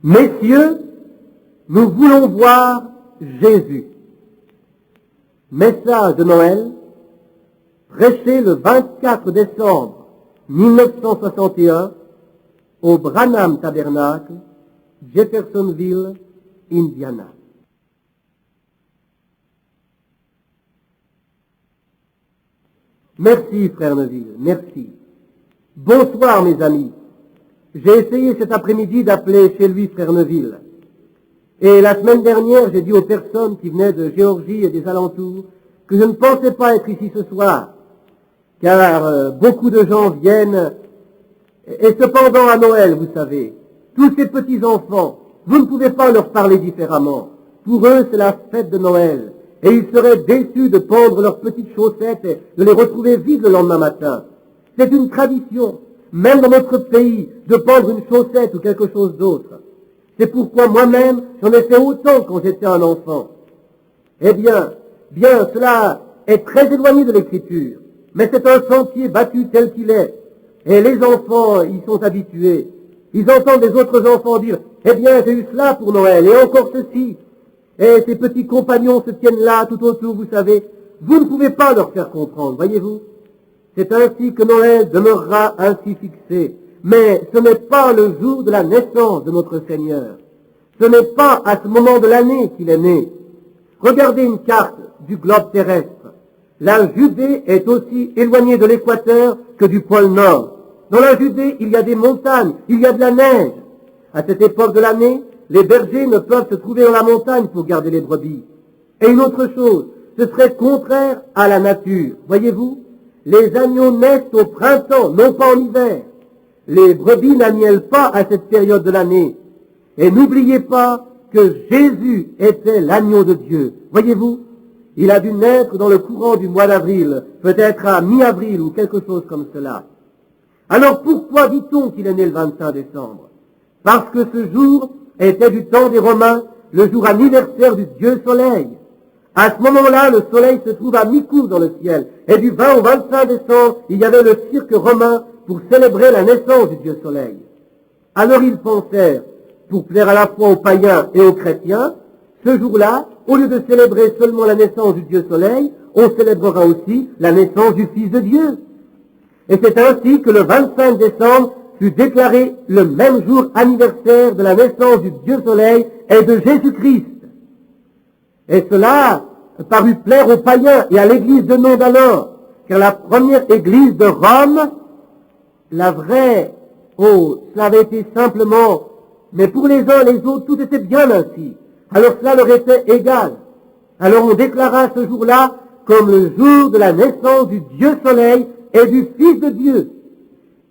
Messieurs, nous voulons voir Jésus. Message de Noël, prêché le 24 décembre 1961 au Branham Tabernacle, Jeffersonville, Indiana. Merci, frère Neville, merci. Bonsoir, mes amis. J'ai essayé cet après-midi d'appeler chez lui frère Neville. Et la semaine dernière, j'ai dit aux personnes qui venaient de Géorgie et des alentours que je ne pensais pas être ici ce soir, car beaucoup de gens viennent. Et cependant, à Noël, vous savez, tous ces petits-enfants, vous ne pouvez pas leur parler différemment. Pour eux, c'est la fête de Noël. Et ils seraient déçus de pendre leurs petites chaussettes et de les retrouver vides le lendemain matin. C'est une tradition, même dans notre pays, de pendre une chaussette ou quelque chose d'autre. C'est pourquoi moi-même, j'en ai fait autant quand j'étais un enfant. Eh bien, cela est très éloigné de l'Écriture, mais c'est un sentier battu tel qu'il est. Et les enfants y sont habitués. Ils entendent les autres enfants dire « Eh bien, j'ai eu cela pour Noël, et encore ceci ». Et ces petits compagnons se tiennent là, tout autour, vous savez. Vous ne pouvez pas leur faire comprendre, voyez-vous. C'est ainsi que Noël demeurera ainsi fixé. Mais ce n'est pas le jour de la naissance de notre Seigneur. Ce n'est pas à ce moment de l'année qu'il est né. Regardez une carte du globe terrestre. La Judée est aussi éloignée de l'équateur que du pôle Nord. Dans la Judée, il y a des montagnes, il y a de la neige. À cette époque de l'année, les bergers ne peuvent se trouver dans la montagne pour garder les brebis. Et une autre chose, ce serait contraire à la nature. Voyez-vous, les agneaux naissent au printemps, non pas en hiver. Les brebis n'agnellent pas à cette période de l'année. Et n'oubliez pas que Jésus était l'agneau de Dieu. Voyez-vous, il a dû naître dans le courant du mois d'avril, peut-être à mi-avril ou quelque chose comme cela. Alors pourquoi dit-on qu'il est né le 25 décembre? Parce que ce jour était du temps des Romains, le jour anniversaire du Dieu Soleil. À ce moment-là, le Soleil se trouve à mi-course dans le ciel. Et du 20 au 25 décembre, il y avait le cirque romain pour célébrer la naissance du Dieu Soleil. Alors ils pensèrent, pour plaire à la fois aux païens et aux chrétiens, ce jour-là, au lieu de célébrer seulement la naissance du Dieu Soleil, on célébrera aussi la naissance du Fils de Dieu. Et c'est ainsi que le 25 décembre fut déclaré le même jour anniversaire de la naissance du Dieu Soleil et de Jésus-Christ. Et cela parut plaire aux païens et à l'église de nom d'alors, car la première église de Rome, la vraie, cela avait été simplement, mais pour les uns et les autres, tout était bien ainsi. Alors cela leur était égal. Alors on déclara ce jour-là comme le jour de la naissance du Dieu Soleil et du Fils de Dieu.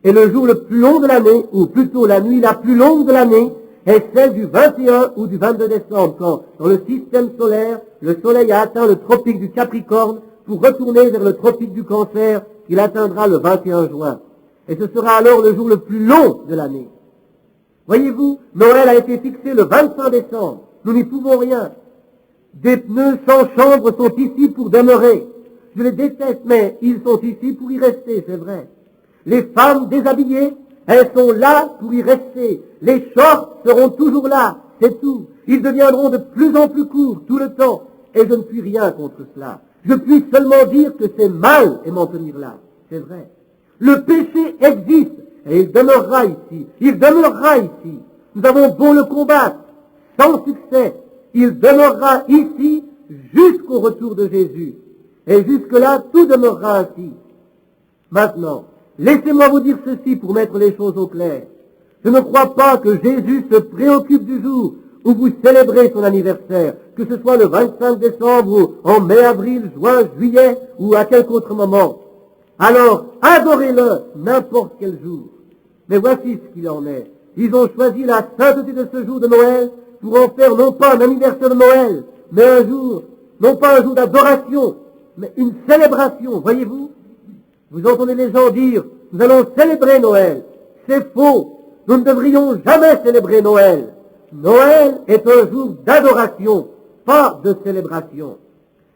Et le jour le plus long de l'année, ou plutôt la nuit la plus longue de l'année, est celle du 21 ou du 22 décembre, quand, dans le système solaire, le Soleil a atteint le tropique du Capricorne pour retourner vers le tropique du Cancer, qu'il atteindra le 21 juin. Et ce sera alors le jour le plus long de l'année. Voyez-vous, Noël a été fixé le 25 décembre. Nous n'y pouvons rien. Des pneus sans chambre sont ici pour demeurer. Je les déteste, mais ils sont ici pour y rester, c'est vrai. Les femmes déshabillées, elles sont là pour y rester. Les shorts seront toujours là, c'est tout. Ils deviendront de plus en plus courts tout le temps. Et je ne puis rien contre cela. Je puis seulement dire que c'est mal et m'en tenir là. C'est vrai. Le péché existe et il demeurera ici. Il demeurera ici. Nous avons beau le combattre, sans succès. Il demeurera ici jusqu'au retour de Jésus. Et jusque-là, tout demeurera ainsi. Maintenant, laissez-moi vous dire ceci pour mettre les choses au clair. Je ne crois pas que Jésus se préoccupe du jour où vous célébrez son anniversaire, que ce soit le 25 décembre ou en mai, avril, juin, juillet ou à quelque autre moment. Alors, adorez-le n'importe quel jour. Mais voici ce qu'il en est. Ils ont choisi la sainteté de ce jour de Noël pour en faire non pas un anniversaire de Noël, mais un jour, non pas un jour d'adoration, mais une célébration. Voyez-vous? Vous entendez les gens dire, nous allons célébrer Noël. C'est faux. Nous ne devrions jamais célébrer Noël. Noël est un jour d'adoration, pas de célébration.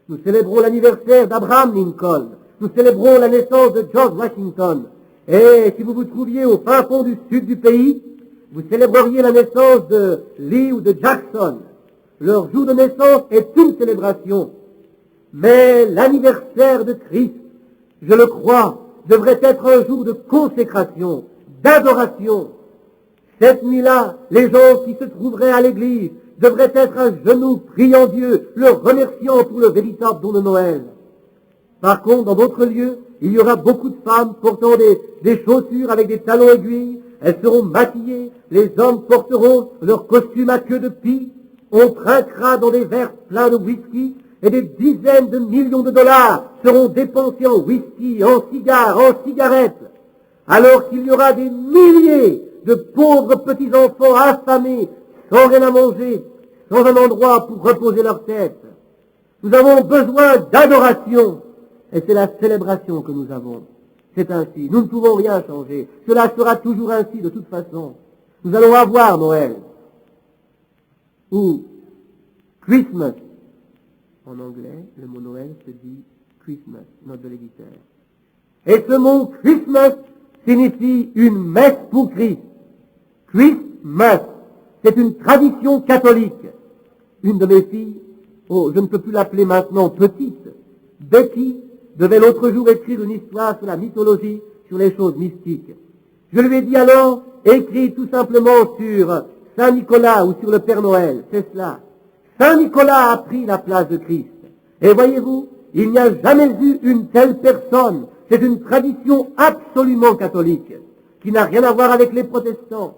Nous célébrons l'anniversaire d'Abraham Lincoln. Nous célébrons la naissance de George Washington. Et si vous vous trouviez au fin fond du sud du pays, vous célébreriez la naissance de Lee ou de Jackson. Leur jour de naissance est une célébration. Mais l'anniversaire de Christ, je le crois, devrait être un jour de consécration, d'adoration. Cette nuit-là, les gens qui se trouveraient à l'église devraient être à genoux, priant Dieu, le remerciant pour le véritable don de Noël. Par contre, dans d'autres lieux, il y aura beaucoup de femmes portant des chaussures avec des talons aiguilles. Elles seront maquillées, les hommes porteront leur costume à queue de pie. On trinquera dans des verres pleins de whisky et des dizaines de millions de dollars seront dépensés en whisky, en cigares, en cigarettes, alors qu'il y aura des milliers de pauvres petits-enfants affamés, sans rien à manger, sans un endroit pour reposer leur tête. Nous avons besoin d'adoration, et c'est la célébration que nous avons. C'est ainsi. Nous ne pouvons rien changer. Cela sera toujours ainsi de toute façon. Nous allons avoir Noël. Ou Christmas. En anglais, le mot Noël se dit Christmas, note de l'éditeur. Et ce mot Christmas signifie une messe pour Christ. Christmas, c'est une tradition catholique. Une de mes filles, je ne peux plus l'appeler maintenant petite, Betty, devait l'autre jour écrire une histoire sur la mythologie, sur les choses mystiques. Je lui ai dit alors, écris tout simplement sur Saint Nicolas ou sur le Père Noël, c'est cela. Saint Nicolas a pris la place de Christ. Et voyez-vous, il n'y a jamais eu une telle personne. C'est une tradition absolument catholique, qui n'a rien à voir avec les protestants,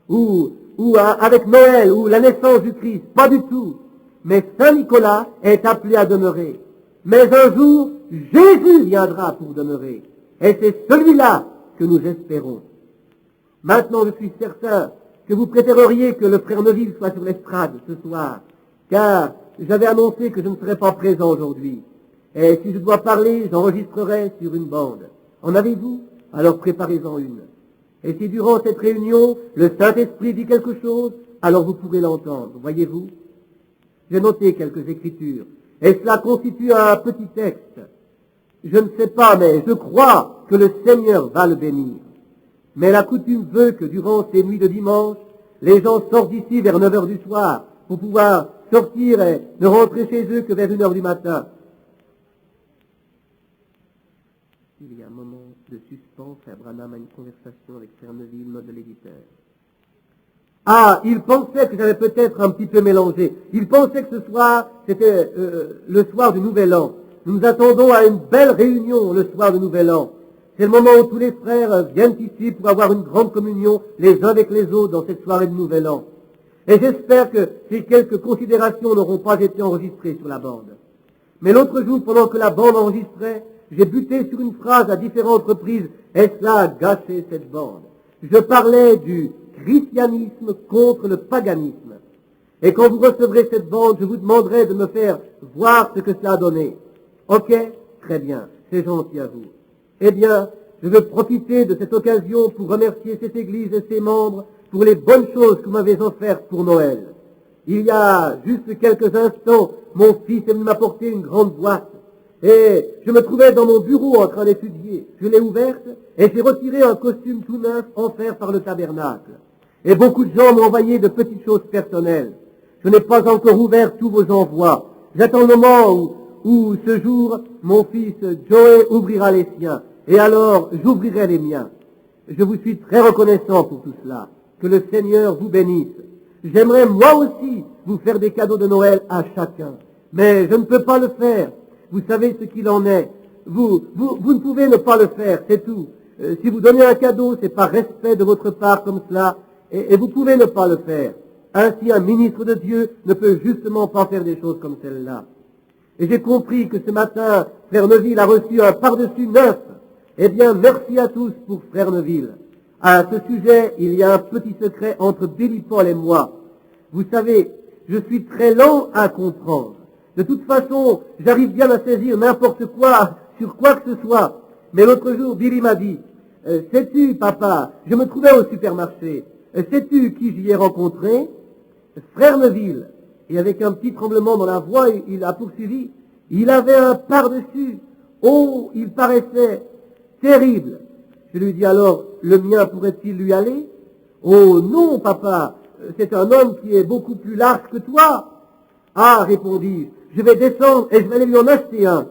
ou avec Noël, ou la naissance du Christ, pas du tout. Mais Saint Nicolas est appelé à demeurer. Mais un jour, Jésus viendra pour demeurer. Et c'est celui-là que nous espérons. Maintenant, je suis certain que vous préféreriez que le frère Neville soit sur l'estrade ce soir, car j'avais annoncé que je ne serais pas présent aujourd'hui. Et si je dois parler, j'enregistrerai sur une bande. En avez-vous? Alors préparez-en une. Et si durant cette réunion, le Saint-Esprit dit quelque chose, alors vous pourrez l'entendre. Voyez-vous? J'ai noté quelques écritures. Et cela constitue un petit texte. Je ne sais pas, mais je crois que le Seigneur va le bénir. Mais la coutume veut que durant ces nuits de dimanche, les gens sortent d'ici vers 9 heures du soir pour pouvoir sortir et ne rentrer chez eux que vers 1 heure du matin. Il y a un moment de suspense, Frère Branham a une conversation avec Frère Neville, note de l'éditeur. Ah, il pensait que j'avais peut-être un petit peu mélangé. Il pensait que ce soir, c'était le soir du Nouvel An. Nous nous attendons à une belle réunion le soir du Nouvel An. C'est le moment où tous les frères viennent ici pour avoir une grande communion les uns avec les autres dans cette soirée de Nouvel An. Et j'espère que ces quelques considérations n'auront pas été enregistrées sur la bande. Mais l'autre jour, pendant que la bande enregistrait, j'ai buté sur une phrase à différentes reprises, et cela a gâché cette bande. Je parlais du christianisme contre le paganisme. Et quand vous recevrez cette bande, je vous demanderai de me faire voir ce que cela a donné. Ok? Très bien. C'est gentil à vous. Eh bien, je veux profiter de cette occasion pour remercier cette Église et ses membres pour les bonnes choses que vous m'avez offertes pour Noël. Il y a juste quelques instants, mon fils est venu m'apporter une grande boîte. Et je me trouvais dans mon bureau en train d'étudier. Je l'ai ouverte et j'ai retiré un costume tout neuf offert par le tabernacle. Et beaucoup de gens m'ont envoyé de petites choses personnelles. Je n'ai pas encore ouvert tous vos envois. J'attends le moment où ce jour, mon fils Joey ouvrira les siens. Et alors, j'ouvrirai les miens. Je vous suis très reconnaissant pour tout cela. Que le Seigneur vous bénisse. J'aimerais moi aussi vous faire des cadeaux de Noël à chacun. Mais je ne peux pas le faire. Vous savez ce qu'il en est. Vous ne pouvez ne pas le faire, c'est tout. Si vous donnez un cadeau, c'est par respect de votre part comme cela, et vous pouvez ne pas le faire. Ainsi, un ministre de Dieu ne peut justement pas faire des choses comme celle-là. Et j'ai compris que ce matin, Frère Neville a reçu un par-dessus neuf. Eh bien, merci à tous pour Frère Neville. À ce sujet, il y a un petit secret entre Billy Paul et moi. Vous savez, je suis très lent à comprendre. De toute façon, j'arrive bien à saisir n'importe quoi, sur quoi que ce soit. Mais l'autre jour, Billy m'a dit, « Sais-tu, papa, je me trouvais au supermarché. Sais-tu qui j'y ai rencontré? Frère Neville. » Et avec un petit tremblement dans la voix, il a poursuivi. Il avait un par-dessus. Oh, il paraissait terrible. Je lui dis alors, le mien pourrait-il lui aller? Oh non, papa, c'est un homme qui est beaucoup plus large que toi. Ah, répondis-je, je vais descendre et je vais aller lui en acheter un.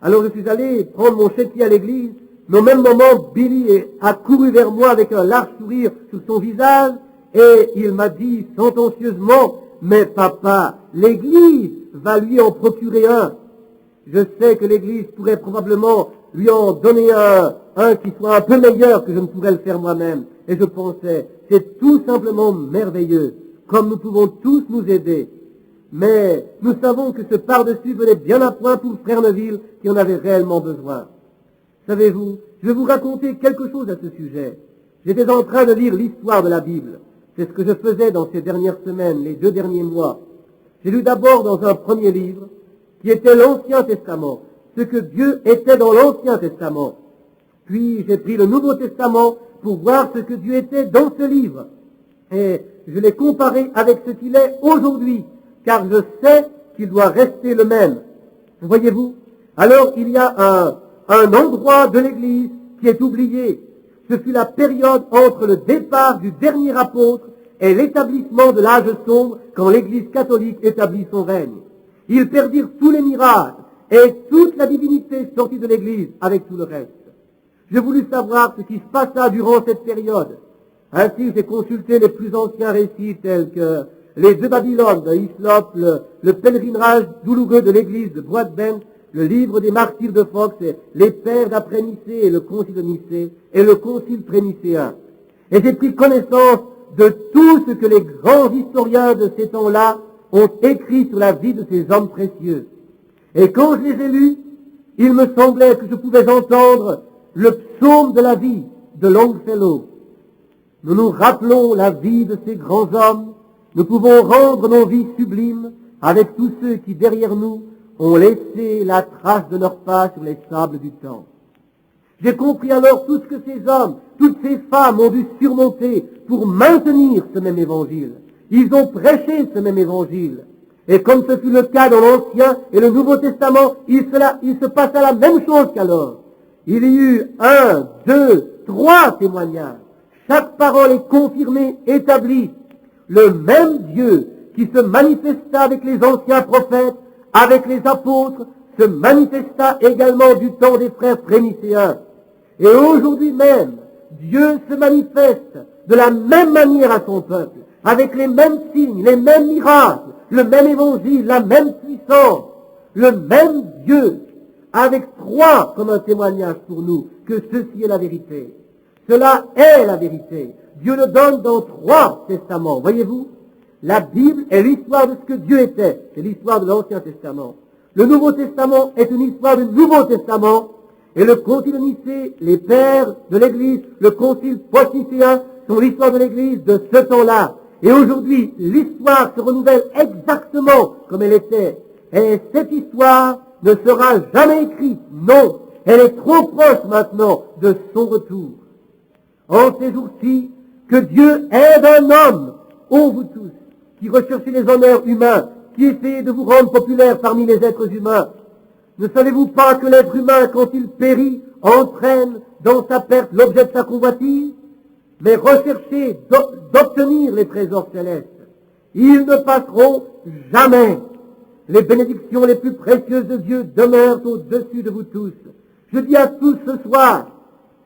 Alors je suis allé prendre mon chéquier à l'église, mais au même moment, Billy a couru vers moi avec un large sourire sur son visage, et il m'a dit sentencieusement, mais papa, l'église va lui en procurer un. Je sais que l'église pourrait probablement lui en donner un qui soit un peu meilleur que je ne pourrais le faire moi-même. Et je pensais, c'est tout simplement merveilleux, comme nous pouvons tous nous aider. Mais nous savons que ce par-dessus venait bien à point pour frère Neville qui en avait réellement besoin. Savez-vous, je vais vous raconter quelque chose à ce sujet. J'étais en train de lire l'histoire de la Bible. C'est ce que je faisais dans ces dernières semaines, les 2 derniers mois. J'ai lu d'abord dans un premier livre, qui était l'Ancien Testament, ce que Dieu était dans l'Ancien Testament. Puis j'ai pris le Nouveau Testament pour voir ce que Dieu était dans ce livre. Et je l'ai comparé avec ce qu'il est aujourd'hui, car je sais qu'il doit rester le même. Voyez-vous? Alors il y a un endroit de l'Église qui est oublié. Ce fut la période entre le départ du dernier apôtre et l'établissement de l'âge sombre quand l'Église catholique établit son règne. Ils perdirent tous les miracles et toute la divinité sortie de l'Église avec tout le reste. J'ai voulu savoir ce qui se passa durant cette période. Ainsi, j'ai consulté les plus anciens récits tels que les 2 Babylones de Hyslop, le pèlerinage douloureux de l'église de Broadbent, le livre des martyrs de Fox, et les pères d'après-Nicée et le concile de Nicée et le concile prénicéen. Et j'ai pris connaissance de tout ce que les grands historiens de ces temps-là ont écrit sur la vie de ces hommes précieux. Et quand je les ai lus, il me semblait que je pouvais entendre le psaume de la vie de Longfellow. Nous nous rappelons la vie de ces grands hommes. Nous pouvons rendre nos vies sublimes avec tous ceux qui, derrière nous, ont laissé la trace de leurs pas sur les sables du temps. J'ai compris alors tout ce que ces hommes, toutes ces femmes ont dû surmonter pour maintenir ce même évangile. Ils ont prêché ce même évangile. Et comme ce fut le cas dans l'Ancien et le Nouveau Testament, il se passa la même chose qu'alors. Il y eut 1, 2, 3 témoignages. Chaque parole est confirmée, établie. Le même Dieu qui se manifesta avec les anciens prophètes, avec les apôtres, se manifesta également du temps des frères prénicéens. Et aujourd'hui même, Dieu se manifeste de la même manière à son peuple, avec les mêmes signes, les mêmes miracles, le même évangile, la même puissance, le même Dieu, avec 3 comme un témoignage pour nous, que ceci est la vérité. Cela est la vérité. Dieu le donne dans 3 testaments. Voyez-vous, la Bible est l'histoire de ce que Dieu était. C'est l'histoire de l'Ancien Testament. Le Nouveau Testament est une histoire du Nouveau Testament. Et le concile de Nicée, les pères de l'Église, le concile post-nicéen sont l'histoire de l'Église de ce temps-là. Et aujourd'hui, l'histoire se renouvelle exactement comme elle était. Et cette histoire ne sera jamais écrite. Non, elle est trop proche maintenant de son retour. En ces jours-ci, que Dieu aide un homme, ô vous tous, qui recherchez les honneurs humains, qui essayez de vous rendre populaire parmi les êtres humains. Ne savez-vous pas que l'être humain, quand il périt, entraîne dans sa perte l'objet de sa convoitise? Mais recherchez d'obtenir les trésors célestes. Ils ne passeront jamais. Les bénédictions les plus précieuses de Dieu demeurent au-dessus de vous tous. Je dis à tous ce soir,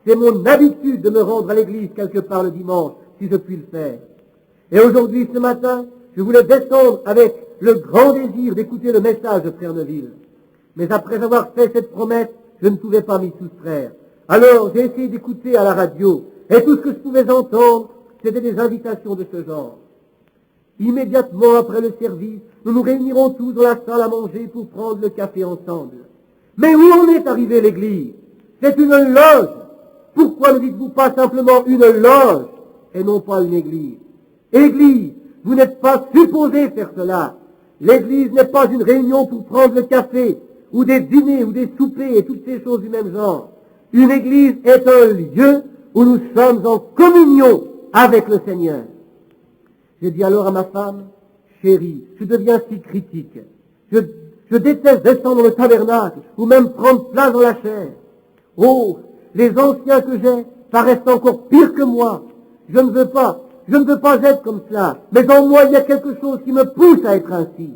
c'est mon habitude de me rendre à l'église quelque part le dimanche, si je puis le faire. Et aujourd'hui, ce matin, je voulais descendre avec le grand désir d'écouter le message de frère Neville. Mais après avoir fait cette promesse, je ne pouvais pas m'y soustraire. Alors, j'ai essayé d'écouter à la radio, et tout ce que je pouvais entendre, c'était des invitations de ce genre. Immédiatement après le service, nous nous réunirons tous dans la salle à manger pour prendre le café ensemble. Mais où en est arrivée l'église? C'est une loge. Pourquoi ne dites-vous pas simplement une loge et non pas une église? Église, vous n'êtes pas supposé faire cela. L'église n'est pas une réunion pour prendre le café, ou des dîners, ou des soupers, et toutes ces choses du même genre. Une église est un lieu où nous sommes en communion avec le Seigneur. J'ai dit alors à ma femme, chérie, je deviens si critique. Je déteste descendre dans le tabernacle, ou même prendre place dans la chair. Oh, les anciens que j'ai paraissent encore pires que moi. Je ne veux pas je ne veux pas être comme cela, mais en moi il y a quelque chose qui me pousse à être ainsi.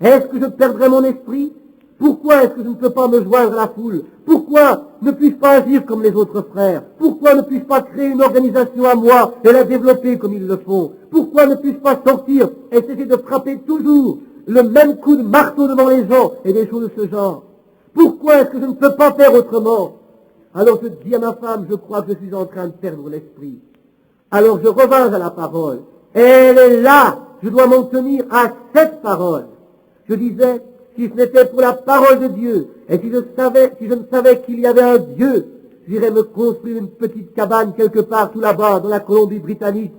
Est-ce que je perdrai mon esprit? Pourquoi est-ce que je ne peux pas me joindre à la foule? Pourquoi ne puis-je pas agir comme les autres frères? Pourquoi ne puis-je pas créer une organisation à moi et la développer comme ils le font? Pourquoi ne puis-je pas sortir et essayer de frapper toujours le même coup de marteau devant les gens et des choses de ce genre? Pourquoi est-ce que je ne peux pas faire autrement? Alors je dis à ma femme, je crois que je suis en train de perdre l'esprit. Alors je revins à la parole. Elle est là. Je dois m'en tenir à cette parole. Je disais, si ce n'était pour la parole de Dieu, et si je ne savais qu'il y avait un Dieu, j'irais me construire une petite cabane quelque part tout là-bas dans la Colombie-Britannique,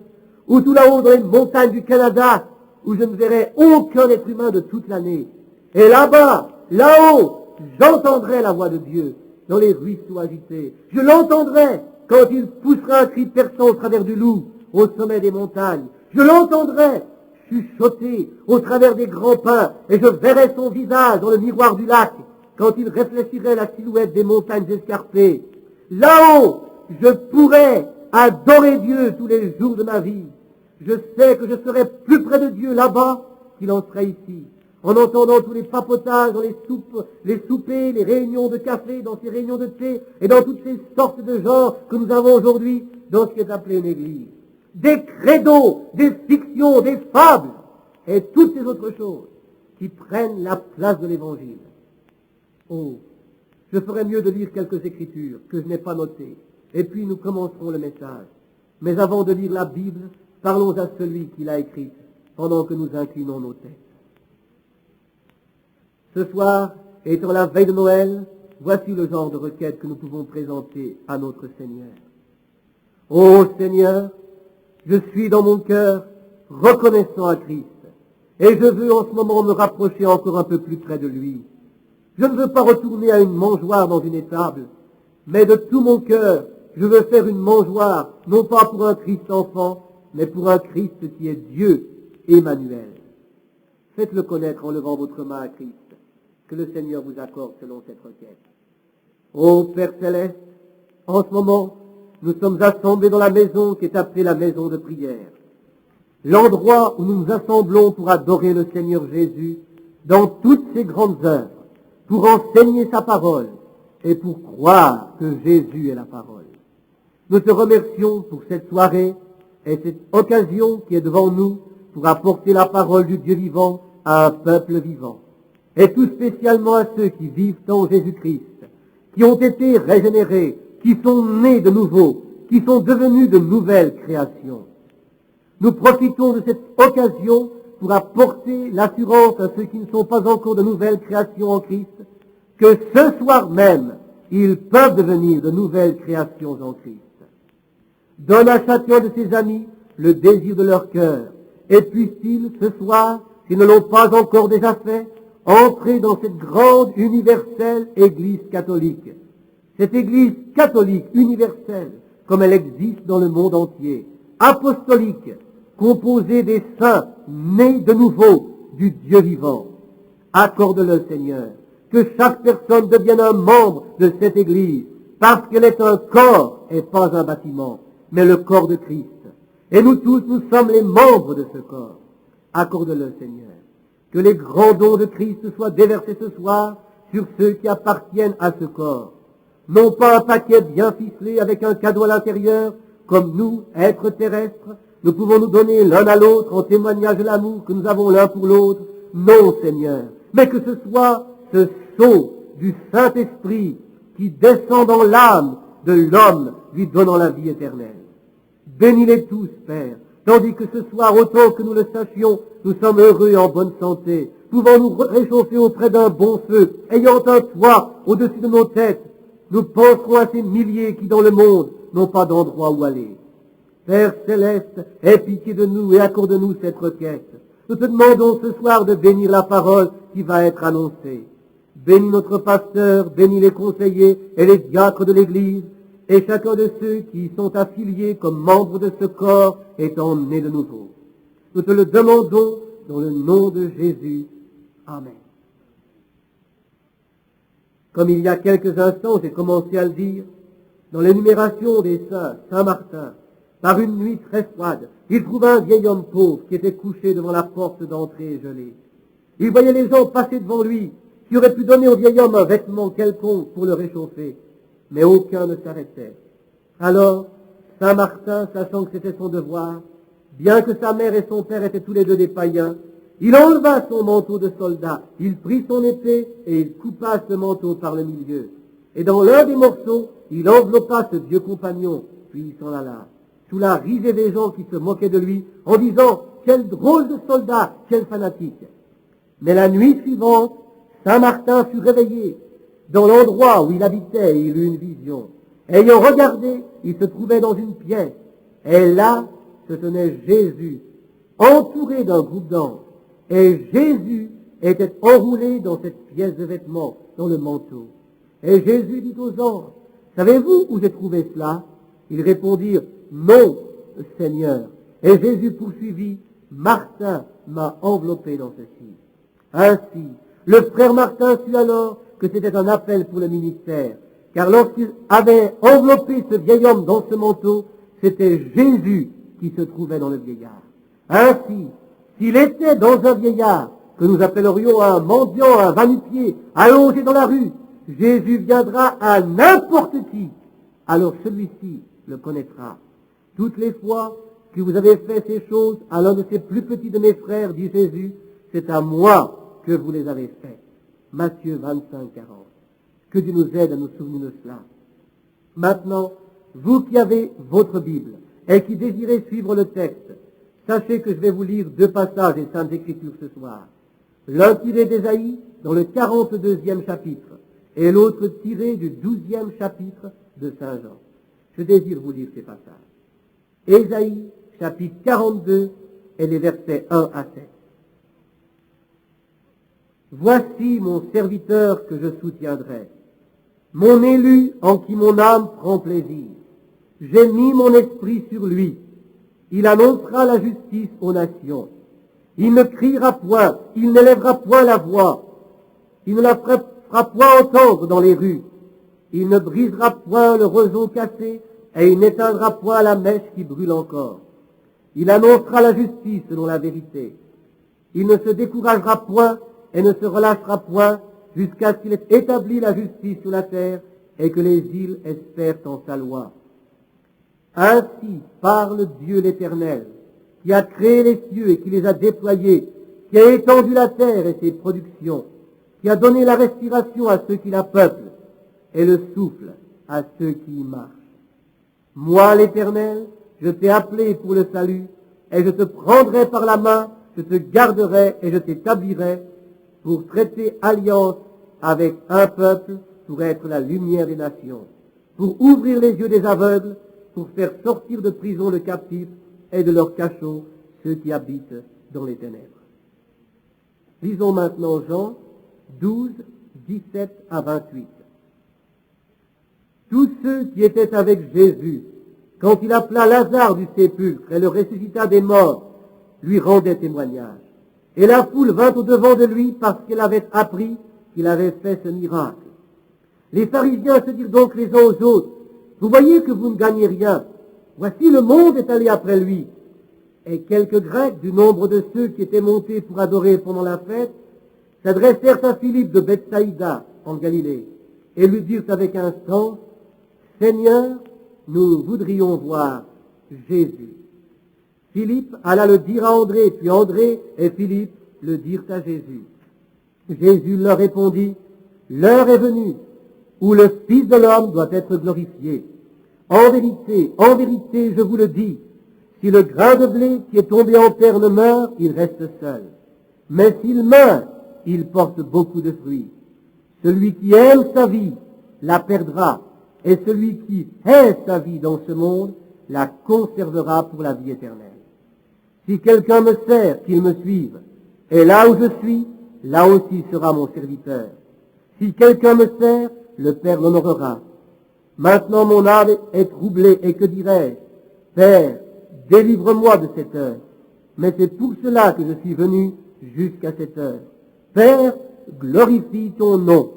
ou tout là-haut dans les montagnes du Canada, où je ne verrais aucun être humain de toute l'année. Et là-bas, là-haut, j'entendrai la voix de Dieu dans les ruisseaux agités. Je l'entendrai quand il poussera un cri perçant au travers du loup, au sommet des montagnes. Je l'entendrai chuchoter au travers des grands pins, et je verrai son visage dans le miroir du lac, quand il réfléchirait la silhouette des montagnes escarpées. Là-haut, je pourrai adorer Dieu tous les jours de ma vie. Je sais que je serai plus près de Dieu là-bas qu'il en serait ici, en entendant tous les papotages dans les soupers, les réunions de café, dans ces réunions de thé, et dans toutes ces sortes de genres que nous avons aujourd'hui dans ce qui est appelé une église. Des credos, des fictions, des fables, et toutes ces autres choses qui prennent la place de l'évangile. Oh, je ferais mieux de lire quelques écritures que je n'ai pas notées, et puis nous commencerons le message. Mais avant de lire la Bible, parlons à celui qui l'a écrite, pendant que nous inclinons nos têtes. Ce soir, étant la veille de Noël, voici le genre de requête que nous pouvons présenter à notre Seigneur. Ô Seigneur, je suis dans mon cœur reconnaissant à Christ, et je veux en ce moment me rapprocher encore un peu plus près de lui. Je ne veux pas retourner à une mangeoire dans une étable, mais de tout mon cœur, je veux faire une mangeoire, non pas pour un Christ enfant, mais pour un Christ qui est Dieu, Emmanuel. Faites-le connaître en levant votre main à Christ. Que le Seigneur vous accorde selon cette requête. Ô Père Céleste, en ce moment, nous sommes assemblés dans la maison qui est appelée la maison de prière. L'endroit où nous nous assemblons pour adorer le Seigneur Jésus dans toutes ses grandes œuvres, pour enseigner sa parole et pour croire que Jésus est la parole. Nous te remercions pour cette soirée et cette occasion qui est devant nous pour apporter la parole du Dieu vivant à un peuple vivant. Et tout spécialement à ceux qui vivent en Jésus-Christ, qui ont été régénérés, qui sont nés de nouveau, qui sont devenus de nouvelles créations. Nous profitons de cette occasion pour apporter l'assurance à ceux qui ne sont pas encore de nouvelles créations en Christ, que ce soir même, ils peuvent devenir de nouvelles créations en Christ. Donne à chacun de ses amis le désir de leur cœur, et puissent-ils ce soir, s'ils ne l'ont pas encore déjà fait, entrer dans cette grande universelle Église catholique. Cette Église catholique universelle, comme elle existe dans le monde entier, apostolique, composée des saints nés de nouveau du Dieu vivant. Accorde-le, Seigneur, que chaque personne devienne un membre de cette Église, parce qu'elle est un corps et pas un bâtiment, mais le corps de Christ. Et nous tous, nous sommes les membres de ce corps. Accorde-le, Seigneur. Que les grands dons de Christ soient déversés ce soir sur ceux qui appartiennent à ce corps. Non pas un paquet bien ficelé avec un cadeau à l'intérieur, comme nous, êtres terrestres, nous pouvons nous donner l'un à l'autre en témoignage de l'amour que nous avons l'un pour l'autre. Non, Seigneur, mais que ce soit ce sceau du Saint-Esprit qui descend dans l'âme de l'homme, lui donnant la vie éternelle. Bénis-les tous, Père, tandis que ce soir, autant que nous le sachions, nous sommes heureux et en bonne santé, pouvant nous réchauffer auprès d'un bon feu, ayant un toit au-dessus de nos têtes. Nous penserons à ces milliers qui, dans le monde, n'ont pas d'endroit où aller. Père céleste, aie pitié de nous et accorde-nous cette requête. Nous te demandons ce soir de bénir la parole qui va être annoncée. Bénis notre pasteur, bénis les conseillers et les diacres de l'Église, et chacun de ceux qui sont affiliés comme membres de ce corps étant nés de nouveau. Nous te le demandons dans le nom de Jésus. Amen. Comme il y a quelques instants, j'ai commencé à le dire, dans l'énumération des saints, Saint Martin, par une nuit très froide, il trouva un vieil homme pauvre qui était couché devant la porte d'entrée gelée. Il voyait les gens passer devant lui, qui auraient pu donner au vieil homme un vêtement quelconque pour le réchauffer, mais aucun ne s'arrêtait. Alors, Saint Martin, sachant que c'était son devoir, bien que sa mère et son père étaient tous les deux des païens, il enleva son manteau de soldat, il prit son épée et il coupa ce manteau par le milieu. Et dans l'un des morceaux, il enveloppa ce vieux compagnon, puis il s'en alla, sous la risée des gens qui se moquaient de lui, en disant « Quel drôle de soldat, quel fanatique !» Mais la nuit suivante, Saint Martin fut réveillé. Dans l'endroit où il habitait, il eut une vision. Ayant regardé, il se trouvait dans une pièce. Et là, se tenait Jésus, entouré d'un groupe d'anges. Et Jésus était enroulé dans cette pièce de vêtements, dans le manteau. Et Jésus dit aux anges, « Savez-vous où j'ai trouvé cela ?» Ils répondirent, « Non, Seigneur. » Et Jésus poursuivit, « Martin m'a enveloppé dans ceci. » Ainsi, le frère Martin sut alors que c'était un appel pour le ministère, car lorsqu'il avait enveloppé ce vieil homme dans ce manteau, c'était Jésus qui se trouvait dans le vieillard. Ainsi, s'il était dans un vieillard, que nous appellerions un mendiant, un va-nu-pied, allongé dans la rue, Jésus viendra à n'importe qui, alors celui-ci le connaîtra. Toutes les fois que vous avez fait ces choses à l'un de ces plus petits de mes frères, dit Jésus, c'est à moi que vous les avez faites. Matthieu 25, 40. Que Dieu nous aide à nous souvenir de cela. Maintenant, vous qui avez votre Bible et qui désirez suivre le texte, sachez que je vais vous lire deux passages des Saintes Écritures ce soir. L'un tiré d'Ésaïe dans le 42e chapitre et l'autre tiré du 12e chapitre de Saint Jean. Je désire vous lire ces passages. Ésaïe, chapitre 42 et les versets 1 à 7. Voici mon serviteur que je soutiendrai, mon élu en qui mon âme prend plaisir. J'ai mis mon esprit sur lui. Il annoncera la justice aux nations. Il ne criera point, il n'élèvera point la voix. Il ne la fera point entendre dans les rues. Il ne brisera point le roseau cassé et il n'éteindra point la mèche qui brûle encore. Il annoncera la justice selon la vérité. Il ne se découragera point et ne se relâchera point jusqu'à ce qu'il ait établi la justice sur la terre et que les îles espèrent en sa loi. Ainsi parle Dieu l'Éternel, qui a créé les cieux et qui les a déployés, qui a étendu la terre et ses productions, qui a donné la respiration à ceux qui la peuplent et le souffle à ceux qui y marchent. Moi, l'Éternel, je t'ai appelé pour le salut, et je te prendrai par la main, je te garderai et je t'établirai pour traiter alliance avec un peuple, pour être la lumière des nations, pour ouvrir les yeux des aveugles, pour faire sortir de prison le captif et de leur cachot ceux qui habitent dans les ténèbres. Lisons maintenant Jean 12, 17 à 28. Tous ceux qui étaient avec Jésus, quand il appela Lazare du sépulcre et le ressuscita des morts, lui rendaient témoignage. Et la foule vint au-devant de lui parce qu'elle avait appris qu'il avait fait ce miracle. Les pharisiens se dirent donc les uns aux autres, « Vous voyez que vous ne gagnez rien. Voici le monde est allé après lui. » Et quelques Grecs, du nombre de ceux qui étaient montés pour adorer pendant la fête, s'adressèrent à Philippe de Bethsaïda, en Galilée, et lui dirent avec instance, « Seigneur, nous voudrions voir Jésus. » Philippe alla le dire à André, puis André et Philippe le dirent à Jésus. Jésus leur répondit, « L'heure est venue où le Fils de l'homme doit être glorifié. En vérité, je vous le dis, si le grain de blé qui est tombé en terre ne meurt, il reste seul. Mais s'il meurt, il porte beaucoup de fruits. Celui qui aime sa vie la perdra, et celui qui hait sa vie dans ce monde la conservera pour la vie éternelle. Si quelqu'un me sert, qu'il me suive, et là où je suis, là aussi sera mon serviteur. Si quelqu'un me sert, le Père l'honorera. Maintenant mon âme est troublée, et que dirais-je? Père, délivre-moi de cette heure. Mais c'est pour cela que je suis venu jusqu'à cette heure. Père, glorifie ton nom.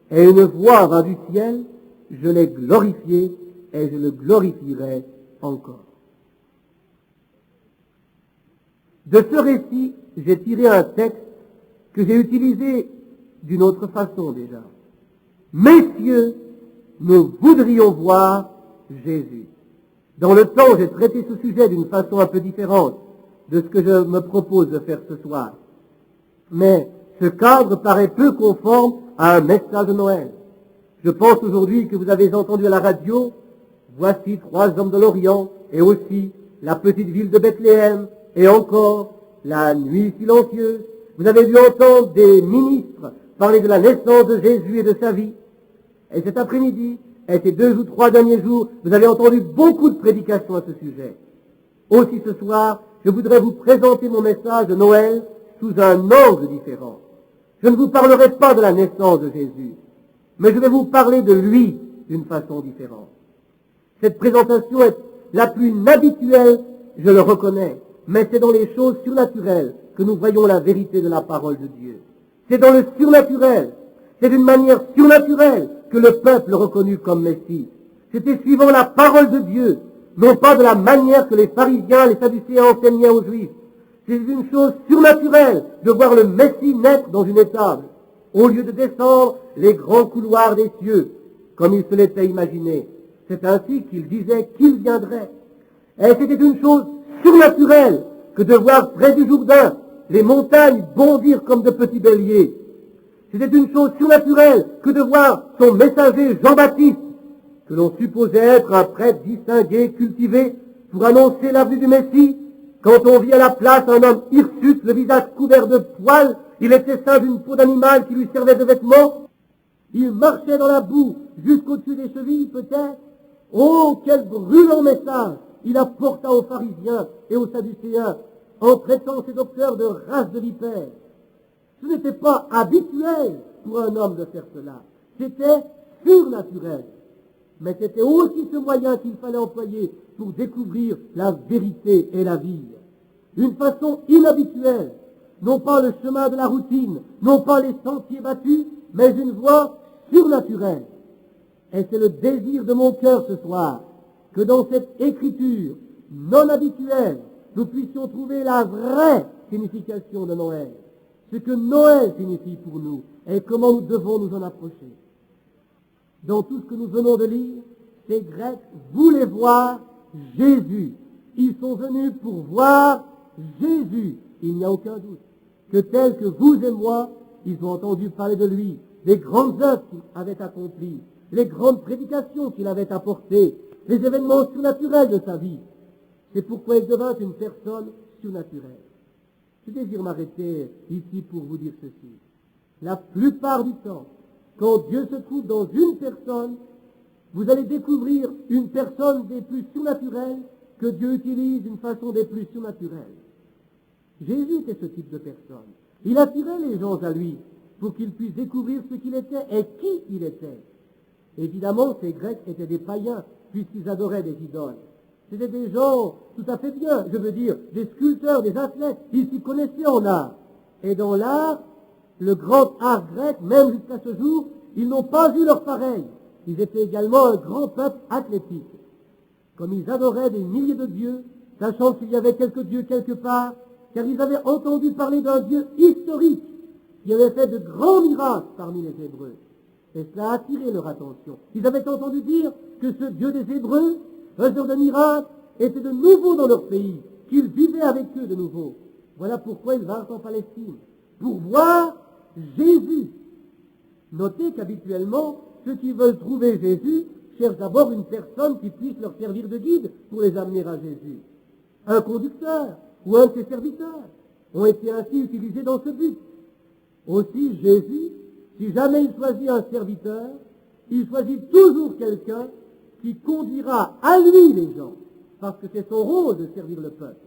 Et une voix vint du ciel, je l'ai glorifié, et je le glorifierai encore. De ce récit, j'ai tiré un texte que j'ai utilisé d'une autre façon déjà. Messieurs, nous voudrions voir Jésus. Dans le temps, j'ai traité ce sujet d'une façon un peu différente de ce que je me propose de faire ce soir. Mais ce cadre paraît peu conforme à un message de Noël. Je pense aujourd'hui que vous avez entendu à la radio, voici 3 hommes de l'Orient, et aussi la petite ville de Bethléem, et encore la nuit silencieuse. Vous avez dû entendre des ministres parler de la naissance de Jésus et de sa vie. Et cet après-midi, et ces 2 ou 3 derniers jours, vous avez entendu beaucoup de prédications à ce sujet. Aussi ce soir, je voudrais vous présenter mon message de Noël sous un angle différent. Je ne vous parlerai pas de la naissance de Jésus, mais je vais vous parler de lui d'une façon différente. Cette présentation est la plus inhabituelle, je le reconnais, mais c'est dans les choses surnaturelles que nous voyons la vérité de la parole de Dieu. C'est dans le surnaturel, c'est d'une manière surnaturelle que le peuple reconnut comme Messie. C'était suivant la parole de Dieu, non pas de la manière que les pharisiens, les sadducéens enseignaient aux Juifs. C'est une chose surnaturelle de voir le Messie naître dans une étable, au lieu de descendre les grands couloirs des cieux, comme il se l'était imaginé. C'est ainsi qu'il disait qu'il viendrait. Et c'était une chose surnaturelle que de voir près du Jourdain les montagnes bondir comme de petits béliers. C'était une chose surnaturelle que de voir son messager Jean-Baptiste, que l'on supposait être un prêtre distingué, cultivé, pour annoncer la venue du Messie. Quand on vit à la place un homme hirsute, le visage couvert de poils, il était ceint d'une peau d'animal qui lui servait de vêtement. Il marchait dans la boue jusqu'au-dessus des chevilles, peut-être. Oh, quel brûlant message il apporta aux pharisiens et aux sadducéens, en traitant ces docteurs de race de vipères. Ce n'était pas habituel pour un homme de faire cela. C'était surnaturel. Mais c'était aussi ce moyen qu'il fallait employer pour découvrir la vérité et la vie. Une façon inhabituelle, non pas le chemin de la routine, non pas les sentiers battus, mais une voie surnaturelle. Et c'est le désir de mon cœur ce soir, que dans cette écriture non habituelle, nous puissions trouver la vraie signification de Noël. Ce que Noël signifie pour nous et comment nous devons nous en approcher. Dans tout ce que nous venons de lire, ces Grecs voulaient voir Jésus. Ils sont venus pour voir Jésus. Il n'y a aucun doute que tel que vous et moi, ils ont entendu parler de lui, les grandes œuvres qu'il avait accomplies, les grandes prédications qu'il avait apportées, les événements surnaturels de sa vie. C'est pourquoi il devint une personne surnaturelle. Je désire m'arrêter ici pour vous dire ceci. La plupart du temps, quand Dieu se trouve dans une personne, vous allez découvrir une personne des plus surnaturelles que Dieu utilise d'une façon des plus surnaturelles. Jésus était ce type de personne. Il attirait les gens à lui pour qu'ils puissent découvrir ce qu'il était et qui il était. Évidemment, ces Grecs étaient des païens puisqu'ils adoraient des idoles. C'était des gens tout à fait bien, je veux dire, des sculpteurs, des athlètes, ils s'y connaissaient en art. Et dans l'art, le grand art grec, même jusqu'à ce jour, ils n'ont pas vu leur pareil. Ils étaient également un grand peuple athlétique. Comme ils adoraient des milliers de dieux, sachant qu'il y avait quelques dieux quelque part, car ils avaient entendu parler d'un Dieu historique qui avait fait de grands miracles parmi les Hébreux. Et cela a attiré leur attention. Ils avaient entendu dire que ce Dieu des Hébreux, faiseur de miracles, était de nouveau dans leur pays, qu'il vivait avec eux de nouveau. Voilà pourquoi ils vinrent en Palestine, pour voir Jésus. Notez qu'habituellement, ceux qui veulent trouver Jésus cherchent d'abord une personne qui puisse leur servir de guide pour les amener à Jésus. Un conducteur ou un de ses serviteurs ont été ainsi utilisés dans ce but. Aussi, Jésus, si jamais il choisit un serviteur, il choisit toujours quelqu'un qui conduira à lui les gens, parce que c'est son rôle de servir le peuple.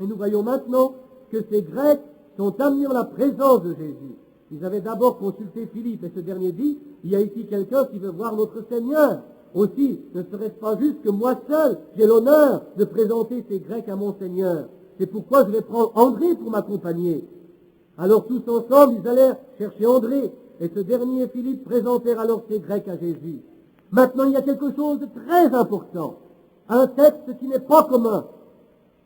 Et nous voyons maintenant que ces Grecs sont amenés en la présence de Jésus. Ils avaient d'abord consulté Philippe, et ce dernier dit, il y a ici quelqu'un qui veut voir notre Seigneur. Aussi, ne serait-ce pas juste que moi seul, j'ai l'honneur de présenter ces Grecs à mon Seigneur. C'est pourquoi je vais prendre André pour m'accompagner. Alors tous ensemble, ils allèrent chercher André, et ce dernier et Philippe présentèrent alors ces Grecs à Jésus. Maintenant, il y a quelque chose de très important, un texte qui n'est pas commun.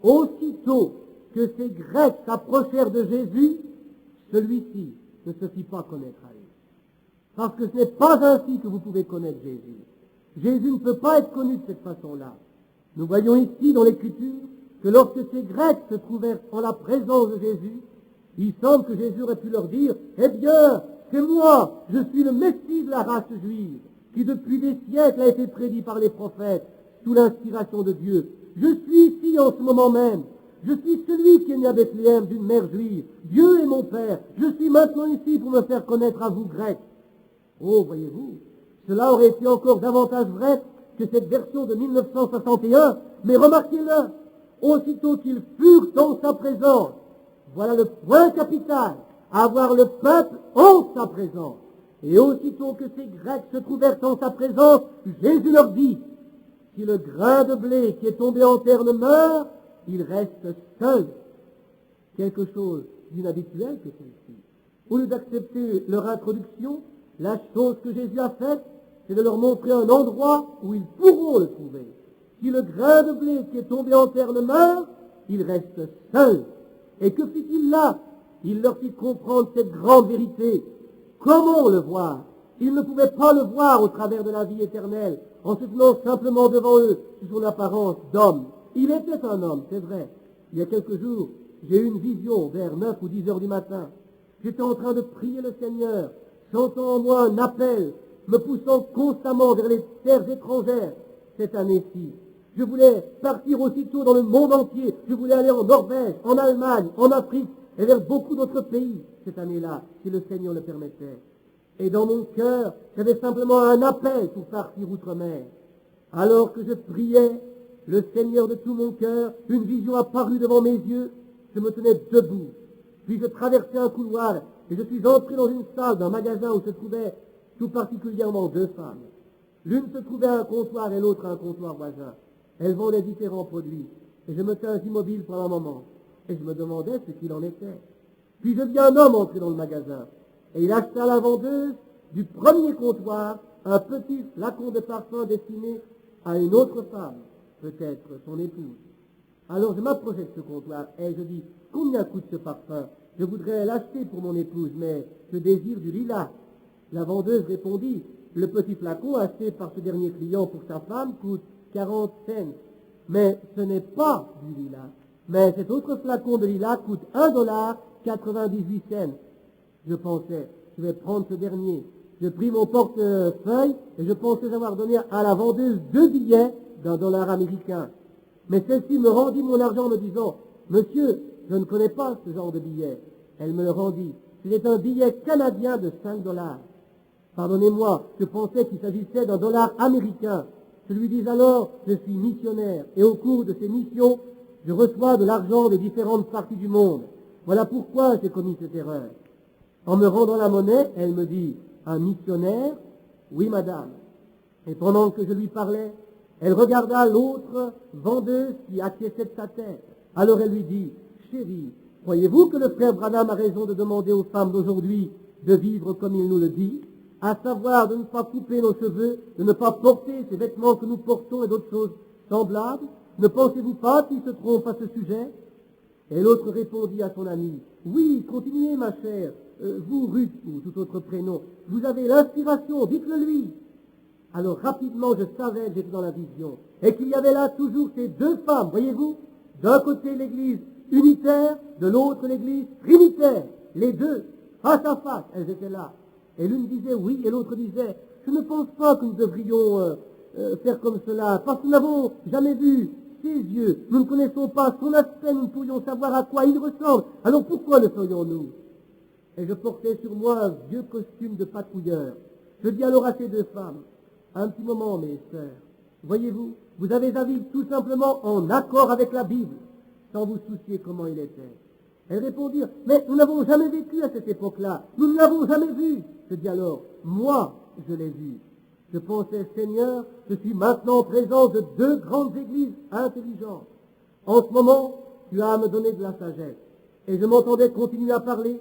Aussitôt que ces Grecs s'approchèrent de Jésus, celui-ci ne se fit pas connaître à eux. Parce que ce n'est pas ainsi que vous pouvez connaître Jésus. Jésus ne peut pas être connu de cette façon-là. Nous voyons ici dans l'Écriture que lorsque ces Grecs se trouvèrent en la présence de Jésus, il semble que Jésus aurait pu leur dire, « Eh bien, c'est moi, je suis le Messie de la race juive, qui depuis des siècles a été prédit par les prophètes, sous l'inspiration de Dieu. Je suis ici en ce moment même. Je suis celui qui est né à Bethléem d'une mère juive. Dieu est mon Père. Je suis maintenant ici pour me faire connaître à vous, Grecs. » Oh, voyez-vous, cela aurait été encore davantage vrai que cette version de 1961, mais remarquez-le, aussitôt qu'ils furent en sa présence, voilà le point capital, avoir le peuple en sa présence. Et aussitôt que ces Grecs se trouvèrent en sa présence, Jésus leur dit, si le grain de blé qui est tombé en terre ne meurt, il reste seul. Quelque chose d'inhabituel que celle-ci. Au lieu d'accepter leur introduction, la chose que Jésus a faite, c'est de leur montrer un endroit où ils pourront le trouver. Si le grain de blé qui est tombé en terre ne meurt, il reste seul. Et que fit-il là? Il leur fit comprendre cette grande vérité. Comment le voir? Ils ne pouvaient pas le voir au travers de la vie éternelle, en se tenant simplement devant eux, sous son apparence d'homme. Il était un homme, c'est vrai. Il y a quelques jours, j'ai eu une vision vers 9 ou 10 heures du matin. J'étais en train de prier le Seigneur, sentant en moi un appel, me poussant constamment vers les terres étrangères cette année-ci. Je voulais partir aussitôt dans le monde entier. Je voulais aller en Norvège, en Allemagne, en Afrique et vers beaucoup d'autres pays cette année-là, si le Seigneur le permettait. Et dans mon cœur, j'avais simplement un appel pour partir outre-mer. Alors que je priais, le Seigneur de tout mon cœur, une vision apparut devant mes yeux. Je me tenais debout. Puis je traversais un couloir et je suis entré dans une salle d'un magasin où se trouvaient tout particulièrement deux femmes. L'une se trouvait à un comptoir et l'autre à un comptoir voisin. Elles vendaient différents produits. Et je me tins immobile pendant un moment. Et je me demandais ce qu'il en était. Puis je vis un homme entrer dans le magasin. Et il acheta à la vendeuse du premier comptoir un petit flacon de parfum destiné à une autre femme, peut-être son épouse. Alors je m'approchais de ce comptoir et je dis, combien coûte ce parfum? Je voudrais l'acheter pour mon épouse, mais je désire du lilas. La vendeuse répondit, le petit flacon acheté par ce dernier client pour sa femme coûte 40 cents. Mais ce n'est pas du lilas. Mais cet autre flacon de lilas coûte $1,98. Je pensais, je vais prendre ce dernier. Je pris mon portefeuille et je pensais avoir donné à la vendeuse 2 billets d'$1 américain. Mais celle-ci me rendit mon argent en me disant, monsieur, je ne connais pas ce genre de billet. Elle me le rendit. C'était un billet canadien de $5. Pardonnez-moi, je pensais qu'il s'agissait d'$1 américain. Je lui dis alors, je suis missionnaire et au cours de ces missions, je reçois de l'argent des différentes parties du monde. Voilà pourquoi j'ai commis cette erreur. En me rendant la monnaie, elle me dit, un missionnaire? Oui, madame. Et pendant que je lui parlais, elle regarda l'autre vendeuse qui acquiesçait de sa tête. Alors elle lui dit, chérie, croyez-vous que le frère Branham a raison de demander aux femmes d'aujourd'hui de vivre comme il nous le dit, à savoir de ne pas couper nos cheveux, de ne pas porter ces vêtements que nous portons et d'autres choses semblables? Ne pensez-vous pas qu'il se trompe à ce sujet? Et l'autre répondit à son ami, oui, continuez ma chère, vous, Ruth, ou tout autre prénom, vous avez l'inspiration, dites-le lui. Alors rapidement je savais que j'étais dans la vision, et qu'il y avait là toujours ces deux femmes, voyez-vous, d'un côté l'église unitaire, de l'autre l'église trinitaire, les deux, face à face, elles étaient là. Et l'une disait oui, et l'autre disait, je ne pense pas que nous devrions faire comme cela, parce que nous n'avons jamais vu ses yeux, nous ne connaissons pas son aspect, nous ne pourrions savoir à quoi il ressemble, alors pourquoi le ferions-nous? Et je portais sur moi un vieux costume de patrouilleur. Je dis alors à ces deux femmes, un petit moment, mes sœurs, voyez-vous, vous avez à vivre tout simplement en accord avec la Bible, sans vous soucier comment il était. Elles répondirent, mais nous n'avons jamais vécu à cette époque-là, nous ne l'avons jamais vu. Je dis alors, moi, je l'ai vu. Je pensais, Seigneur, je suis maintenant en présence de deux grandes églises intelligentes. En ce moment, tu as à me donner de la sagesse. Et je m'entendais continuer à parler.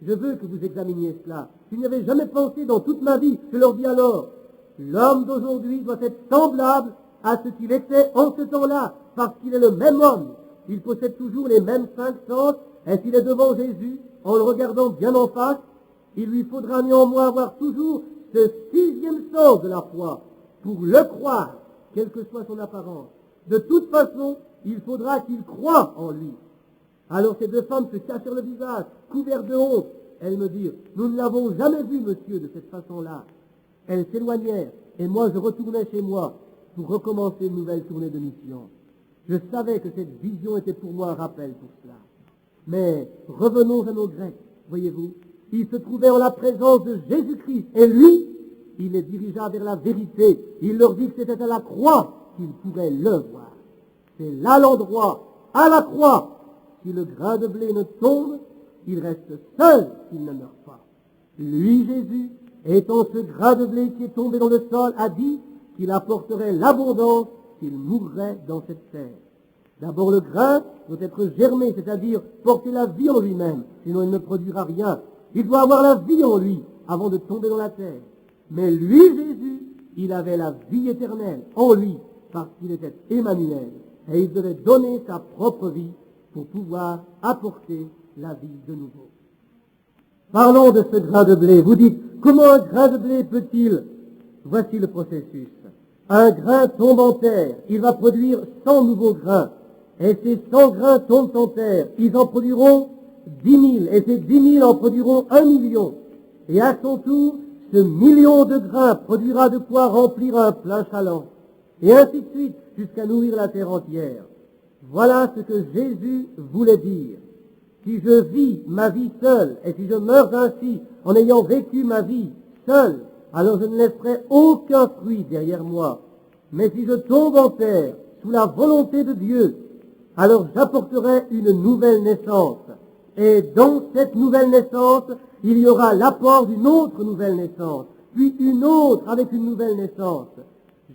Je veux que vous examiniez cela. Je n'y avais jamais pensé dans toute ma vie. Je leur dis alors, l'homme d'aujourd'hui doit être semblable à ce qu'il était en ce temps-là, parce qu'il est le même homme il possède toujours les mêmes 5 sens, et s'il est devant Jésus, en le regardant bien en face, il lui faudra néanmoins avoir toujours ce 6e sens de la foi pour le croire, quelle que soit son apparence. De toute façon, il faudra qu'il croie en lui. Alors ces 2 femmes se cachèrent le visage, couvertes de honte. Elles me dirent, nous ne l'avons jamais vu, monsieur, de cette façon-là. Elles s'éloignèrent, et moi je retournai chez moi pour recommencer une nouvelle tournée de mission. Je savais que cette vision était pour moi un rappel pour cela. Mais revenons à nos Grecs, voyez-vous. Ils se trouvaient en la présence de Jésus-Christ, et lui, il les dirigea vers la vérité. Il leur dit que c'était à la croix qu'ils pourraient le voir. C'est là l'endroit, à la croix. Si le grain de blé ne tombe, il reste seul s'il ne meurt pas. Lui, Jésus, étant ce grain de blé qui est tombé dans le sol, a dit qu'il apporterait l'abondance s'il mourrait dans cette terre. D'abord, le grain doit être germé, c'est-à-dire porter la vie en lui-même, sinon il ne produira rien. Il doit avoir la vie en lui avant de tomber dans la terre. Mais lui, Jésus, il avait la vie éternelle en lui, parce qu'il était Emmanuel, et il devait donner sa propre vie pour pouvoir apporter la vie de nouveau. Parlons de ce grain de blé. Vous dites, comment un grain de blé peut-il? Voici le processus. Un grain tombe en terre, il va produire 100 nouveaux grains. Et ces 100 grains tombent en terre, ils en produiront 10 000, et ces 10 000 en produiront 1 million. Et à son tour, ce million de grains produira de quoi remplir un plein chaland. Et ainsi de suite, jusqu'à nourrir la terre entière. Voilà ce que Jésus voulait dire. Si je vis ma vie seule, et si je meurs ainsi, en ayant vécu ma vie seule, alors je ne laisserai aucun fruit derrière moi. Mais si je tombe en terre, sous la volonté de Dieu, alors j'apporterai une nouvelle naissance. Et dans cette nouvelle naissance, il y aura l'apport d'une autre nouvelle naissance, puis une autre avec une nouvelle naissance,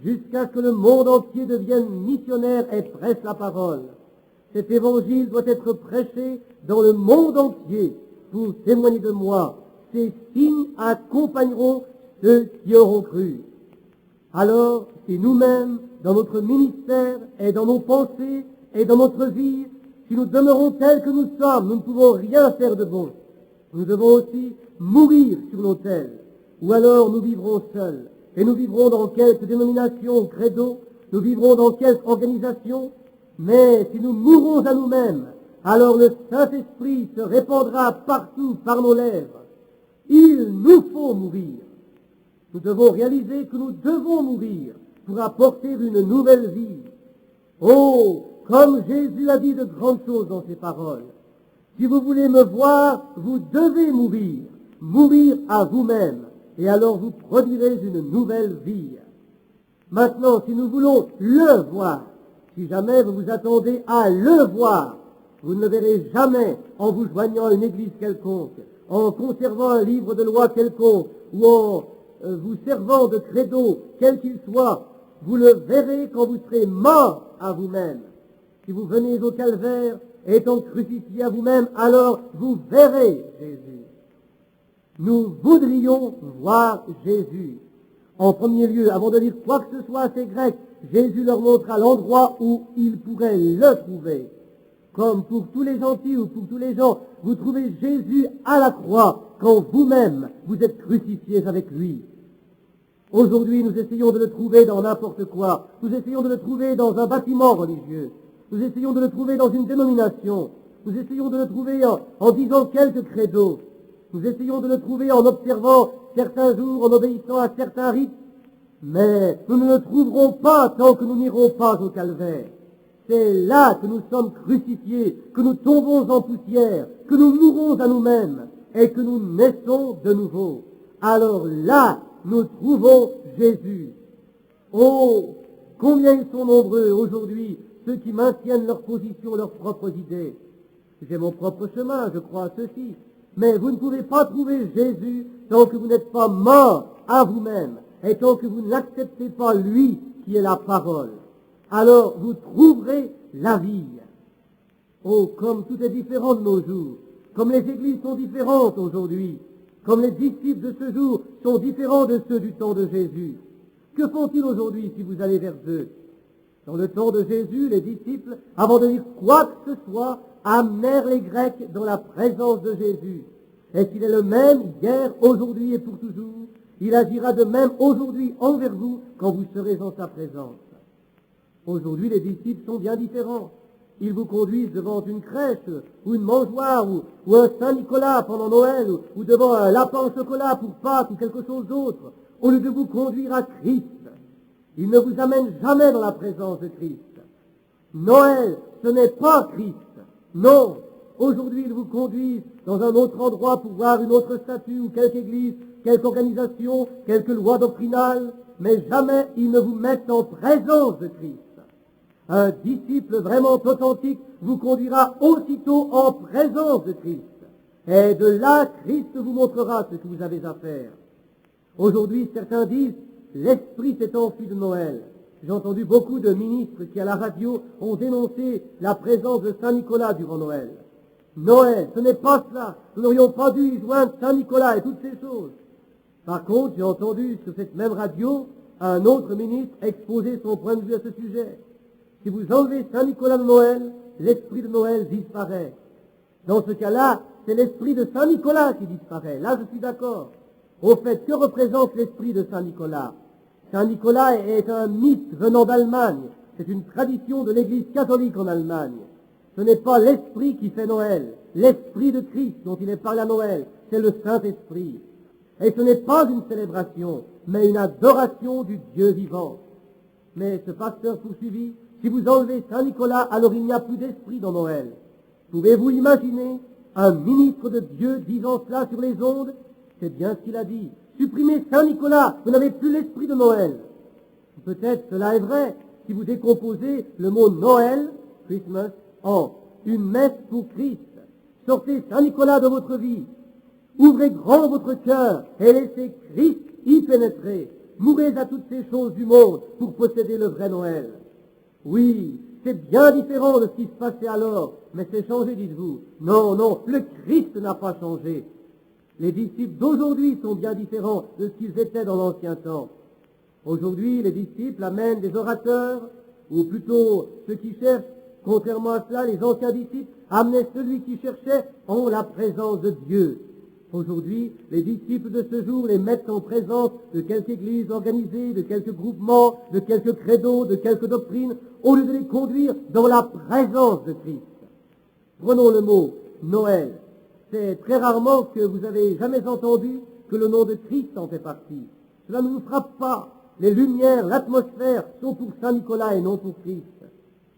jusqu'à ce que le monde entier devienne missionnaire et prêche la parole. Cet évangile doit être prêché dans le monde entier pour témoigner de moi. Ces signes accompagneront ceux qui auront cru. Alors, si nous-mêmes, dans notre ministère et dans nos pensées et dans notre vie, si nous demeurons tels que nous sommes, nous ne pouvons rien faire de bon. Nous devons aussi mourir sur l'autel, ou alors nous vivrons seuls. Et nous vivrons dans quelque dénomination ou credo, nous vivrons dans quelque organisation, mais si nous mourons à nous-mêmes, alors le Saint-Esprit se répandra partout par nos lèvres. Il nous faut mourir. Nous devons réaliser que nous devons mourir pour apporter une nouvelle vie. Oh, comme Jésus a dit de grandes choses dans ses paroles. Si vous voulez me voir, vous devez mourir à vous-même, et alors vous produirez une nouvelle vie. Maintenant, si nous voulons le voir, si jamais vous vous attendez à le voir, vous ne le verrez jamais en vous joignant à une église quelconque, en conservant un livre de loi quelconque, ou en vous servant de credo, quel qu'il soit. Vous le verrez quand vous serez mort à vous-même. Si vous venez au calvaire, étant crucifié à vous-même, alors vous verrez Jésus. Nous voudrions voir Jésus. En premier lieu, avant de dire quoi que ce soit à ces Grecs, Jésus leur montra l'endroit où ils pourraient le trouver. Comme pour tous les gentils ou pour tous les gens, vous trouvez Jésus à la croix quand vous-même vous êtes crucifiés avec lui. Aujourd'hui, nous essayons de le trouver dans n'importe quoi. Nous essayons de le trouver dans un bâtiment religieux. Nous essayons de le trouver dans une dénomination. Nous essayons de le trouver en disant quelques credos. Nous essayons de le trouver en observant certains jours, en obéissant à certains rites. Mais nous ne le trouverons pas tant que nous n'irons pas au calvaire. C'est là que nous sommes crucifiés, que nous tombons en poussière, que nous mourons à nous-mêmes et que nous naissons de nouveau. Alors là, nous trouvons Jésus. Oh, combien ils sont nombreux aujourd'hui, ceux qui maintiennent leur position, leurs propres idées. J'ai mon propre chemin, je crois à ceci. Mais vous ne pouvez pas trouver Jésus tant que vous n'êtes pas mort à vous-même et tant que vous n'acceptez pas lui qui est la parole. Alors vous trouverez la vie. Oh, comme tout est différent de nos jours, comme les églises sont différentes aujourd'hui, comme les disciples de ce jour sont différents de ceux du temps de Jésus. Que font-ils aujourd'hui si vous allez vers eux? Dans le temps de Jésus, les disciples, avant de dire quoi que ce soit, amenèrent les Grecs dans la présence de Jésus. Et qu'il est le même hier, aujourd'hui et pour toujours, il agira de même aujourd'hui envers vous quand vous serez en sa présence. Aujourd'hui, les disciples sont bien différents. Ils vous conduisent devant une crèche, ou une mangeoire, ou un Saint-Nicolas pendant Noël, ou devant un lapin au chocolat pour Pâques, ou quelque chose d'autre, au lieu de vous conduire à Christ. Ils ne vous amènent jamais dans la présence de Christ. Noël, ce n'est pas Christ. Non. Aujourd'hui, ils vous conduisent dans un autre endroit pour voir une autre statue ou quelque église, quelque organisation, quelque loi doctrinale, mais jamais ils ne vous mettent en présence de Christ. Un disciple vraiment authentique vous conduira aussitôt en présence de Christ. Et de là, Christ vous montrera ce que vous avez à faire. Aujourd'hui, certains disent, l'esprit s'est enfui de Noël. J'ai entendu beaucoup de ministres qui, à la radio, ont dénoncé la présence de Saint-Nicolas durant Noël. Noël, ce n'est pas cela. Nous n'aurions pas dû y joindre Saint-Nicolas et toutes ces choses. Par contre, j'ai entendu sur cette même radio un autre ministre exposer son point de vue à ce sujet. Si vous enlevez Saint-Nicolas de Noël, l'esprit de Noël disparaît. Dans ce cas-là, c'est l'esprit de Saint-Nicolas qui disparaît. Là, je suis d'accord. Au fait, que représente l'esprit de Saint-Nicolas? Saint-Nicolas est un mythe venant d'Allemagne. C'est une tradition de l'Église catholique en Allemagne. Ce n'est pas l'esprit qui fait Noël. L'esprit de Christ dont il est parlé à Noël, c'est le Saint-Esprit. Et ce n'est pas une célébration, mais une adoration du Dieu vivant. Mais ce pasteur poursuivit, si vous enlevez Saint-Nicolas, alors il n'y a plus d'esprit dans Noël. Pouvez-vous imaginer un ministre de Dieu disant cela sur les ondes? C'est bien ce qu'il a dit. Supprimez Saint-Nicolas, vous n'avez plus l'esprit de Noël. Peut-être cela est vrai si vous décomposez le mot Noël, Christmas, en une messe pour Christ. Sortez Saint-Nicolas de votre vie. Ouvrez grand votre cœur et laissez Christ y pénétrer. Mourez à toutes ces choses du monde pour posséder le vrai Noël. Oui, c'est bien différent de ce qui se passait alors, mais c'est changé, dites-vous. Non, non, le Christ n'a pas changé. Les disciples d'aujourd'hui sont bien différents de ce qu'ils étaient dans l'ancien temps. Aujourd'hui, les disciples amènent des orateurs, ou plutôt ceux qui cherchent, contrairement à cela, les anciens disciples amenaient celui qui cherchait en la présence de Dieu. Aujourd'hui, les disciples de ce jour les mettent en présence de quelque église organisée, de quelque groupement, de quelque credo, de quelque doctrine, au lieu de les conduire dans la présence de Christ. Prenons le mot Noël. C'est très rarement que vous avez jamais entendu que le nom de Christ en fait partie. Cela ne nous frappe pas. Les lumières, l'atmosphère sont pour Saint-Nicolas et non pour Christ.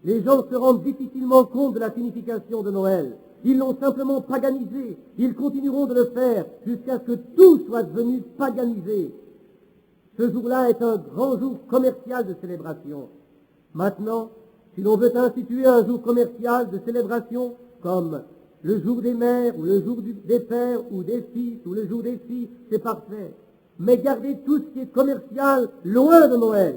Les gens se rendent difficilement compte de la signification de Noël. Ils l'ont simplement paganisé. Ils continueront de le faire jusqu'à ce que tout soit devenu paganisé. Ce jour-là est un grand jour commercial de célébration. Maintenant, si l'on veut instituer un jour commercial de célébration, comme le jour des mères, ou le jour des pères, ou des fils, ou le jour des filles, c'est parfait. Mais gardez tout ce qui est commercial loin de Noël.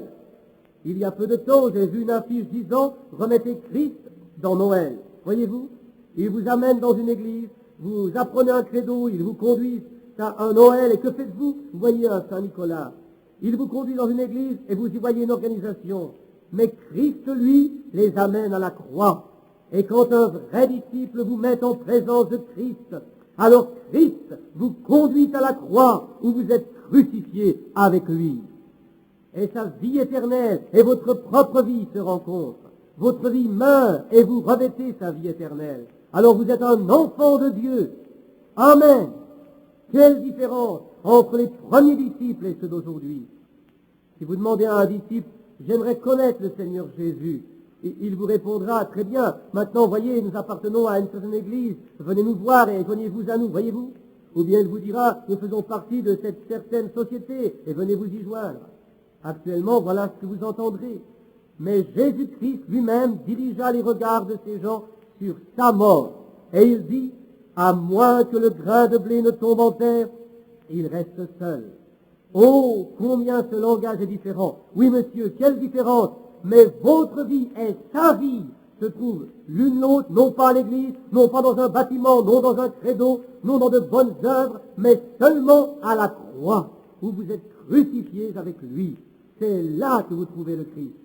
Il y a peu de temps, j'ai vu une affiche disant « Remettez Christ dans Noël ». Voyez-vous, ils vous amènent dans une église, vous apprenez un credo, ils vous conduisent à un Noël, et que faites-vous? Vous voyez un Saint-Nicolas. Ils vous conduisent dans une église, et vous y voyez une organisation. Mais Christ, lui, les amène à la croix. Et quand un vrai disciple vous met en présence de Christ, alors Christ vous conduit à la croix où vous êtes crucifié avec lui. Et sa vie éternelle et votre propre vie se rencontrent. Votre vie meurt et vous revêtez sa vie éternelle. Alors vous êtes un enfant de Dieu. Amen. Quelle différence entre les premiers disciples et ceux d'aujourd'hui. Si vous demandez à un disciple, j'aimerais connaître le Seigneur Jésus, il vous répondra, très bien, maintenant, voyez, nous appartenons à une certaine église, venez nous voir et joignez-vous à nous, voyez-vous? Ou bien il vous dira, nous faisons partie de cette certaine société et venez vous y joindre. Actuellement, voilà ce que vous entendrez. Mais Jésus-Christ lui-même dirigea les regards de ces gens sur sa mort. Et il dit, à moins que le grain de blé ne tombe en terre, il reste seul. Oh, combien ce langage est différent. Oui, monsieur, quelle différence. Mais votre vie et sa vie se trouvent l'une l'autre, non pas à l'église, non pas dans un bâtiment, non dans un credo, non dans de bonnes œuvres, mais seulement à la croix, où vous êtes crucifiés avec lui. C'est là que vous trouvez le Christ.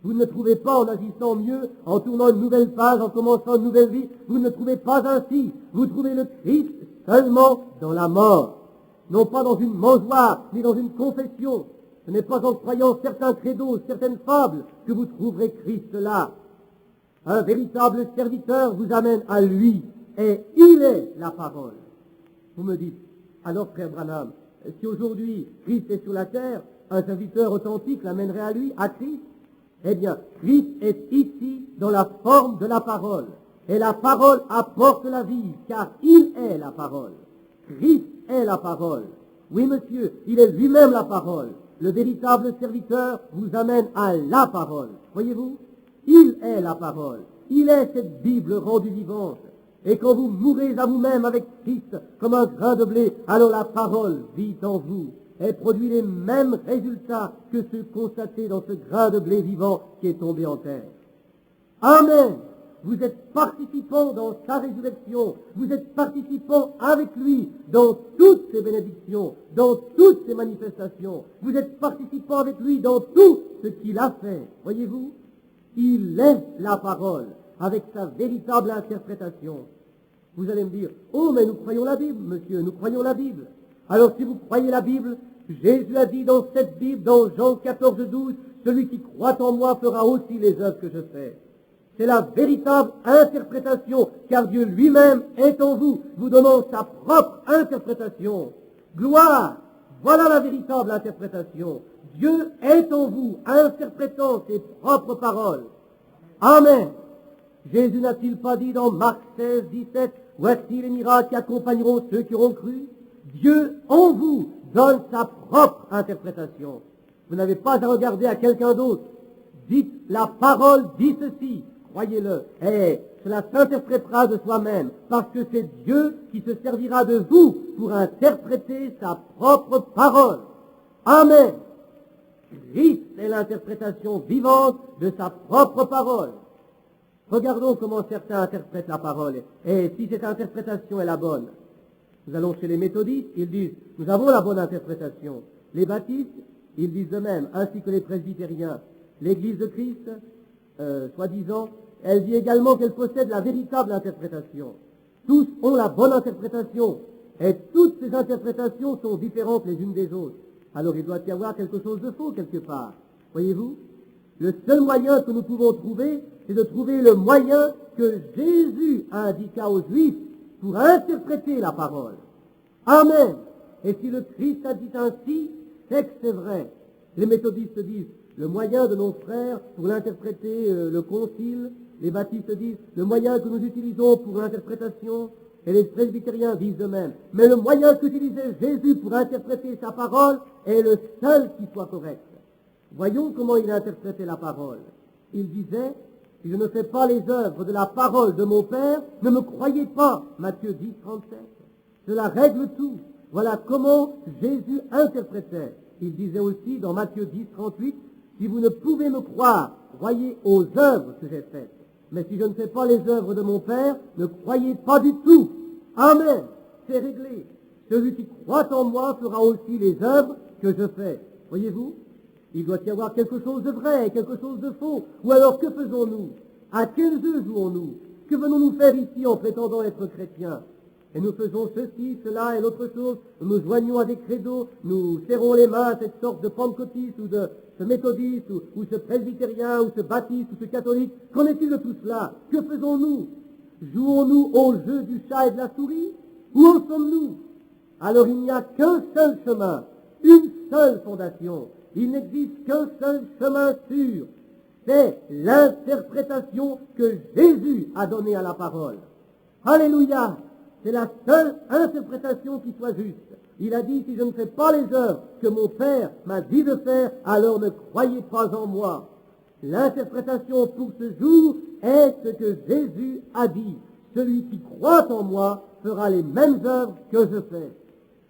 Vous ne le trouvez pas en agissant mieux, en tournant une nouvelle page, en commençant une nouvelle vie. Vous ne le trouvez pas ainsi. Vous trouvez le Christ seulement dans la mort. Non pas dans une mangeoire, ni dans une confession. Ce n'est pas en croyant certains credos, certaines fables, que vous trouverez Christ là. Un véritable serviteur vous amène à lui, et il est la parole. Vous me dites, alors frère Branham, si aujourd'hui Christ est sur la terre, un serviteur authentique l'amènerait à lui, à Christ? Eh bien, Christ est ici dans la forme de la parole. Et la parole apporte la vie, car il est la parole. Christ est la parole. Oui, monsieur, il est lui-même la parole. Le véritable serviteur vous amène à la parole. Voyez-vous? Il est la parole. Il est cette Bible rendue vivante. Et quand vous mourrez à vous-même avec Christ comme un grain de blé, alors la parole vit en vous et produit les mêmes résultats que ceux constatés dans ce grain de blé vivant qui est tombé en terre. Amen. Vous êtes participants dans sa résurrection. Vous êtes participants avec lui dans toutes ses bénédictions, dans toutes ses manifestations. Vous êtes participants avec lui dans tout ce qu'il a fait. Voyez-vous? Il est la parole, avec sa véritable interprétation. Vous allez me dire, oh, mais nous croyons la Bible, monsieur, nous croyons la Bible. Alors, si vous croyez la Bible, Jésus a dit dans cette Bible, dans Jean 14, 12, celui qui croit en moi fera aussi les œuvres que je fais. C'est la véritable interprétation, car Dieu lui-même est en vous, vous donnant sa propre interprétation. Gloire! Voilà la véritable interprétation. Dieu est en vous, interprétant ses propres paroles. Amen. Jésus n'a-t-il pas dit dans Marc 16, 17, voici les miracles qui accompagneront ceux qui auront cru? Dieu en vous donne sa propre interprétation. Vous n'avez pas à regarder à quelqu'un d'autre. Dites, la parole dit ceci, croyez-le, et cela s'interprétera de soi-même, parce que c'est Dieu qui se servira de vous pour interpréter sa propre parole. Amen. Christ est l'interprétation vivante de sa propre parole. Regardons comment certains interprètent la parole, et si cette interprétation est la bonne. Nous allons chez les méthodistes, ils disent, nous avons la bonne interprétation. Les baptistes, ils disent de même, ainsi que les presbytériens. L'Église de Christ, soi-disant, elle dit également qu'elle possède la véritable interprétation. Tous ont la bonne interprétation, et toutes ces interprétations sont différentes les unes des autres. Alors il doit y avoir quelque chose de faux quelque part. Voyez-vous? Le seul moyen que nous pouvons trouver, c'est de trouver le moyen que Jésus indiqua aux Juifs pour interpréter la parole. Amen. Et si le Christ a dit ainsi, c'est que c'est vrai. Les méthodistes disent, le moyen de nos frères pour l'interpréter, le concile. Les baptistes disent, le moyen que nous utilisons pour l'interprétation. Et les presbytériens disent de même. Mais le moyen qu'utilisait Jésus pour interpréter sa parole est le seul qui soit correct. Voyons comment il interprétait la parole. Il disait, si je ne fais pas les œuvres de la parole de mon Père, ne me croyez pas. Matthieu 10, 37. Cela règle tout. Voilà comment Jésus interprétait. Il disait aussi dans Matthieu 10, 38, si vous ne pouvez me croire, croyez aux œuvres que j'ai faites. Mais si je ne fais pas les œuvres de mon Père, ne croyez pas du tout. Amen. C'est réglé. Celui qui croit en moi fera aussi les œuvres que je fais. Voyez-vous? Il doit y avoir quelque chose de vrai, quelque chose de faux. Ou alors, que faisons-nous? À quel jeu jouons-nous? Que venons-nous faire ici en prétendant être chrétiens? Et nous faisons ceci, cela et l'autre chose. Nous nous joignons à des credos, nous serrons les mains à cette sorte de pentecôtiste ou de ce méthodiste ou ce presbytérien ou ce baptiste ou ce catholique. Qu'en est-il de tout cela? Que faisons-nous? Jouons-nous au jeu du chat et de la souris? Où en sommes-nous? Alors il n'y a qu'un seul chemin, une seule fondation. Il n'existe qu'un seul chemin sûr. C'est l'interprétation que Jésus a donnée à la parole. Alléluia! C'est la seule interprétation qui soit juste. Il a dit, si je ne fais pas les œuvres que mon Père m'a dit de faire, alors ne croyez pas en moi. L'interprétation pour ce jour est ce que Jésus a dit. Celui qui croit en moi fera les mêmes œuvres que je fais.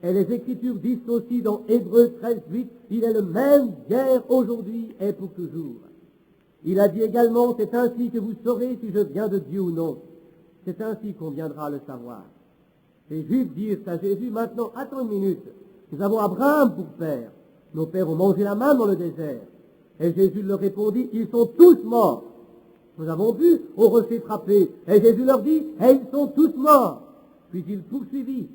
Et les Écritures disent aussi dans Hébreux 13, 8, il est le même hier, aujourd'hui et pour toujours. Il a dit également, c'est ainsi que vous saurez si je viens de Dieu ou non. C'est ainsi qu'on viendra le savoir. Les Juifs disent à Jésus, maintenant, attends une minute, nous avons Abraham pour père. Nos pères ont mangé la manne dans le désert. Et Jésus leur répondit, ils sont tous morts. Nous avons vu au rocher frappé. Et Jésus leur dit, et ils sont tous morts. Puis il poursuivit,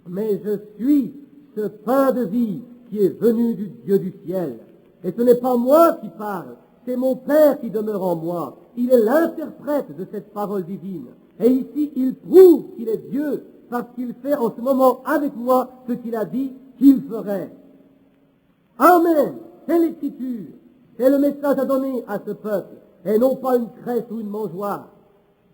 mais je suis ce pain de vie qui est venu du Dieu du ciel. Et ce n'est pas moi qui parle, c'est mon Père qui demeure en moi. Il est l'interprète de cette parole divine. Et ici, il prouve qu'il est Dieu, parce qu'il fait en ce moment avec moi ce qu'il a dit qu'il ferait. Amen. C'est l'Écriture. C'est le message à donner à ce peuple, et non pas une crèche ou une mangeoire.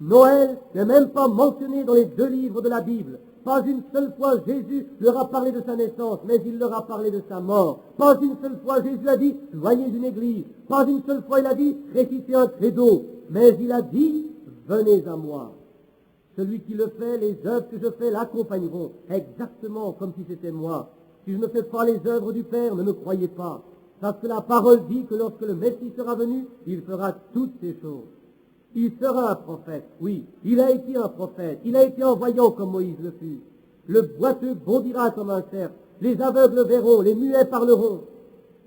Noël n'est même pas mentionné dans les 2 livres de la Bible. Pas une seule fois Jésus leur a parlé de sa naissance, mais il leur a parlé de sa mort. Pas une seule fois Jésus a dit, joignez une église. Pas une seule fois il a dit, récitez un credo. Mais il a dit, venez à moi. Celui qui le fait, les œuvres que je fais l'accompagneront, exactement comme si c'était moi. Si je ne fais pas les œuvres du Père, ne me croyez pas. Parce que la parole dit que lorsque le Messie sera venu, il fera toutes ces choses. Il sera un prophète, oui, il a été un prophète, il a été un voyant comme Moïse le fut. Le boiteux bondira comme un cerf, les aveugles verront, les muets parleront.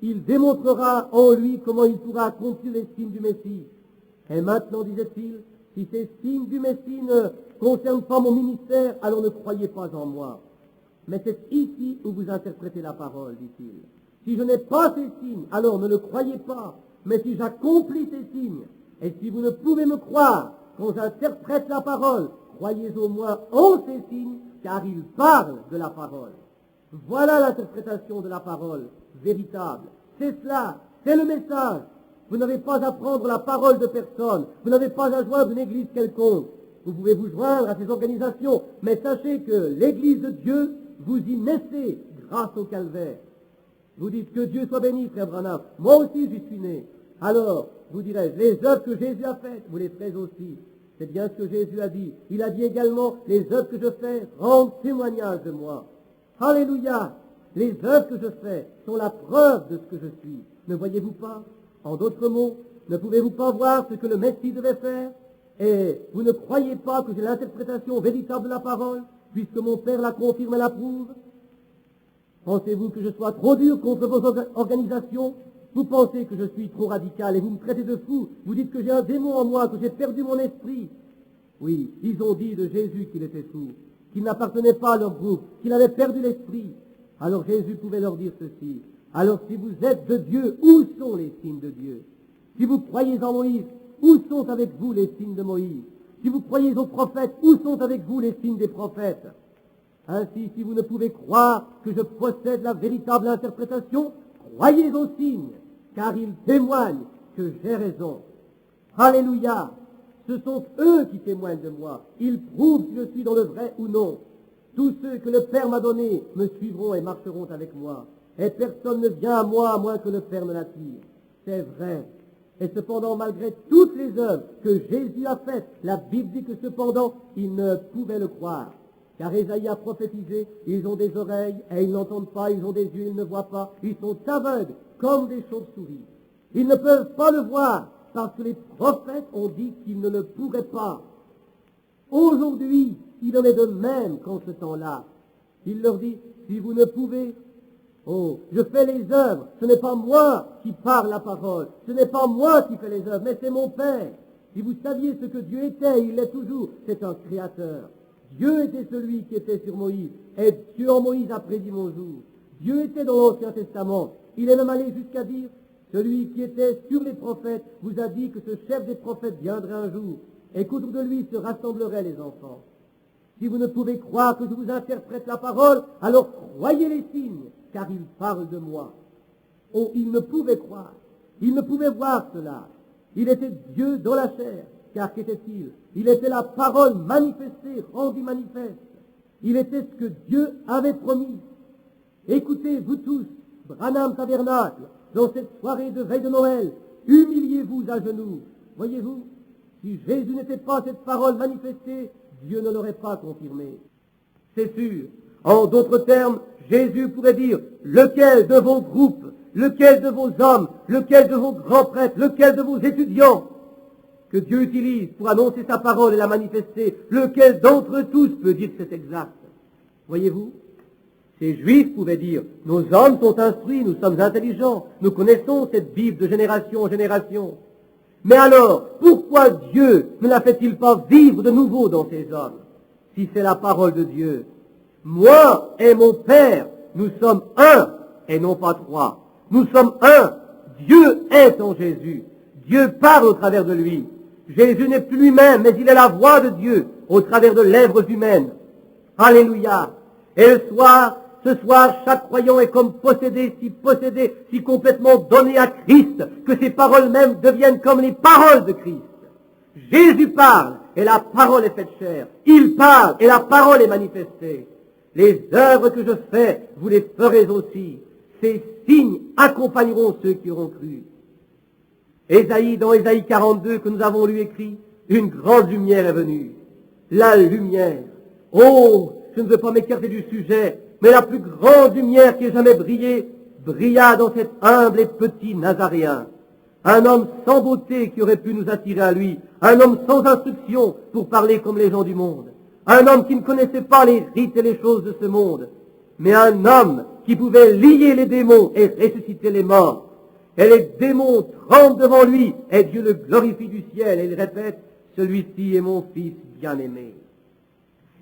Il démontrera en lui comment il pourra accomplir les signes du Messie. Et maintenant, disait-il, si ces signes du Messie ne concernent pas mon ministère, alors ne croyez pas en moi. Mais c'est ici où vous interprétez la parole, dit-il. Si je n'ai pas ces signes, alors ne le croyez pas. Mais si j'accomplis ces signes, et si vous ne pouvez me croire quand j'interprète la parole, croyez au moins en ces signes, car il parle de la parole. Voilà l'interprétation de la parole véritable. C'est cela, c'est le message. Vous n'avez pas à prendre la parole de personne. Vous n'avez pas à joindre une église quelconque. Vous pouvez vous joindre à ces organisations, mais sachez que l'église de Dieu, vous y naissez grâce au calvaire. Vous dites que Dieu soit béni, frère Branham. Moi aussi, j'y suis né. Alors, vous direz, les œuvres que Jésus a faites, vous les ferez aussi. C'est bien ce que Jésus a dit. Il a dit également, les œuvres que je fais rendent témoignage de moi. Alléluia! Les œuvres que je fais sont la preuve de ce que je suis. Ne voyez-vous pas? En d'autres mots, ne pouvez-vous pas voir ce que le Messie devait faire? Et vous ne croyez pas que j'ai l'interprétation véritable de la parole, puisque mon Père la confirme et l'approuve? Pensez-vous que je sois trop dur contre vos organisations? Vous pensez que je suis trop radical et vous me traitez de fou. Vous dites que j'ai un démon en moi, que j'ai perdu mon esprit. Oui, ils ont dit de Jésus qu'il était fou, qu'il n'appartenait pas à leur groupe, qu'il avait perdu l'esprit. Alors Jésus pouvait leur dire ceci. Alors si vous êtes de Dieu, où sont les signes de Dieu? Si vous croyez en Moïse, où sont avec vous les signes de Moïse? Si vous croyez aux prophètes, où sont avec vous les signes des prophètes? Ainsi, si vous ne pouvez croire que je possède la véritable interprétation, croyez aux signes, car ils témoignent que j'ai raison. Alléluia! Ce sont eux qui témoignent de moi. Ils prouvent si je suis dans le vrai ou non. Tous ceux que le Père m'a donnés me suivront et marcheront avec moi. Et personne ne vient à moi à moins que le Père me l'attire. C'est vrai. Et cependant, malgré toutes les œuvres que Jésus a faites, la Bible dit que cependant, ils ne pouvaient le croire. Car Ésaïe a prophétisé, ils ont des oreilles et ils n'entendent pas, ils ont des yeux, ils ne voient pas, ils sont aveugles comme des chauves-souris. Ils ne peuvent pas le voir parce que les prophètes ont dit qu'ils ne le pourraient pas. Aujourd'hui, il en est de même qu'en ce temps-là. Il leur dit, si vous ne pouvez, oh, je fais les œuvres, ce n'est pas moi qui parle la parole, ce n'est pas moi qui fais les œuvres, mais c'est mon Père. Si vous saviez ce que Dieu était, il l'est toujours, c'est un créateur. Dieu était celui qui était sur Moïse, et Dieu en Moïse a prédit mon jour. Dieu était dans l'Ancien Testament. Il est même allé jusqu'à dire, celui qui était sur les prophètes vous a dit que ce chef des prophètes viendrait un jour, et qu'autour de lui se rassembleraient les enfants. Si vous ne pouvez croire que je vous interprète la parole, alors croyez les signes, car il parle de moi. Oh, il ne pouvait croire, il ne pouvait voir cela. Il était Dieu dans la chair. Car qu'était-il? Il était la parole manifestée, rendue manifeste. Il était ce que Dieu avait promis. Écoutez, vous tous, Branham Tabernacle, dans cette soirée de veille de Noël, humiliez-vous à genoux. Voyez-vous, si Jésus n'était pas cette parole manifestée, Dieu ne l'aurait pas confirmée. C'est sûr. En d'autres termes, Jésus pourrait dire, lequel de vos groupes, lequel de vos hommes, lequel de vos grands prêtres, lequel de vos étudiants, que Dieu utilise pour annoncer sa parole et la manifester, lequel d'entre tous peut dire que c'est exact? Voyez-vous? Ces Juifs pouvaient dire, nos hommes sont instruits, nous sommes intelligents, nous connaissons cette Bible de génération en génération. Mais alors, pourquoi Dieu ne la fait-il pas vivre de nouveau dans ces hommes, si c'est la parole de Dieu? Moi et mon Père, nous sommes un et non pas trois. Nous sommes un. Dieu est en Jésus. Dieu parle au travers de lui. Jésus n'est plus lui-même, mais il est la voix de Dieu au travers de lèvres humaines. Alléluia. Et ce soir, chaque croyant est comme possédé, si complètement donné à Christ, que ses paroles mêmes deviennent comme les paroles de Christ. Jésus parle, et la parole est faite chair. Il parle, et la parole est manifestée. Les œuvres que je fais, vous les ferez aussi. Ces signes accompagneront ceux qui auront cru. Dans Ésaïe 42, que nous avons lu écrit, une grande lumière est venue. La lumière. Oh, je ne veux pas m'écarter du sujet, mais la plus grande lumière qui ait jamais brillé, brilla dans cet humble et petit Nazaréen. Un homme sans beauté qui aurait pu nous attirer à lui. Un homme sans instruction pour parler comme les gens du monde. Un homme qui ne connaissait pas les rites et les choses de ce monde. Mais un homme qui pouvait lier les démons et ressusciter les morts. Et les démons tremblent devant lui, et Dieu le glorifie du ciel, et il répète, celui-ci est mon fils bien-aimé.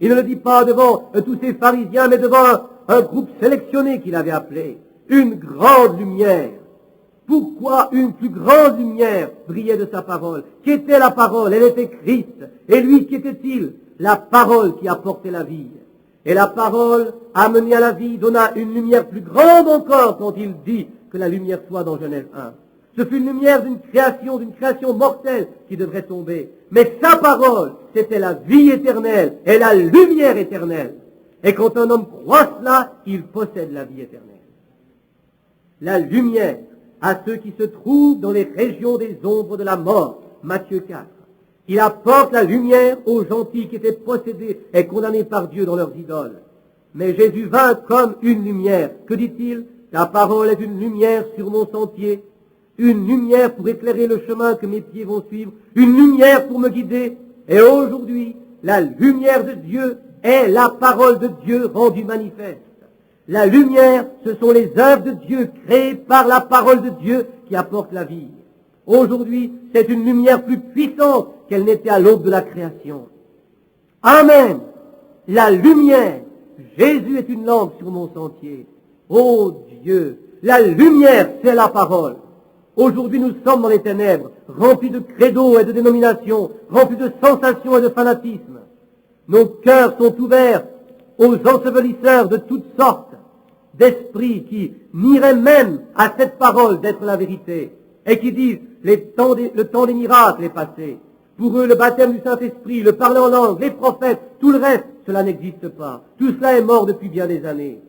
Il ne le dit pas devant tous ces pharisiens, mais devant un groupe sélectionné qu'il avait appelé. Une grande lumière. Pourquoi une plus grande lumière brillait de sa parole? Qu'était la parole? Elle était Christ. Et lui, qu'était-il? La parole qui apportait la vie. Et la parole, amenée à la vie, donna une lumière plus grande encore quand il dit que la lumière soit dans Genèse 1. Ce fut une lumière d'une création mortelle qui devrait tomber. Mais sa parole, c'était la vie éternelle et la lumière éternelle. Et quand un homme croit cela, il possède la vie éternelle. La lumière à ceux qui se trouvent dans les régions des ombres de la mort. Matthieu 4. Il apporte la lumière aux gentils qui étaient possédés et condamnés par Dieu dans leurs idoles. Mais Jésus vint comme une lumière. Que dit-il? La parole est une lumière sur mon sentier, une lumière pour éclairer le chemin que mes pieds vont suivre, une lumière pour me guider. Et aujourd'hui, la lumière de Dieu est la parole de Dieu rendue manifeste. La lumière, ce sont les œuvres de Dieu créées par la parole de Dieu qui apportent la vie. Aujourd'hui, c'est une lumière plus puissante qu'elle n'était à l'aube de la création. Amen. La lumière. Jésus est une lampe sur mon sentier. Oh Dieu, la lumière, c'est la parole. Aujourd'hui, nous sommes dans les ténèbres, remplis de credos et de dénominations, remplis de sensations et de fanatisme. Nos cœurs sont ouverts aux ensevelisseurs de toutes sortes d'esprits qui nieraient même à cette parole d'être la vérité et qui disent le temps des miracles est passé. Pour eux, le baptême du Saint-Esprit, le parler en langue, les prophètes, tout le reste, cela n'existe pas. Tout cela est mort depuis bien des années.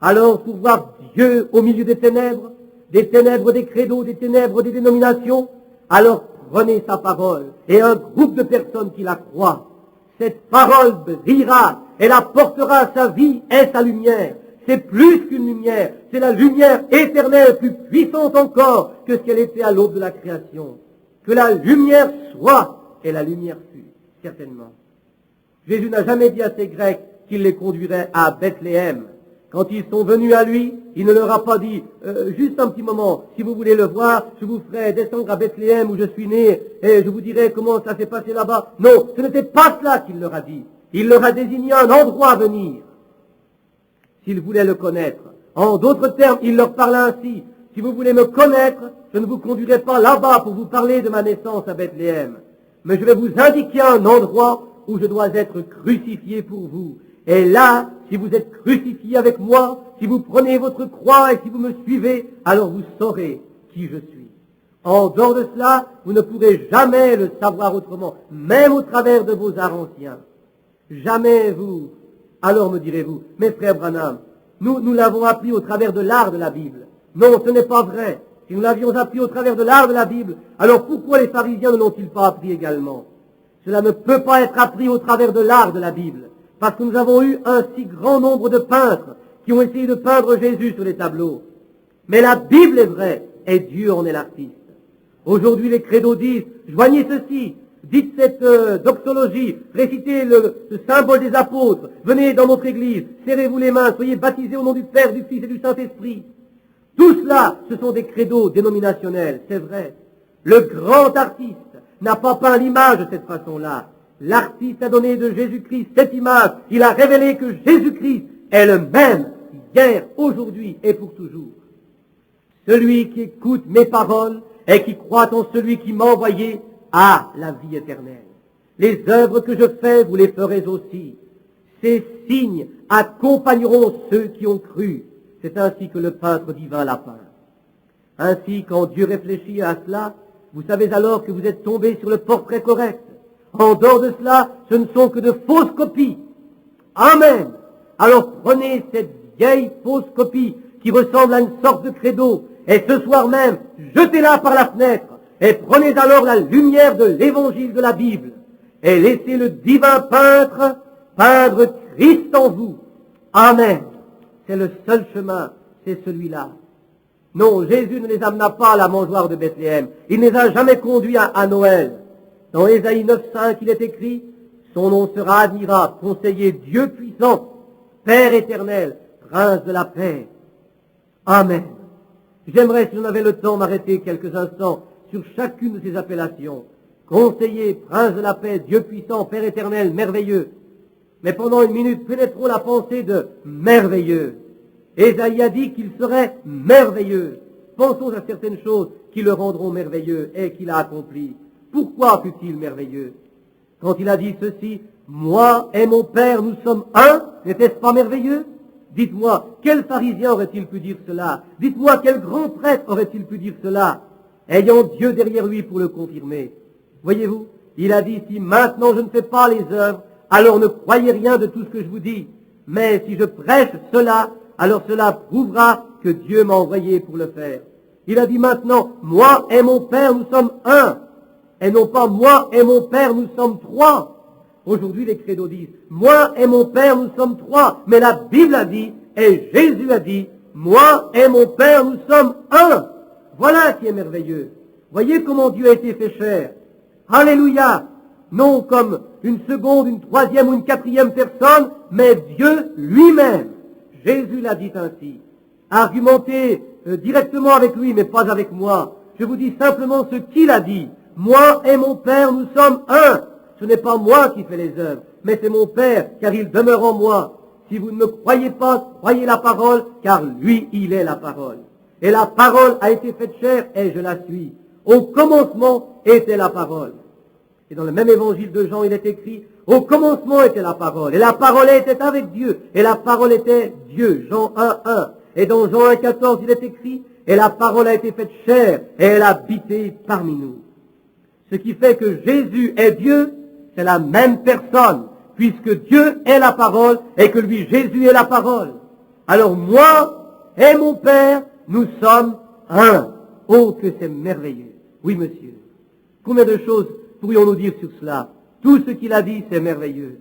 Alors, pour voir Dieu au milieu des ténèbres des credos, des ténèbres des dénominations, alors prenez sa parole et un groupe de personnes qui la croient. Cette parole brillera, elle apportera sa vie et sa lumière. C'est plus qu'une lumière, c'est la lumière éternelle, plus puissante encore que ce qu'elle était à l'aube de la création. Que la lumière soit, et la lumière fut, certainement. Jésus n'a jamais dit à ces Grecs qu'il les conduirait à Bethléem. Quand ils sont venus à lui, il ne leur a pas dit juste un petit moment, si vous voulez le voir, je vous ferai descendre à Bethléem où je suis né et je vous dirai comment ça s'est passé là-bas. Non, ce n'était pas cela qu'il leur a dit. Il leur a désigné un endroit à venir, s'ils voulaient le connaître. En d'autres termes, il leur parlait ainsi. Si vous voulez me connaître, je ne vous conduirai pas là-bas pour vous parler de ma naissance à Bethléem, mais je vais vous indiquer un endroit où je dois être crucifié pour vous. Et là, si vous êtes crucifié avec moi, si vous prenez votre croix et si vous me suivez, alors vous saurez qui je suis. En dehors de cela, vous ne pourrez jamais le savoir autrement, même au travers de vos arts anciens. Jamais vous. Alors me direz-vous, mes frères Branham, nous l'avons appris au travers de l'art de la Bible. Non, ce n'est pas vrai. Si nous l'avions appris au travers de l'art de la Bible, alors pourquoi les pharisiens ne l'ont-ils pas appris également? Cela ne peut pas être appris au travers de l'art de la Bible. Parce que nous avons eu un si grand nombre de peintres qui ont essayé de peindre Jésus sur les tableaux. Mais la Bible est vraie, et Dieu en est l'artiste. Aujourd'hui, les credos disent, joignez ceci, dites cette doxologie, récitez le symbole des apôtres, venez dans notre église, serrez-vous les mains, soyez baptisés au nom du Père, du Fils et du Saint-Esprit. Tout cela, ce sont des credos dénominationnels, c'est vrai. Le grand artiste n'a pas peint l'image de cette façon-là. L'artiste a donné de Jésus-Christ cette image. Il a révélé que Jésus-Christ est le même hier, aujourd'hui et pour toujours. Celui qui écoute mes paroles et qui croit en celui qui m'a envoyé a la vie éternelle. Les œuvres que je fais, vous les ferez aussi. Ces signes accompagneront ceux qui ont cru. C'est ainsi que le peintre divin l'a peint. Ainsi, quand Dieu réfléchit à cela, vous savez alors que vous êtes tombé sur le portrait correct. En dehors de cela, ce ne sont que de fausses copies. Amen. Alors prenez cette vieille fausse copie qui ressemble à une sorte de credo, et ce soir même, jetez-la par la fenêtre, et prenez alors la lumière de l'évangile de la Bible, et laissez le divin peintre peindre Christ en vous. Amen. C'est le seul chemin, c'est celui-là. Non, Jésus ne les amena pas à la mangeoire de Bethléem. Il ne les a jamais conduits à Noël. Dans Ésaïe 9,5, il est écrit, son nom sera admirable, conseiller, Dieu puissant, Père éternel, Prince de la paix. Amen. J'aimerais, si j'en avais le temps, m'arrêter quelques instants sur chacune de ces appellations. Conseiller, Prince de la paix, Dieu puissant, Père éternel, merveilleux. Mais pendant une minute, pénétrons la pensée de merveilleux. Ésaïe a dit qu'il serait merveilleux. Pensons à certaines choses qui le rendront merveilleux et qu'il a accomplies. Pourquoi fut-il merveilleux? Quand il a dit ceci, moi et mon Père, nous sommes un, n'était-ce pas merveilleux? Dites-moi, quel pharisien aurait-il pu dire cela? Dites-moi, quel grand prêtre aurait-il pu dire cela, ayant Dieu derrière lui pour le confirmer? Voyez-vous, il a dit, si maintenant je ne fais pas les œuvres, alors ne croyez rien de tout ce que je vous dis. Mais si je prêche cela, alors cela prouvera que Dieu m'a envoyé pour le faire. Il a dit maintenant, moi et mon Père, nous sommes un. Et non pas moi et mon Père, nous sommes trois. Aujourd'hui, les credos disent, moi et mon Père, nous sommes trois. Mais la Bible a dit, et Jésus a dit, moi et mon Père, nous sommes un. Voilà qui est merveilleux. Voyez comment Dieu a été fait chair. Alléluia. Non comme une seconde, une troisième ou une quatrième personne, mais Dieu lui-même. Jésus l'a dit ainsi. Argumentez directement avec lui, mais pas avec moi. Je vous dis simplement ce qu'il a dit. Moi et mon Père, nous sommes un. Ce n'est pas moi qui fais les œuvres, mais c'est mon Père, car il demeure en moi. Si vous ne me croyez pas, croyez la parole, car lui, il est la parole. Et la parole a été faite chair, et je la suis. Au commencement était la parole. Et dans le même évangile de Jean, il est écrit, au commencement était la parole, et la parole était avec Dieu, et la parole était Dieu. Jean 1:1. Et dans Jean 1:14, il est écrit, et la parole a été faite chair, et elle a habité parmi nous. Ce qui fait que Jésus est Dieu, c'est la même personne, puisque Dieu est la parole et que lui, Jésus, est la parole. Alors moi et mon Père, nous sommes un. Oh, que c'est merveilleux. Oui, monsieur. Combien de choses pourrions-nous dire sur cela? Tout ce qu'il a dit, c'est merveilleux.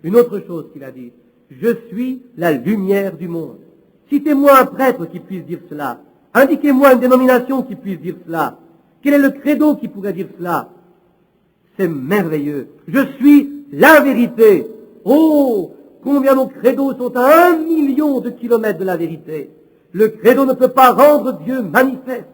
Une autre chose qu'il a dit, je suis la lumière du monde. Citez-moi un prêtre qui puisse dire cela. Indiquez-moi une dénomination qui puisse dire cela. Quel est le credo qui pourrait dire cela? C'est merveilleux. Je suis la vérité. Oh, combien nos credos sont à 1 million de kilomètres de la vérité. Le credo ne peut pas rendre Dieu manifeste.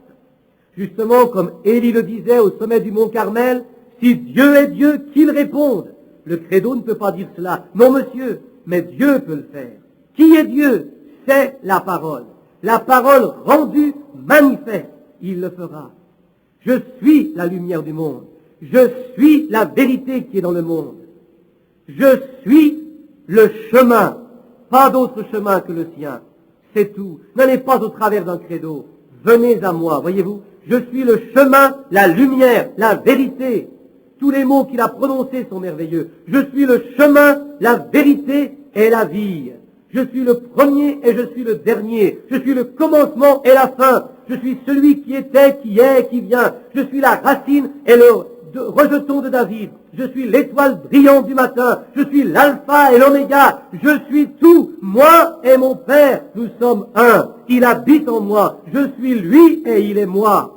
Justement, comme Élie le disait au sommet du mont Carmel, si Dieu est Dieu, qu'il réponde. Le credo ne peut pas dire cela. Non, monsieur, mais Dieu peut le faire. Qui est Dieu? C'est la parole. La parole rendue manifeste. Il le fera. Je suis la lumière du monde. Je suis la vérité qui est dans le monde. Je suis le chemin. Pas d'autre chemin que le sien. C'est tout. N'allez pas au travers d'un credo. Venez à moi. Voyez-vous, je suis le chemin, la lumière, la vérité. Tous les mots qu'il a prononcés sont merveilleux. Je suis le chemin, la vérité et la vie. Je suis le premier et je suis le dernier. Je suis le commencement et la fin. Je suis celui qui était, qui est et qui vient. Je suis la racine et le rejeton de David. Je suis l'étoile brillante du matin. Je suis l'alpha et l'oméga. Je suis tout. Moi et mon Père, nous sommes un. Il habite en moi. Je suis lui et il est moi.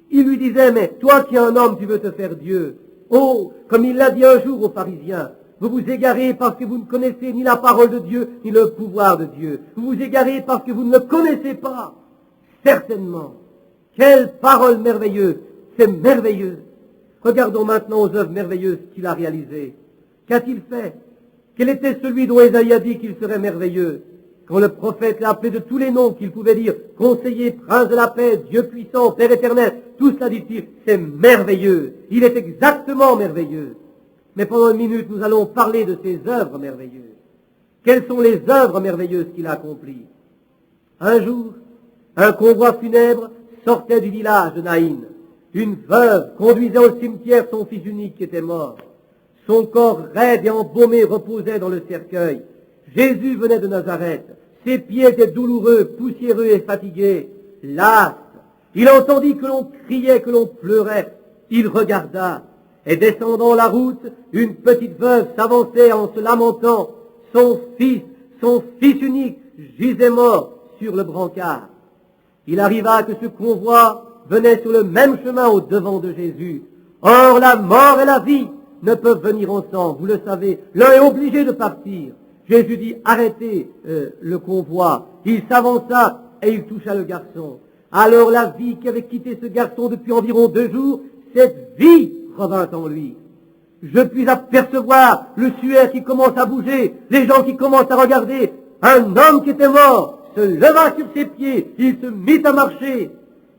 Il lui disait, mais toi qui es un homme, tu veux te faire Dieu. Oh, comme il l'a dit un jour aux pharisiens, vous vous égarez parce que vous ne connaissez ni la parole de Dieu, ni le pouvoir de Dieu. Vous vous égarez parce que vous ne le connaissez pas. Certainement. Quelle parole merveilleuse. C'est merveilleux. Regardons maintenant aux œuvres merveilleuses qu'il a réalisées. Qu'a-t-il fait? Quel était celui dont Ésaïe a dit qu'il serait merveilleux? Quand le prophète l'a appelé de tous les noms qu'il pouvait dire, conseiller, prince de la paix, Dieu puissant, Père éternel, tout cela, dit-il, c'est merveilleux. Il est exactement merveilleux. Mais pendant une minute, nous allons parler de ses œuvres merveilleuses. Quelles sont les œuvres merveilleuses qu'il a accomplies? Un jour, un convoi funèbre sortait du village de Naïn. Une veuve conduisait au cimetière son fils unique qui était mort. Son corps raide et embaumé reposait dans le cercueil. Jésus venait de Nazareth. Ses pieds étaient douloureux, poussiéreux et fatigués. Las, il entendit que l'on criait, que l'on pleurait. Il regarda, et descendant la route, une petite veuve s'avançait en se lamentant. Son fils unique, gisait mort sur le brancard. Il arriva que ce convoi venait sur le même chemin au devant de Jésus. Or, la mort et la vie ne peuvent venir ensemble, vous le savez. L'un est obligé de partir. Jésus dit, arrêtez le convoi. Il s'avança et il toucha le garçon. Alors la vie qui avait quitté ce garçon depuis environ 2 jours, cette vie revint en lui. Je puis apercevoir le suaire qui commence à bouger, les gens qui commencent à regarder. Un homme qui était mort se leva sur ses pieds, il se mit à marcher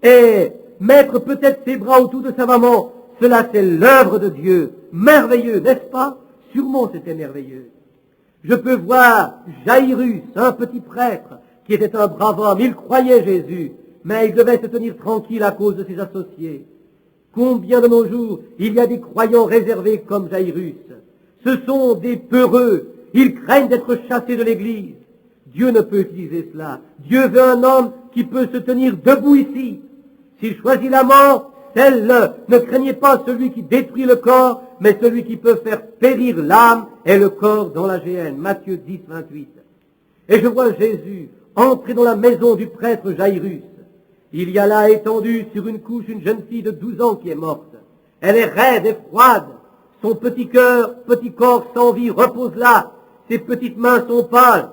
et mettre peut-être ses bras autour de sa maman. Cela, c'est l'œuvre de Dieu. Merveilleux, n'est-ce pas? Sûrement c'était merveilleux. Je peux voir Jairus, un petit prêtre, qui était un brave homme. Il croyait Jésus, mais il devait se tenir tranquille à cause de ses associés. Combien de nos jours, il y a des croyants réservés comme Jairus. Ce sont des peureux. Ils craignent d'être chassés de l'église. Dieu ne peut utiliser cela. Dieu veut un homme qui peut se tenir debout ici. S'il choisit la mort, celle-là. Ne craignez pas celui qui détruit le corps, mais celui qui peut faire périr l'âme et le corps dans la géhenne. Matthieu 10, 28. Et je vois Jésus entrer dans la maison du prêtre Jairus. Il y a là étendue sur une couche une jeune fille de 12 ans qui est morte. Elle est raide et froide. Son petit corps sans vie repose là. Ses petites mains sont pâles.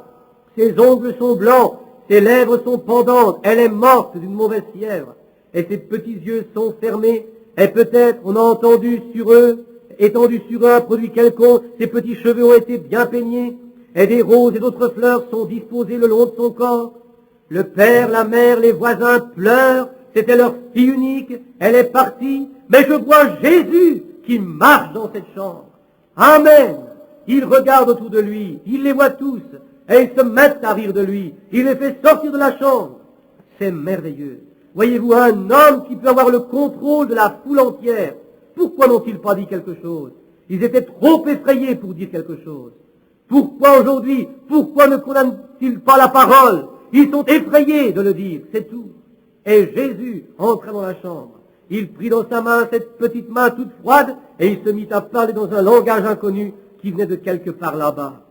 Ses ongles sont blancs. Ses lèvres sont pendantes. Elle est morte d'une mauvaise fièvre. Et ses petits yeux sont fermés. Et peut-être on a étendu sur eux un produit quelconque. Ses petits cheveux ont été bien peignés. Et des roses et d'autres fleurs sont disposées le long de son corps. Le père, la mère, les voisins pleurent. C'était leur fille unique. Elle est partie. Mais je vois Jésus qui marche dans cette chambre. Amen. Il regarde autour de lui. Il les voit tous. Et ils se mettent à rire de lui. Il les fait sortir de la chambre. C'est merveilleux. Voyez-vous, un homme qui peut avoir le contrôle de la foule entière. Pourquoi n'ont-ils pas dit quelque chose? Ils étaient trop effrayés pour dire quelque chose. Pourquoi aujourd'hui? Pourquoi ne condamnent-ils pas la parole? Ils sont effrayés de le dire, c'est tout. Et Jésus entra dans la chambre. Il prit dans sa main cette petite main toute froide et il se mit à parler dans un langage inconnu qui venait de quelque part là-bas.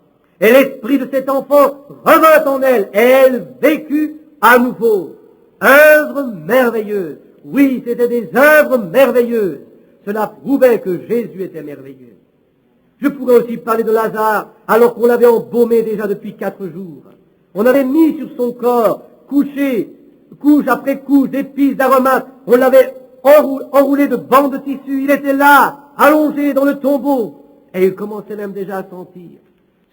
Et l'esprit de cet enfant revint en elle et elle vécut à nouveau. Œuvre merveilleuse. Oui, c'était des œuvres merveilleuses. Cela prouvait que Jésus était merveilleux. Je pourrais aussi parler de Lazare alors qu'on l'avait embaumé déjà depuis 4 jours. On avait mis sur son corps, couche après couche d'épices, d'aromates. On l'avait enroulé de bandes de tissu. Il était là, allongé dans le tombeau. Et il commençait même déjà à sentir.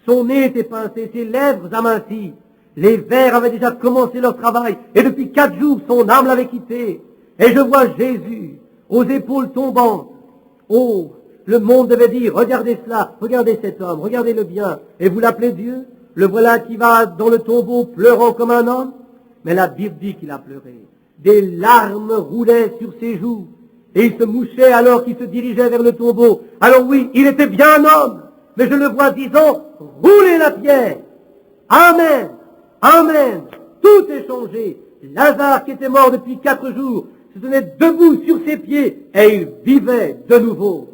Son nez était pincé, ses lèvres amincies. Les vers avaient déjà commencé leur travail. Et depuis 4 jours, son âme l'avait quitté. Et je vois Jésus, aux épaules tombantes. Oh, le monde devait dire, regardez cela, regardez cet homme, regardez-le bien. Et vous l'appelez Dieu? Le voilà qui va dans le tombeau pleurant comme un homme. Mais la Bible dit qu'il a pleuré. Des larmes roulaient sur ses joues. Et il se mouchait alors qu'il se dirigeait vers le tombeau. Alors oui, il était bien un homme. Mais je le vois disant, roulez la pierre. Amen. Amen. Tout est changé. Lazare qui était mort depuis 4 jours se tenait debout sur ses pieds et il vivait de nouveau.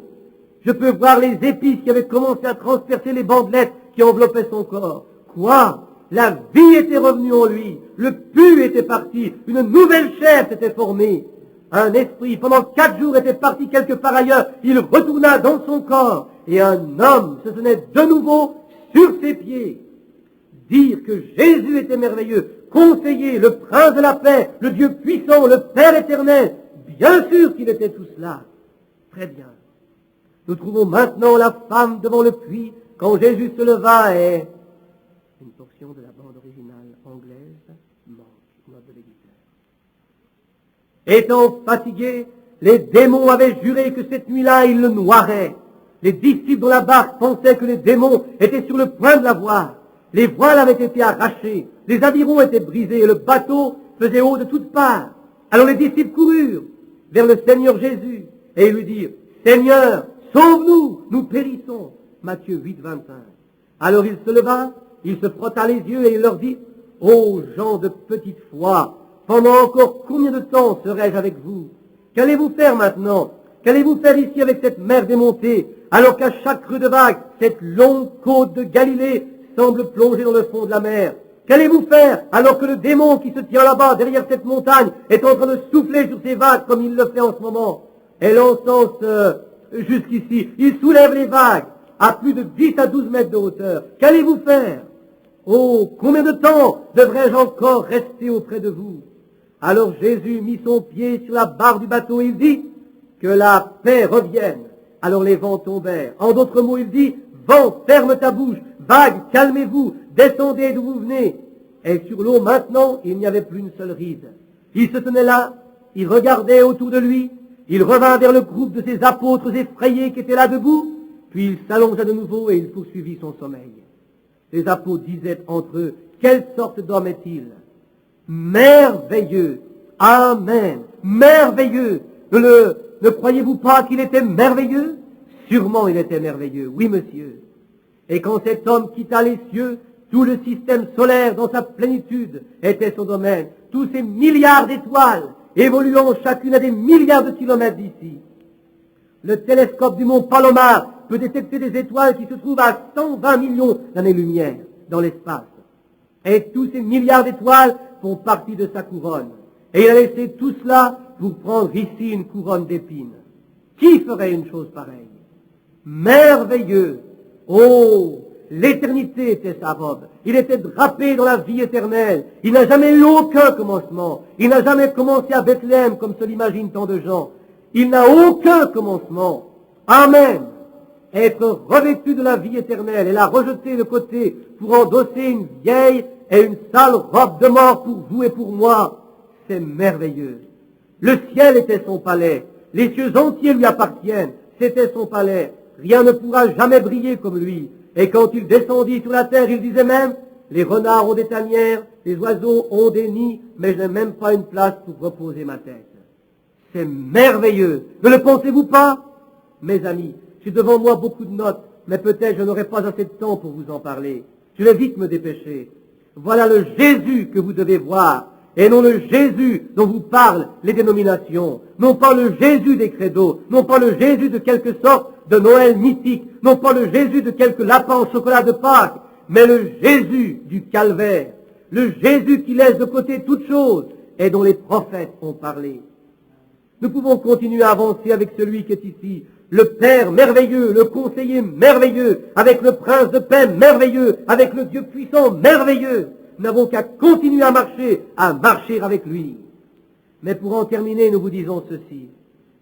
Je peux voir les épices qui avaient commencé à transpercer les bandelettes qui enveloppaient son corps. Quoi? La vie était revenue en lui. Le pu était parti. Une nouvelle chair s'était formée. un esprit, pendant 4 jours, était parti quelque part ailleurs. Il retourna dans son corps, et un homme se tenait de nouveau sur ses pieds. Dire que Jésus était merveilleux, conseiller, le prince de la paix, le Dieu puissant, le Père éternel, bien sûr qu'il était tout cela. Très bien. Nous trouvons maintenant la femme devant le puits, quand Jésus se leva, et une portion de la bande originale anglaise manque, note de l'éditeur. Étant fatigués, les démons avaient juré que cette nuit-là, ils le noieraient. Les disciples de la barque pensaient que les démons étaient sur le point de la voir. Les voiles avaient été arrachées, les avirons étaient brisés, et le bateau faisait eau de toutes parts. Alors les disciples coururent vers le Seigneur Jésus, et ils lui dirent, « Seigneur, sauve-nous, nous périssons. » Matthieu 8, 25. Alors il se leva, il se frotta les yeux, et il leur dit, « Ô gens de petite foi, pendant encore combien de temps serai-je avec vous? Qu'allez-vous faire maintenant? Qu'allez-vous faire ici avec cette mer démontée, alors qu'à chaque creux de vague, cette longue côte de Galilée semble plonger dans le fond de la mer? Qu'allez-vous faire alors que le démon qui se tient là-bas, derrière cette montagne, est en train de souffler sur ces vagues comme il le fait en ce moment? Et l'encense jusqu'ici, il soulève les vagues à plus de 10 à 12 mètres de hauteur. Qu'allez-vous faire? Oh, combien de temps devrais-je encore rester auprès de vous? Alors Jésus mit son pied sur la barre du bateau et il dit, que la paix revienne. Alors les vents tombèrent. En d'autres mots, il dit, vent, ferme ta bouche, vague, calmez-vous, descendez d'où vous venez. Et sur l'eau maintenant, il n'y avait plus une seule ride. Il se tenait là, il regardait autour de lui, il revint vers le groupe de ses apôtres effrayés qui étaient là debout, puis il s'allongea de nouveau et il poursuivit son sommeil. Les apôtres disaient entre eux, quelle sorte d'homme est-il? Merveilleux, amen, merveilleux. Ne croyez-vous pas qu'il était merveilleux? Sûrement il était merveilleux, oui monsieur. Et quand cet homme quitta les cieux, tout le système solaire dans sa plénitude était son domaine. Tous ces milliards d'étoiles évoluant chacune à des milliards de kilomètres d'ici. Le télescope du mont Palomar peut détecter des étoiles qui se trouvent à 120 millions d'années-lumière dans l'espace. Et tous ces milliards d'étoiles font partie de sa couronne. Et il a laissé tout cela pour prendre ici une couronne d'épines. Qui ferait une chose pareille? Merveilleux! Oh, l'éternité était sa robe. Il était drapé dans la vie éternelle. Il n'a jamais eu aucun commencement. Il n'a jamais commencé à Bethléem comme se l'imaginent tant de gens. Il n'a aucun commencement. Amen. Être revêtu de la vie éternelle et la rejeter de côté pour endosser une vieille et une sale robe de mort pour vous et pour moi, c'est merveilleux. Le ciel était son palais. Les cieux entiers lui appartiennent. C'était son palais. Rien ne pourra jamais briller comme lui. Et quand il descendit sur la terre, il disait même, les renards ont des tanières, les oiseaux ont des nids, mais je n'ai même pas une place pour reposer ma tête. C'est merveilleux. Ne le pensez-vous pas? Mes amis, j'ai devant moi beaucoup de notes, mais peut-être je n'aurai pas assez de temps pour vous en parler. Je vais vite me dépêcher. Voilà le Jésus que vous devez voir, et non le Jésus dont vous parlent les dénominations, non pas le Jésus des credos, non pas le Jésus de quelque sorte de Noël mythique, non pas le Jésus de quelque lapin au chocolat de Pâques, mais le Jésus du calvaire, le Jésus qui laisse de côté toutes choses et dont les prophètes ont parlé. Nous pouvons continuer à avancer avec celui qui est ici, le Père merveilleux, le conseiller merveilleux, avec le Prince de paix merveilleux, avec le Dieu puissant merveilleux. Nous n'avons qu'à continuer à marcher avec lui. Mais pour en terminer, nous vous disons ceci.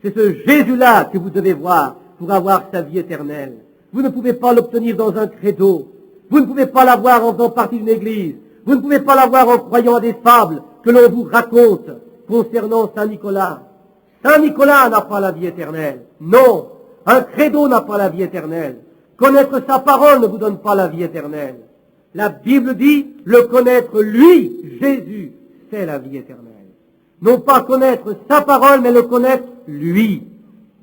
C'est ce Jésus-là que vous devez voir pour avoir sa vie éternelle. Vous ne pouvez pas l'obtenir dans un credo. Vous ne pouvez pas l'avoir en faisant partie d'une église. Vous ne pouvez pas l'avoir en croyant à des fables que l'on vous raconte concernant Saint Nicolas. Saint Nicolas n'a pas la vie éternelle. Non, un credo n'a pas la vie éternelle. Connaître sa parole ne vous donne pas la vie éternelle. La Bible dit, le connaître lui, Jésus, c'est la vie éternelle. Non pas connaître sa parole, mais le connaître lui.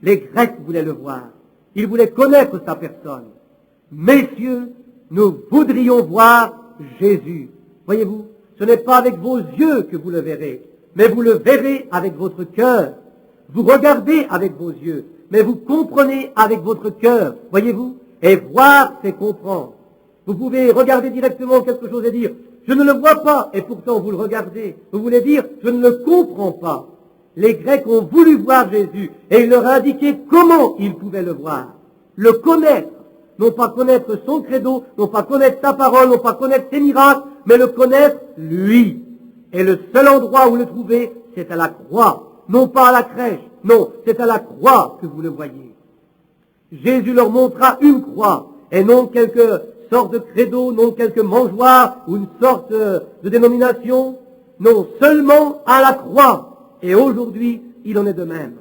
Les Grecs voulaient le voir. Ils voulaient connaître sa personne. Messieurs, nous voudrions voir Jésus. Voyez-vous, ce n'est pas avec vos yeux que vous le verrez, mais vous le verrez avec votre cœur. Vous regardez avec vos yeux, mais vous comprenez avec votre cœur. Voyez-vous, et voir, c'est comprendre. Vous pouvez regarder directement quelque chose et dire, je ne le vois pas, et pourtant vous le regardez. Vous voulez dire, je ne le comprends pas. Les Grecs ont voulu voir Jésus et il leur a indiqué comment ils pouvaient le voir. Le connaître, non pas connaître son credo, non pas connaître sa parole, non pas connaître ses miracles, mais le connaître lui. Et le seul endroit où le trouver, c'est à la croix, non pas à la crèche, non, c'est à la croix que vous le voyez. Jésus leur montra une croix, et non quelque sorte de credo, non quelque mangeoire ou une sorte de dénomination, non, seulement à la croix. Et aujourd'hui, il en est de même.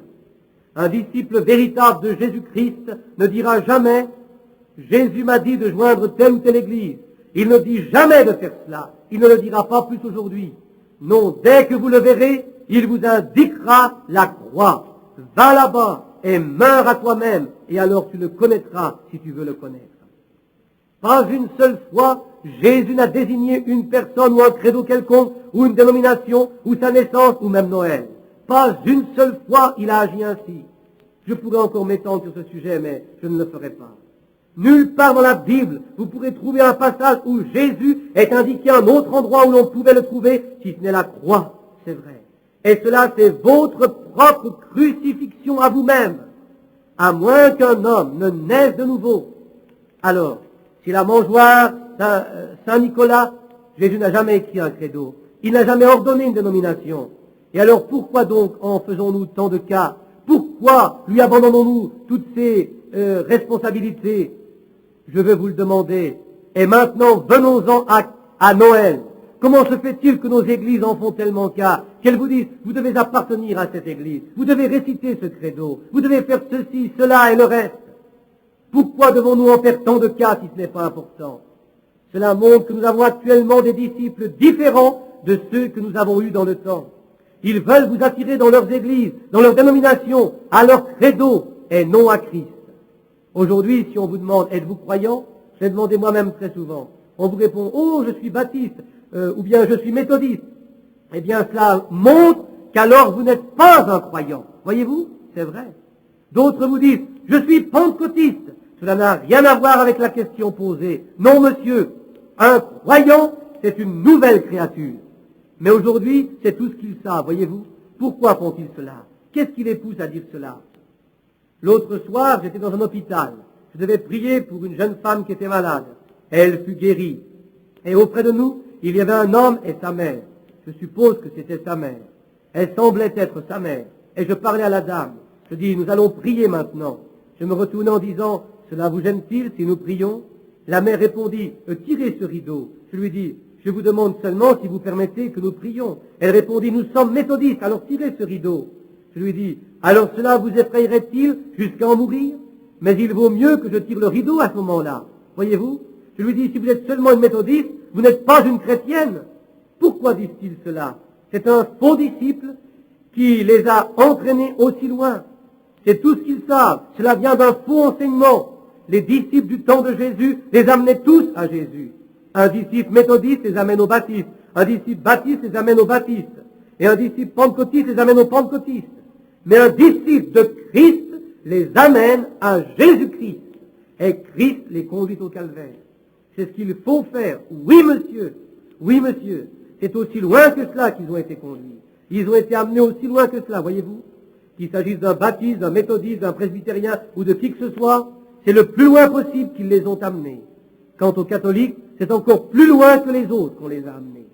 Un disciple véritable de Jésus-Christ ne dira jamais « Jésus m'a dit de joindre telle ou telle église ». Il ne dit jamais de faire cela. Il ne le dira pas plus aujourd'hui. Non, dès que vous le verrez, il vous indiquera la croix. Va là-bas et meurs à toi-même, et alors tu le connaîtras si tu veux le connaître. Pas une seule fois, Jésus n'a désigné une personne ou un credo quelconque, ou une dénomination, ou sa naissance, ou même Noël. Pas une seule fois il a agi ainsi. Je pourrais encore m'étendre sur ce sujet, mais je ne le ferai pas. Nulle part dans la Bible, vous pourrez trouver un passage où Jésus est indiqué un autre endroit où l'on pouvait le trouver, si ce n'est la croix, c'est vrai. Et cela, c'est votre propre crucifixion à vous-même, à moins qu'un homme ne naisse de nouveau. Alors, si la mangeoire Saint-Nicolas, Jésus n'a jamais écrit un credo, il n'a jamais ordonné une dénomination. Et alors pourquoi donc en faisons-nous tant de cas? Pourquoi lui abandonnons-nous toutes ces responsabilités? Je veux vous le demander. Et maintenant, venons-en à Noël. Comment se fait-il que nos églises en font tellement cas, qu'elles vous disent, vous devez appartenir à cette église, vous devez réciter ce credo, vous devez faire ceci, cela et le reste. Pourquoi devons-nous en faire tant de cas si ce n'est pas important? Cela montre que nous avons actuellement des disciples différents de ceux que nous avons eus dans le temps. Ils veulent vous attirer dans leurs églises, dans leurs dénominations, à leur credo et non à Christ. Aujourd'hui, si on vous demande, êtes-vous croyant? Je l'ai demandé moi-même très souvent. On vous répond, oh, je suis baptiste, ou bien je suis méthodiste. Eh bien, cela montre qu'alors vous n'êtes pas un croyant. Voyez-vous? C'est vrai. D'autres vous disent, je suis pentecôtiste. Cela n'a rien à voir avec la question posée. Non, monsieur, un croyant, c'est une nouvelle créature. Mais aujourd'hui, c'est tout ce qu'ils savent, voyez-vous. Pourquoi font-ils cela? Qu'est-ce qui les pousse à dire cela? L'autre soir, j'étais dans un hôpital. Je devais prier pour une jeune femme qui était malade. Elle fut guérie. Et auprès de nous, il y avait un homme et sa mère. Je suppose que c'était sa mère. Elle semblait être sa mère. Et je parlais à la dame. Je dis, nous allons prier maintenant. Je me retournais en disant, cela vous gêne-t-il si nous prions? La mère répondit, tirez ce rideau. Je lui dis, je vous demande seulement si vous permettez que nous prions. Elle répondit, nous sommes méthodistes, alors tirez ce rideau. Je lui dis, alors cela vous effrayerait-il jusqu'à en mourir? Mais il vaut mieux que je tire le rideau à ce moment-là. Voyez-vous? Je lui dis, si vous êtes seulement une méthodiste, vous n'êtes pas une chrétienne. Pourquoi disent-ils cela? C'est un faux disciple qui les a entraînés aussi loin. C'est tout ce qu'ils savent. Cela vient d'un faux enseignement. Les disciples du temps de Jésus les amenaient tous à Jésus. Un disciple méthodiste les amène au baptiste. Un disciple baptiste les amène au baptiste. Et un disciple pentecôtiste les amène au pentecôtiste. Mais un disciple de Christ les amène à Jésus-Christ. Et Christ les conduit au calvaire. C'est ce qu'il faut faire. Oui, monsieur. Oui, monsieur. C'est aussi loin que cela qu'ils ont été conduits. Ils ont été amenés aussi loin que cela, voyez-vous. Qu'il s'agisse d'un baptiste, d'un méthodiste, d'un presbytérien ou de qui que ce soit, c'est le plus loin possible qu'ils les ont amenés. Quant aux catholiques, c'est encore plus loin que les autres qu'on les a amenés.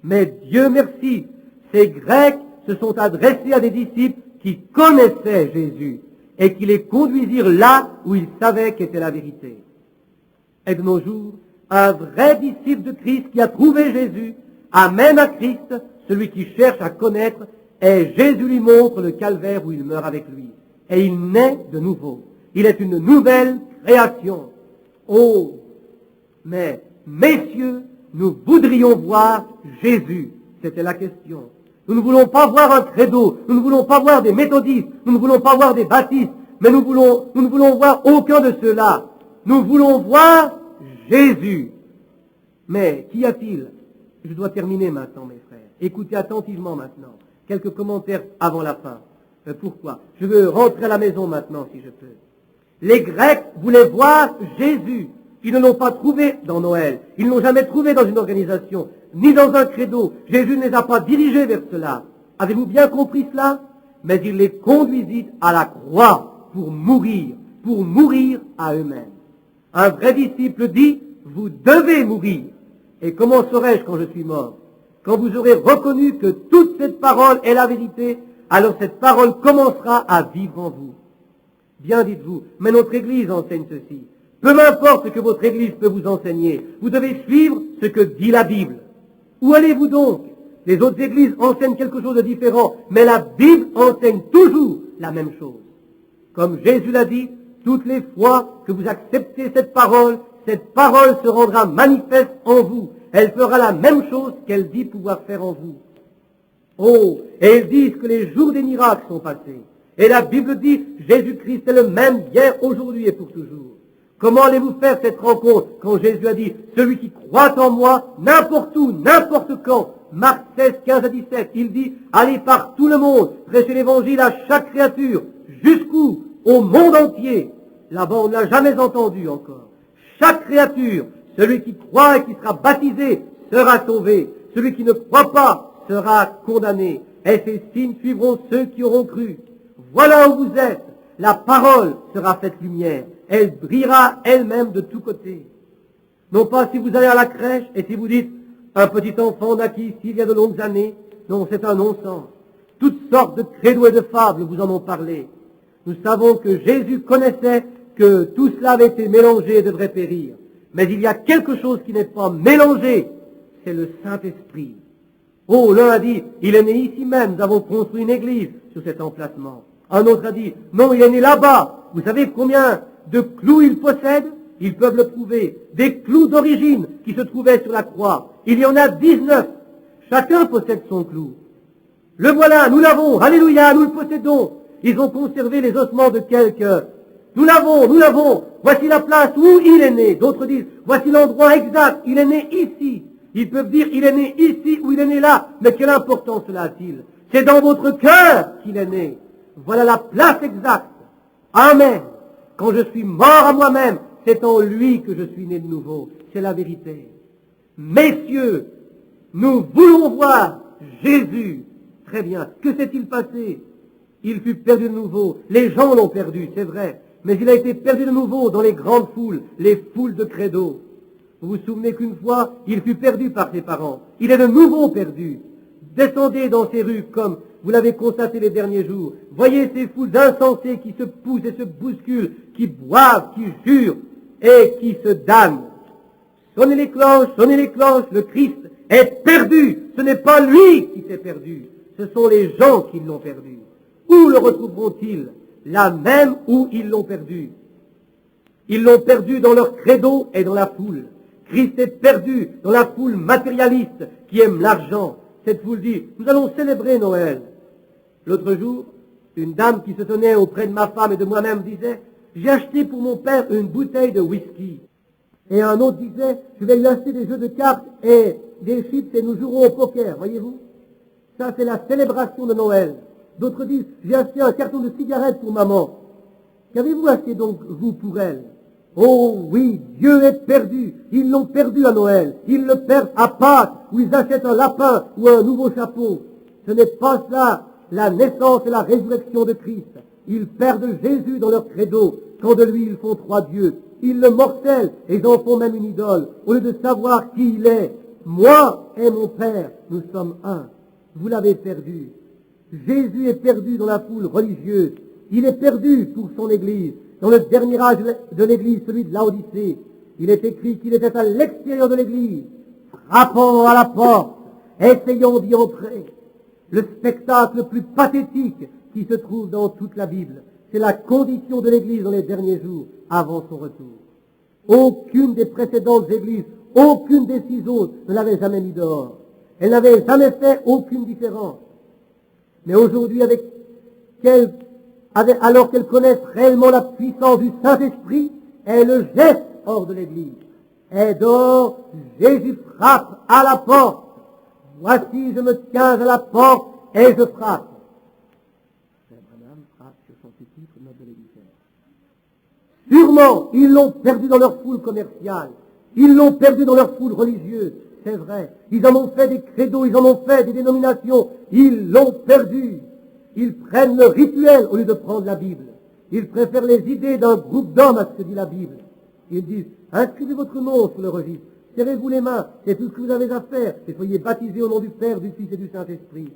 Mais Dieu merci, ces Grecs se sont adressés à des disciples qui connaissaient Jésus et qui les conduisirent là où ils savaient qu'était la vérité. Et de nos jours, un vrai disciple de Christ qui a trouvé Jésus amène à Christ celui qui cherche à connaître, et Jésus lui montre le calvaire où il meurt avec lui. Et il naît de nouveau. Il est une nouvelle création. Oh, mais messieurs, nous voudrions voir Jésus. C'était la question. Nous ne voulons pas voir un credo, nous ne voulons pas voir des méthodistes, nous ne voulons pas voir des baptistes, mais nous ne voulons voir aucun de ceux-là. Nous voulons voir Jésus. Mais qu'y a-t-il? Je dois terminer maintenant, mes frères. Écoutez attentivement maintenant. Quelques commentaires avant la fin. Pourquoi? Je veux rentrer à la maison maintenant, si je peux. Les Grecs voulaient voir Jésus. Ils ne l'ont pas trouvé dans Noël. Ils ne l'ont jamais trouvé dans une organisation, ni dans un credo. Jésus ne les a pas dirigés vers cela. Avez-vous bien compris cela? mais il les conduisit à la croix pour mourir à eux-mêmes. Un vrai disciple dit, vous devez mourir. Et comment saurais-je quand je suis mort? Quand vous aurez reconnu que toute cette parole est la vérité, alors cette parole commencera à vivre en vous. Bien dites-vous, mais notre Église enseigne ceci. Peu m'importe ce que votre Église peut vous enseigner, vous devez suivre ce que dit la Bible. Où allez-vous donc? Les autres Églises enseignent quelque chose de différent, mais la Bible enseigne toujours la même chose. Comme Jésus l'a dit, toutes les fois que vous acceptez cette parole se rendra manifeste en vous. Elle fera la même chose qu'elle dit pouvoir faire en vous. Oh, et ils disent que les jours des miracles sont passés. Et la Bible dit, Jésus-Christ est le même hier, aujourd'hui et pour toujours. Comment allez-vous faire cette rencontre quand Jésus a dit, celui qui croit en moi, n'importe où, n'importe quand, Marc 16, 15 à 17, il dit, allez par tout le monde, prêchez l'évangile à chaque créature, jusqu'où? Au monde entier. Là-bas, on n'a jamais entendu encore. Chaque créature, celui qui croit et qui sera baptisé sera sauvé. Celui qui ne croit pas sera condamné. Et ces signes suivront ceux qui auront cru. Voilà où vous êtes. La parole sera faite lumière. Elle brillera elle-même de tous côtés. Non pas si vous allez à la crèche et si vous dites, un petit enfant naquit ici il y a de longues années. Non, c'est un non-sens. Toutes sortes de credos et de fables vous en ont parlé. Nous savons que Jésus connaissait que tout cela avait été mélangé et devrait périr. Mais il y a quelque chose qui n'est pas mélangé, c'est le Saint-Esprit. Oh, l'un a dit, il est né ici même, nous avons construit une église sur cet emplacement. Un autre a dit, non, il est né là-bas. Vous savez combien de clous il possède? Ils peuvent le prouver. Des clous d'origine qui se trouvaient sur la croix. Il y en a 19. Chacun possède son clou. Le voilà, nous l'avons, alléluia, nous le possédons. Ils ont conservé les ossements de quelques. Nous l'avons, voici la place où il est né. D'autres disent, voici l'endroit exact, il est né ici. Ils peuvent dire, il est né ici ou il est né là, mais quelle importance cela a-t-il? C'est dans votre cœur qu'il est né. Voilà la place exacte. Amen. Quand je suis mort à moi-même, c'est en lui que je suis né de nouveau. C'est la vérité. Messieurs, nous voulons voir Jésus. Très bien. Que s'est-il passé? Il fut perdu de nouveau. Les gens l'ont perdu, c'est vrai. Mais il a été perdu de nouveau dans les grandes foules, les foules de credo. Vous vous souvenez qu'une fois, il fut perdu par ses parents. Il est de nouveau perdu. Descendez dans ces rues comme vous l'avez constaté les derniers jours. Voyez ces foules d'insensés qui se poussent et se bousculent, qui boivent, qui jurent et qui se damnent. Sonnez les cloches, le Christ est perdu. Ce n'est pas lui qui s'est perdu. Ce sont les gens qui l'ont perdu. Où le retrouveront-ils? Là même où ils l'ont perdu. Ils l'ont perdu dans leur credo et dans la foule. Christ est perdu dans la foule matérialiste qui aime l'argent. Cette foule dit, nous allons célébrer Noël. L'autre jour, une dame qui se tenait auprès de ma femme et de moi-même disait, j'ai acheté pour mon père une bouteille de whisky. Et un autre disait, je vais lui acheter des jeux de cartes et des chips et nous jouerons au poker, voyez-vous. Ça, c'est la célébration de Noël. D'autres disent, j'ai acheté un carton de cigarettes pour maman. Qu'avez-vous acheté donc, vous, pour elle? Oh oui, Dieu est perdu. Ils l'ont perdu à Noël. Ils le perdent à Pâques, où ils achètent un lapin ou un nouveau chapeau. Ce n'est pas ça, la naissance et la résurrection de Christ. Ils perdent Jésus dans leur credo, quand de lui ils font trois dieux. Ils le morcellent et ils en font même une idole, au lieu de savoir qui il est. Moi et mon Père, nous sommes un. Vous l'avez perdu. Jésus est perdu dans la foule religieuse. Il est perdu pour son Église. Dans le dernier âge de l'Église, celui de Laodicée, il est écrit qu'il était à l'extérieur de l'Église, frappant à la porte, essayant d'y entrer. Le spectacle le plus pathétique qui se trouve dans toute la Bible, c'est la condition de l'Église dans les derniers jours, avant son retour. Aucune des précédentes Églises, aucune des six autres ne l'avait jamais mis dehors. Elle n'avait jamais fait aucune différence. Mais aujourd'hui, alors qu'elle connaît réellement la puissance du Saint-Esprit, elle le jette hors de l'Église. Et dehors, Jésus frappe à la porte. Voici, je me tiens à la porte et je frappe. Abraham frappe sur son pupitre, note de l'Église. Sûrement, ils l'ont perdu dans leur foule commerciale. Ils l'ont perdu dans leur foule religieuse. C'est vrai. Ils en ont fait des credos, ils en ont fait des dénominations. Ils l'ont perdu. Ils prennent le rituel au lieu de prendre la Bible. Ils préfèrent les idées d'un groupe d'hommes à ce que dit la Bible. Ils disent, inscrivez votre nom sur le registre, serrez-vous les mains, c'est tout ce que vous avez à faire, et soyez baptisés au nom du Père, du Fils et du Saint-Esprit.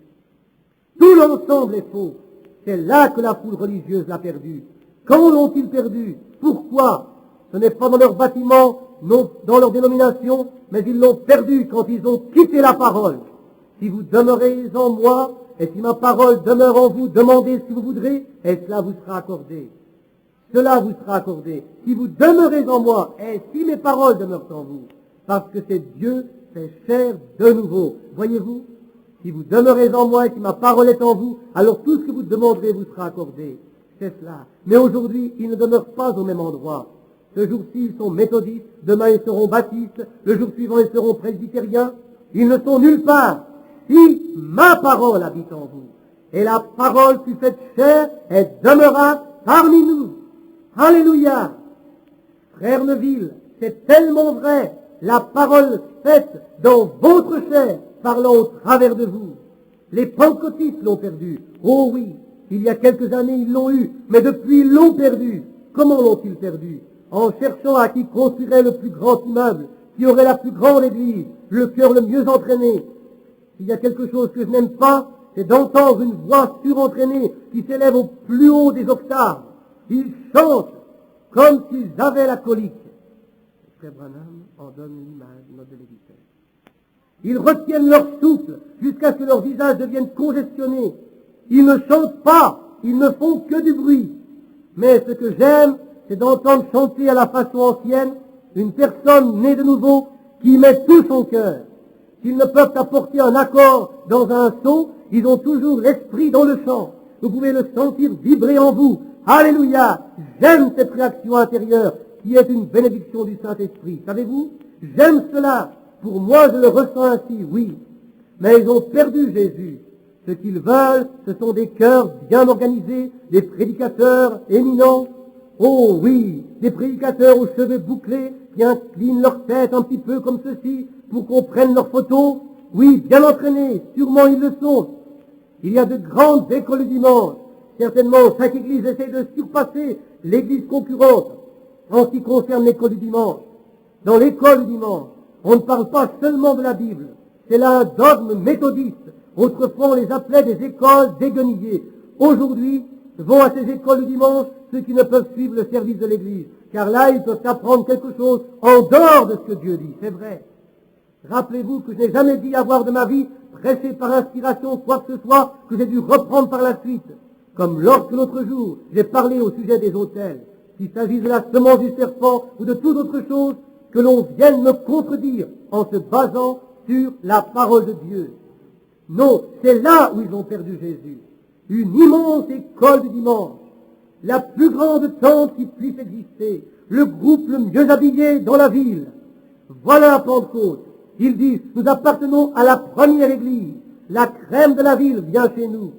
Tout l'ensemble est faux. C'est là que la foule religieuse l'a perdu. Quand l'ont-ils perdu? Pourquoi? Ce n'est pas dans leur bâtiment, non dans leur dénomination, mais ils l'ont perdu quand ils ont quitté la parole. Si vous demeurez en moi, et si ma parole demeure en vous, demandez ce que vous voudrez, et cela vous sera accordé. Cela vous sera accordé. Si vous demeurez en moi, et si mes paroles demeurent en vous, parce que c'est Dieu, c'est chair de nouveau. Voyez-vous? Si vous demeurez en moi et si ma parole est en vous, alors tout ce que vous demanderez vous sera accordé. C'est cela. Mais aujourd'hui, ils ne demeurent pas au même endroit. Ce jour-ci, ils sont méthodistes, demain ils seront baptistes, le jour suivant ils seront presbytériens. Ils ne sont nulle part. Si ma parole habite en vous, et la parole fut faite chair et demeura parmi nous. Alléluia! Frère Neville, c'est tellement vrai, la parole faite dans votre chair, parlant au travers de vous. Les pentecôtistes l'ont perdu. Oh oui, il y a quelques années ils l'ont eu, mais depuis ils l'ont perdu. Comment l'ont-ils perdu? En cherchant à qui construirait le plus grand immeuble, qui aurait la plus grande église, le cœur le mieux entraîné. S'il y a quelque chose que je n'aime pas, c'est d'entendre une voix surentraînée qui s'élève au plus haut des octaves. Ils chantent comme s'ils avaient la colique. Frère Branham en donne une image, notre délégué. Ils retiennent leur souffle jusqu'à ce que leur visage devienne congestionné. Ils ne chantent pas, ils ne font que du bruit. Mais ce que j'aime, c'est d'entendre chanter à la façon ancienne une personne née de nouveau qui met tout son cœur. S'ils ne peuvent apporter un accord dans un son, ils ont toujours l'esprit dans le chant. Vous pouvez le sentir vibrer en vous. Alléluia! J'aime cette réaction intérieure qui est une bénédiction du Saint-Esprit. Savez-vous? J'aime cela. Pour moi, je le ressens ainsi, oui. Mais ils ont perdu Jésus. Ce qu'ils veulent, ce sont des cœurs bien organisés, des prédicateurs éminents. Oh oui, des prédicateurs aux cheveux bouclés qui inclinent leur tête un petit peu comme ceci pour qu'on prenne leurs photos. Oui, bien entraînés, sûrement ils le sont. Il y a de grandes écoles du dimanche. Certainement, chaque église essaie de surpasser l'église concurrente en ce qui concerne l'école du dimanche. Dans l'école du dimanche, on ne parle pas seulement de la Bible. C'est là un dogme méthodiste. Autrefois, on les appelait des écoles déguenillées. Aujourd'hui, vont à ces écoles du dimanche ceux qui ne peuvent suivre le service de l'église. Car là, ils peuvent apprendre quelque chose en dehors de ce que Dieu dit. C'est vrai. Rappelez-vous que je n'ai jamais dit avoir de ma vie prêché par inspiration quoi que ce soit que j'ai dû reprendre par la suite. Comme lorsque l'autre jour, j'ai parlé au sujet des autels. Qu'il s'agisse de la semence du serpent ou de toute autre chose, que l'on vienne me contredire en se basant sur la parole de Dieu. Non, c'est là où ils ont perdu Jésus. Une immense école du dimanche, la plus grande tente qui puisse exister, le groupe le mieux habillé dans la ville. Voilà la Pentecôte. Ils disent, nous appartenons à la première église, la crème de la ville vient chez nous.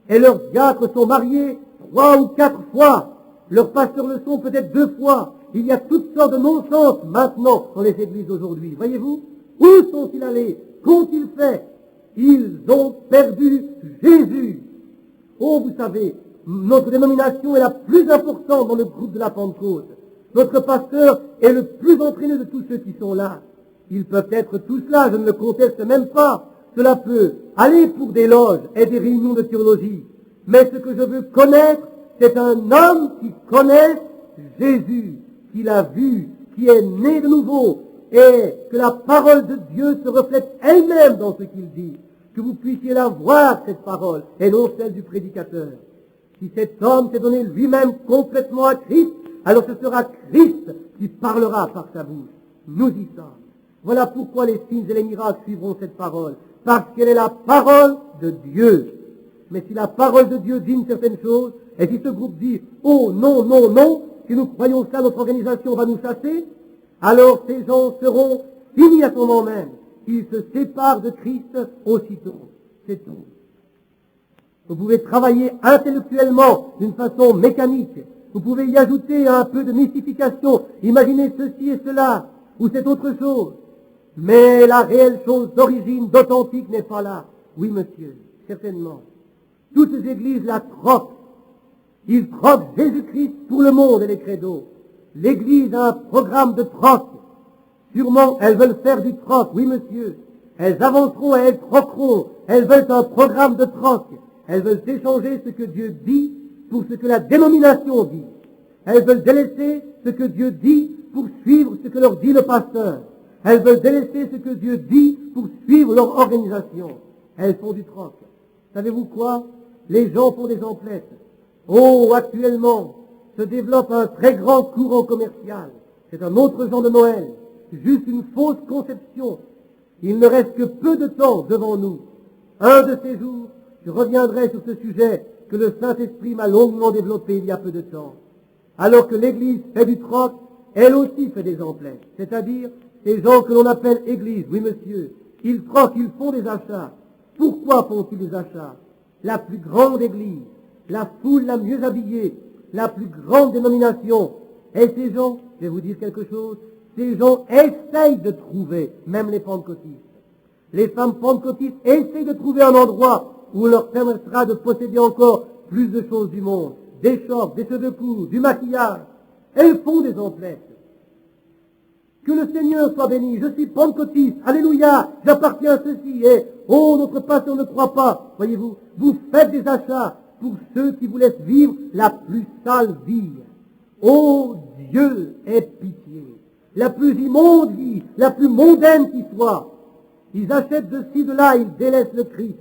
Et leurs diacres sont mariés 3 ou 4 fois, leurs pasteurs le sont peut-être 2 fois. Il y a toutes sortes de non-sens maintenant dans les églises d'aujourd'hui. Voyez-vous? Où sont-ils allés? Qu'ont-ils fait? Ils ont perdu Jésus. Oh, vous savez, notre dénomination est la plus importante dans le groupe de la Pentecôte. Notre pasteur est le plus entraîné de tous ceux qui sont là. Ils peuvent être tous là, je ne le conteste même pas. Cela peut aller pour des loges et des réunions de théologie. Mais ce que je veux connaître, c'est un homme qui connaît Jésus, qui l'a vu, qui est né de nouveau, et que la parole de Dieu se reflète elle-même dans ce qu'il dit. Que vous puissiez la voir, cette parole, et non celle du prédicateur. Si cet homme s'est donné lui-même complètement à Christ, alors ce sera Christ qui parlera par sa bouche. Nous y sommes. Voilà pourquoi les signes et les miracles suivront cette parole, parce qu'elle est la parole de Dieu. Mais si la parole de Dieu dit une certaine chose, et si ce groupe dit « Oh, non, non, non », si nous croyons ça, notre organisation va nous chasser, alors ces gens seront finis à ce moment même. Ils se séparent de Christ aussitôt. C'est tout. Vous pouvez travailler intellectuellement d'une façon mécanique. Vous pouvez y ajouter un peu de mystification. Imaginez ceci et cela, ou cette autre chose. Mais la réelle chose d'origine, d'authentique n'est pas là. Oui, monsieur, certainement. Toutes ces églises la troquent. Ils troquent Jésus-Christ pour le monde et les credos. L'église a un programme de troc. Sûrement, elles veulent faire du troc, oui monsieur. Elles avanceront et elles troqueront. Elles veulent un programme de troc. Elles veulent échanger ce que Dieu dit pour ce que la dénomination dit. Elles veulent délaisser ce que Dieu dit pour suivre ce que leur dit le pasteur. Elles veulent délaisser ce que Dieu dit pour suivre leur organisation. Elles font du troc. Savez-vous quoi? Les gens font des emplettes. Oh, actuellement, se développe un très grand courant commercial. C'est un autre genre de Noël. Juste une fausse conception. Il ne reste que peu de temps devant nous. Un de ces jours, je reviendrai sur ce sujet que le Saint-Esprit m'a longuement développé il y a peu de temps. Alors que l'Église fait du troc, elle aussi fait des emplettes. C'est-à-dire, ces gens que l'on appelle Église, oui monsieur, ils troquent, ils font des achats. Pourquoi font-ils des achats? La plus grande Église, la foule la mieux habillée, la plus grande dénomination. Et ces gens, je vais vous dire quelque chose, ces gens essayent de trouver, même les pentecôtistes. Les femmes pentecôtistes essayent de trouver un endroit où on leur permettra de posséder encore plus de choses du monde. Des shorts, des cheveux courts, du maquillage. Elles font des emplettes. Que le Seigneur soit béni. Je suis pentecôtiste. Alléluia. J'appartiens à ceci. Et, oh, notre pasteur ne croit pas. Voyez-vous, vous faites des achats pour ceux qui vous laissent vivre la plus sale vie. Oh, Dieu, aie pitié. La plus immonde vie, la plus mondaine qui soit. Ils achètent de ci, de là, ils délaissent le Christ.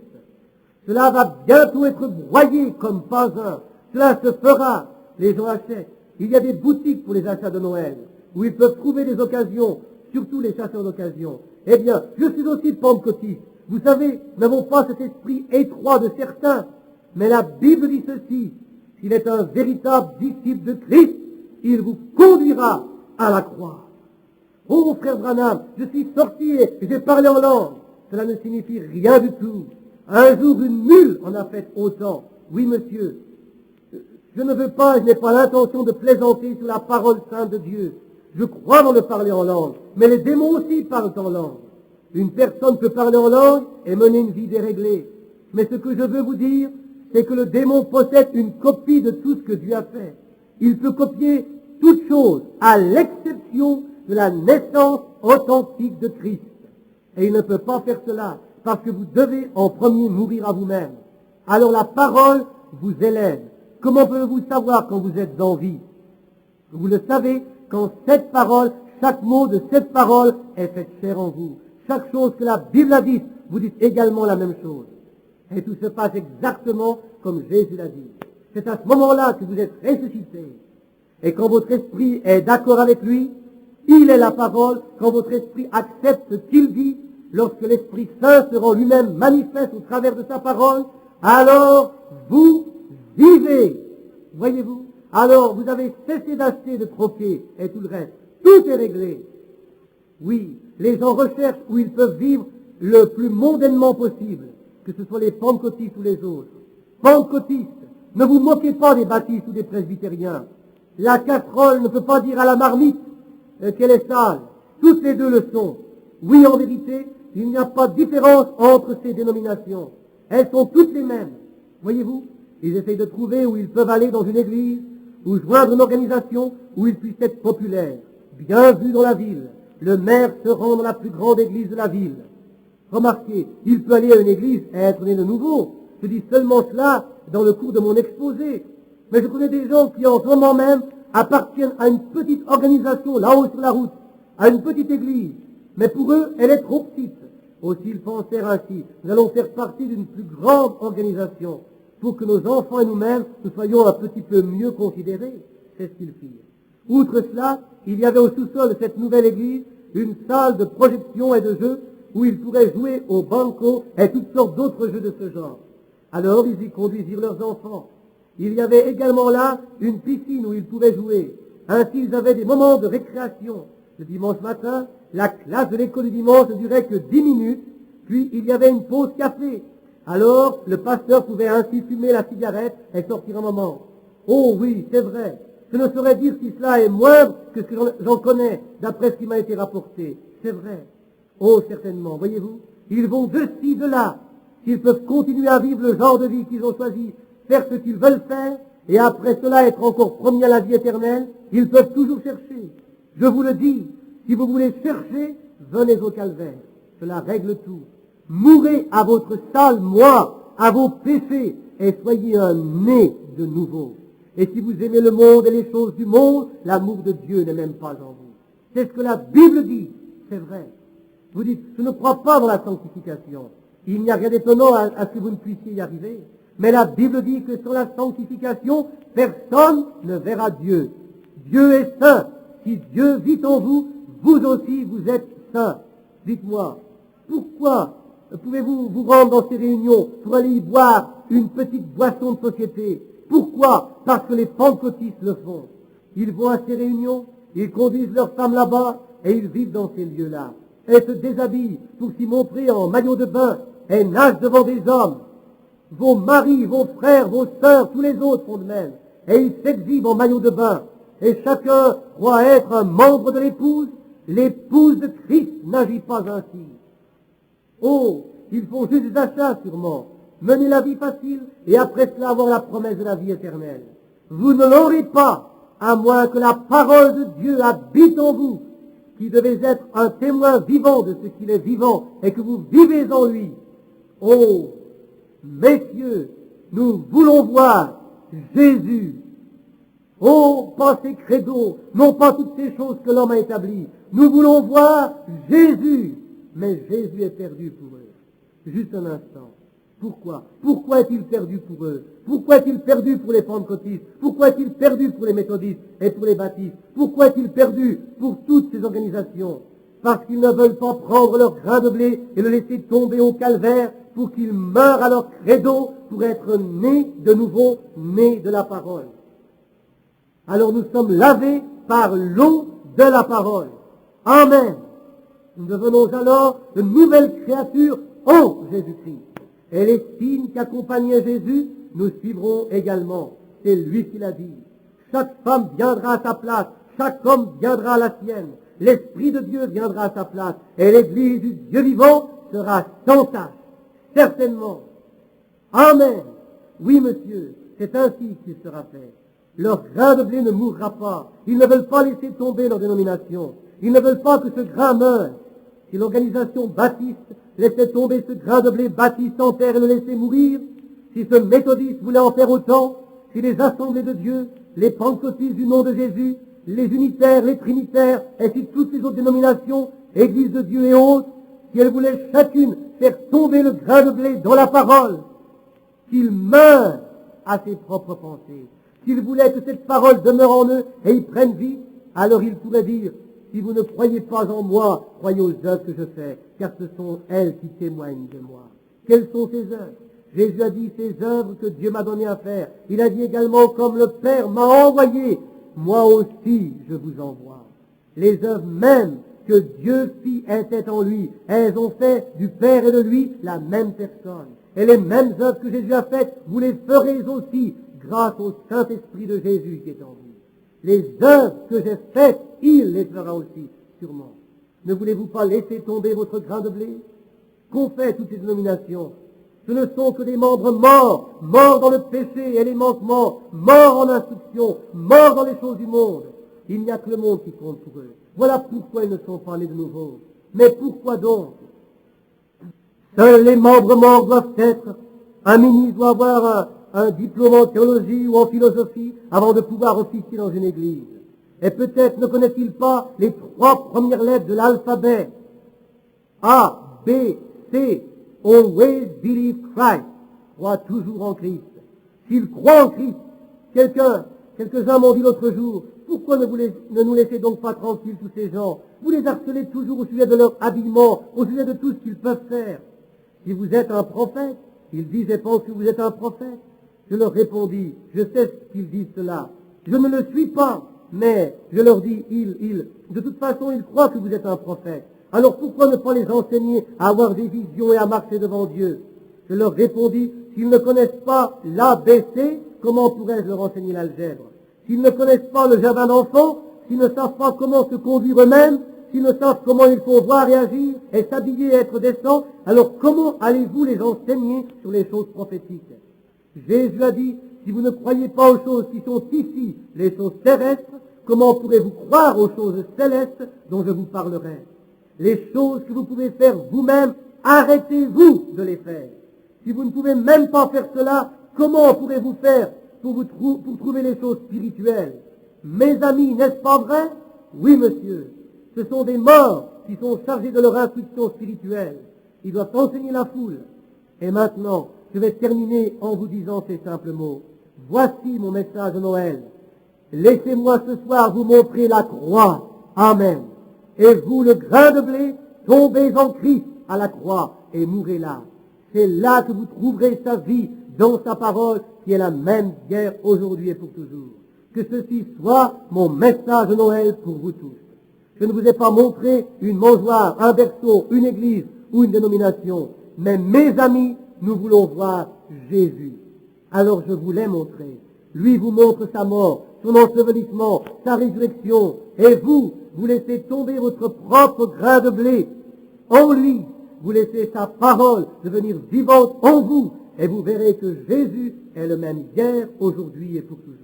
Cela va bientôt être broyé comme pas un. Cela se fera. Les gens achètent. Il y a des boutiques pour les achats de Noël, où ils peuvent trouver des occasions, surtout les chasseurs d'occasion. Eh bien, je suis aussi pentecôtiste. Vous savez, nous n'avons pas cet esprit étroit de certains. Mais la Bible dit ceci, s'il est un véritable disciple de Christ, il vous conduira à la croix. Oh, frère Branham, je suis sorti et j'ai parlé en langue. Cela ne signifie rien du tout. Un jour, une mule en a fait autant. Oui, monsieur. Je ne veux pas, je n'ai pas l'intention de plaisanter sur la parole sainte de Dieu. Je crois dans le parler en langue. Mais les démons aussi parlent en langue. Une personne peut parler en langue et mener une vie déréglée. Mais ce que je veux vous dire, c'est que le démon possède une copie de tout ce que Dieu a fait. Il peut copier toute chose, à l'exception de la naissance authentique de Christ. Et il ne peut pas faire cela, parce que vous devez en premier mourir à vous-même. Alors la parole vous élève. Comment pouvez-vous savoir quand vous êtes en vie? Vous le savez quand cette parole, chaque mot de cette parole est fait chair en vous. Chaque chose que la Bible a dite, vous dites également la même chose. Et tout se passe exactement comme Jésus l'a dit. C'est à ce moment-là que vous êtes ressuscité. Et quand votre esprit est d'accord avec lui, il est la parole. Quand votre esprit accepte ce qu'il dit, lorsque l'Esprit Saint se rend lui-même manifeste au travers de sa parole, alors vous vivez. Voyez-vous? Alors vous avez cessé d'acheter, de troquer et tout le reste. Tout est réglé. Oui, les gens recherchent où ils peuvent vivre le plus mondainement possible, que ce soit les pentecôtistes ou les autres. Pentecôtistes, ne vous moquez pas des baptistes ou des presbytériens. La casserole ne peut pas dire à la marmite qu'elle est sale. Toutes les deux le sont. Oui, en vérité, il n'y a pas de différence entre ces dénominations. Elles sont toutes les mêmes. Voyez-vous, ils essayent de trouver où ils peuvent aller dans une église, ou joindre une organisation où ils puissent être populaires. Bien vu dans la ville, le maire se rend dans la plus grande église de la ville. Remarquez, il peut aller à une église et être né de nouveau. Je dis seulement cela dans le cours de mon exposé. Mais je connais des gens qui en ce moment même appartiennent à une petite organisation là-haut sur la route, à une petite église. Mais pour eux, elle est trop petite. Aussi, ils pensèrent ainsi. Nous allons faire partie d'une plus grande organisation pour que nos enfants et nous-mêmes, nous soyons un petit peu mieux considérés. C'est ce qu'ils firent. Outre cela, il y avait au sous-sol de cette nouvelle église une salle de projection et de jeux où ils pourraient jouer au banco et toutes sortes d'autres jeux de ce genre. Alors, ils y conduisirent leurs enfants. Il y avait également là une piscine où ils pouvaient jouer. Ainsi, ils avaient des moments de récréation. Le dimanche matin, la classe de l'école du dimanche ne durait que 10 minutes, puis il y avait une pause café. Alors, le pasteur pouvait ainsi fumer la cigarette et sortir un moment. Oh oui, c'est vrai. Je ne saurais dire si cela est moindre que ce que j'en connais, d'après ce qui m'a été rapporté. C'est vrai. Oh, certainement. Voyez-vous, ils vont de ci, de là. qu'ils peuvent continuer à vivre le genre de vie qu'ils ont choisi, faire ce qu'ils veulent faire, et après cela être encore promis à la vie éternelle, ils peuvent toujours chercher. Je vous le dis, si vous voulez chercher, venez au calvaire. Cela règle tout. Mourrez à votre sale moi, à vos péchés, et soyez un né de nouveau. Et si vous aimez le monde et les choses du monde, l'amour de Dieu n'est même pas en vous. C'est ce que la Bible dit, c'est vrai. Vous dites, je ne crois pas dans la sanctification. Il n'y a rien d'étonnant à ce que vous ne puissiez y arriver. Mais la Bible dit que sur la sanctification, personne ne verra Dieu. Dieu est saint. Si Dieu vit en vous, vous aussi vous êtes saint. Dites-moi, pourquoi pouvez-vous vous rendre dans ces réunions pour aller y boire une petite boisson de société? Pourquoi? Parce que les pentecôtistes le font. Ils vont à ces réunions, ils conduisent leurs femmes là-bas et ils vivent dans ces lieux-là. Elles se déshabillent pour s'y montrer en maillot de bain et nagent devant des hommes. Vos maris, vos frères, vos sœurs, tous les autres font de même. Et ils s'exhibent en maillot de bain. Et chacun croit être un membre de l'épouse. L'épouse de Christ n'agit pas ainsi. Oh, ils font juste des achats sûrement. Mener la vie facile et après cela avoir la promesse de la vie éternelle. Vous ne l'aurez pas, à moins que la parole de Dieu habite en vous, qui devez être un témoin vivant de ce qu'il est vivant et que vous vivez en lui. Oh, messieurs, nous voulons voir Jésus. Oh, pas ces credos, non pas toutes ces choses que l'homme a établies. Nous voulons voir Jésus. Mais Jésus est perdu pour eux. Juste un instant. Pourquoi? Pourquoi est-il perdu pour eux? Pourquoi est-il perdu pour les pentecôtistes? Pourquoi est-il perdu pour les méthodistes et pour les baptistes? Pourquoi est-il perdu pour toutes ces organisations? Parce qu'ils ne veulent pas prendre leur grain de blé et le laisser tomber au calvaire pour qu'ils meurent à leur credo pour être nés de nouveau, nés de la parole. Alors nous sommes lavés par l'eau de la parole. Amen. Nous devenons alors de nouvelles créatures en Jésus-Christ. Et les signes qui accompagnaient Jésus, nous suivrons également. C'est lui qui l'a dit. Chaque femme viendra à sa place, chaque homme viendra à la sienne. L'Esprit de Dieu viendra à sa place. Et l'Église du Dieu vivant sera sans tache, certainement. Amen. Oui, monsieur, c'est ainsi qu'il sera fait. Leur grain de blé ne mourra pas. Ils ne veulent pas laisser tomber leur dénomination. Ils ne veulent pas que ce grain meure. Si l'organisation baptiste laissait tomber ce grain de blé baptiste en terre et le laissait mourir, si ce méthodiste voulait en faire autant, si les assemblées de Dieu, les pentecôtistes du nom de Jésus, les unitaires, les trinitaires, et si toutes les autres dénominations, églises de Dieu et autres, si elles voulaient chacune faire tomber le grain de blé dans la parole, qu'ils meurent à ses propres pensées, s'ils voulaient que cette parole demeure en eux et y prenne vie, alors ils pourraient dire, si vous ne croyez pas en moi, croyez aux œuvres que je fais, car ce sont elles qui témoignent de moi. Quelles sont ces œuvres? Jésus a dit ces œuvres que Dieu m'a donné à faire. Il a dit également, comme le Père m'a envoyé, moi aussi je vous envoie. Les œuvres mêmes que Dieu fit étaient en lui. Elles ont fait du Père et de lui la même personne. Et les mêmes œuvres que Jésus a faites, vous les ferez aussi grâce au Saint-Esprit de Jésus qui est en vous. Les œuvres que j'ai faites, il les fera aussi, sûrement. Ne voulez-vous pas laisser tomber votre grain de blé? Qu'ont fait toutes ces dénominations? Ce ne sont que des membres morts, morts dans le péché et les manquements, morts en instruction, morts dans les choses du monde. Il n'y a que le monde qui compte pour eux. Voilà pourquoi ils ne sont pas nés de nouveau. Mais pourquoi donc? Seuls les membres morts doivent être. Un ministre doit avoir un diplôme en théologie ou en philosophie avant de pouvoir officier dans une église. Et peut-être ne connaît-il pas les 3 premières lettres de l'alphabet. A, B, C. Always believe Christ. Crois toujours en Christ. S'il croit en Christ, quelques-uns m'ont dit l'autre jour, pourquoi ne nous laissez donc pas tranquilles tous ces gens? Vous les harcelez toujours au sujet de leur habillement, au sujet de tout ce qu'ils peuvent faire. Si vous êtes un prophète, ils disent et pensent que vous êtes un prophète. Je leur répondis, je sais ce qu'ils disent cela. Je ne le suis pas, mais je leur dis, de toute façon, ils croient que vous êtes un prophète. Alors pourquoi ne pas les enseigner à avoir des visions et à marcher devant Dieu? Je leur répondis, s'ils ne connaissent pas l'ABC, comment pourrais-je leur enseigner l'algèbre? S'ils ne connaissent pas le jardin d'enfants, s'ils ne savent pas comment se conduire eux-mêmes, s'ils ne savent comment il faut voir et agir, et s'habiller et être décents, alors comment allez-vous les enseigner sur les choses prophétiques? Jésus a dit, si vous ne croyez pas aux choses qui sont ici, les choses terrestres, comment pourrez-vous croire aux choses célestes dont je vous parlerai? Les choses que vous pouvez faire vous-même, arrêtez-vous de les faire. Si vous ne pouvez même pas faire cela, comment pourrez-vous faire pour trouver les choses spirituelles? Mes amis, n'est-ce pas vrai? Oui, monsieur. Ce sont des morts qui sont chargés de leur instruction spirituelle. Ils doivent enseigner la foule. Et maintenant, je vais terminer en vous disant ces simples mots. Voici mon message de Noël. Laissez-moi ce soir vous montrer la croix. Amen. Et vous, le grain de blé, tombez en Christ à la croix et mourrez là. C'est là que vous trouverez sa vie dans sa parole qui est la même hier, aujourd'hui et pour toujours. Que ceci soit mon message de Noël pour vous tous. Je ne vous ai pas montré une mangeoire, un berceau, une église ou une dénomination. Mais mes amis, nous voulons voir Jésus. Alors je vous l'ai montré. Lui vous montre sa mort, son ensevelissement, sa résurrection. Et vous, vous laissez tomber votre propre grain de blé en lui. Vous laissez sa parole devenir vivante en vous. Et vous verrez que Jésus est le même hier, aujourd'hui et pour toujours.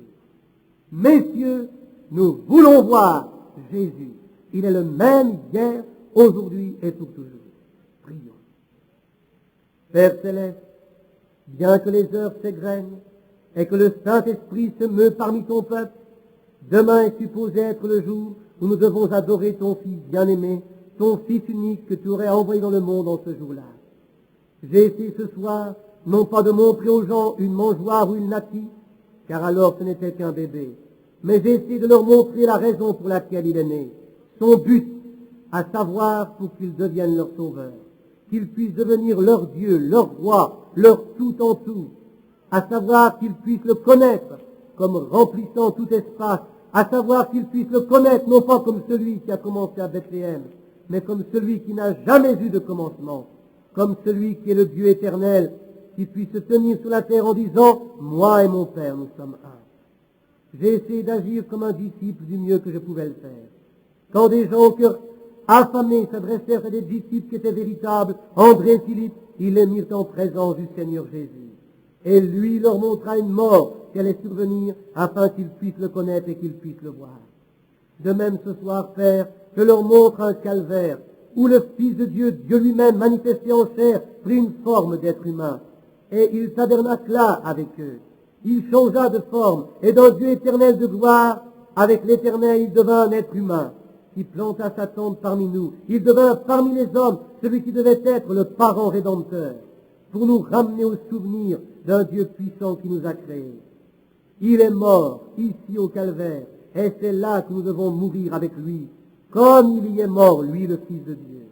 Messieurs, nous voulons voir Jésus. Il est le même hier, aujourd'hui et pour toujours. Prions. Père céleste, bien que les heures s'égrènent et que le Saint-Esprit se meut parmi ton peuple, demain est supposé être le jour où nous devons adorer ton Fils bien-aimé, ton Fils unique que tu aurais envoyé dans le monde en ce jour-là. J'ai essayé ce soir, non pas de montrer aux gens une mangeoire ou une natie, car alors ce n'était qu'un bébé, mais j'ai essayé de leur montrer la raison pour laquelle il est né, son but, à savoir pour qu'il devienne leur sauveur, qu'il puisse devenir leur Dieu, leur roi, leur tout en tout, à savoir qu'ils puissent le connaître comme remplissant tout espace, à savoir qu'ils puissent le connaître non pas comme celui qui a commencé à Bethléem, mais comme celui qui n'a jamais eu de commencement, comme celui qui est le Dieu éternel, qui puisse se tenir sur la terre en disant « Moi et mon Père, nous sommes un ». J'ai essayé d'agir comme un disciple du mieux que je pouvais le faire. Quand des gens au cœur affamés s'adressèrent à des disciples qui étaient véritables, André et Philippe, ils les mirent en présence du Seigneur Jésus. Et lui leur montra une mort qui allait survenir afin qu'ils puissent le connaître et qu'ils puissent le voir. De même ce soir, Père, je leur montre un calvaire où le Fils de Dieu, Dieu lui-même manifesté en chair, prit une forme d'être humain. Et il tabernacla avec eux. Il changea de forme, et d'un Dieu éternel de gloire, avec l'éternel, il devint un être humain, qui planta sa tente parmi nous. Il devint parmi les hommes celui qui devait être le parent rédempteur, pour nous ramener au souvenir d'un Dieu puissant qui nous a créés. Il est mort, ici au calvaire, et c'est là que nous devons mourir avec lui, comme il y est mort, lui, le Fils de Dieu.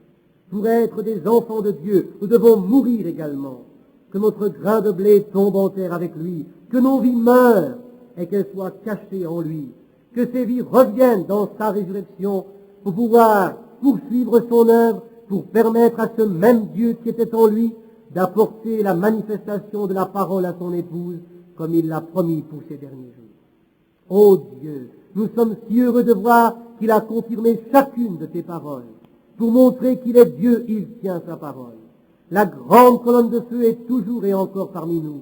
Pour être des enfants de Dieu, nous devons mourir également. Que notre grain de blé tombe en terre avec lui, que nos vies meurent et qu'elles soient cachées en lui, que ces vies reviennent dans sa résurrection pour pouvoir poursuivre son œuvre, pour permettre à ce même Dieu qui était en lui d'apporter la manifestation de la parole à son épouse, comme il l'a promis pour ces derniers jours. Ô Dieu, nous sommes si heureux de voir qu'il a confirmé chacune de tes paroles. Pour montrer qu'il est Dieu, il tient sa parole. La grande colonne de feu est toujours et encore parmi nous.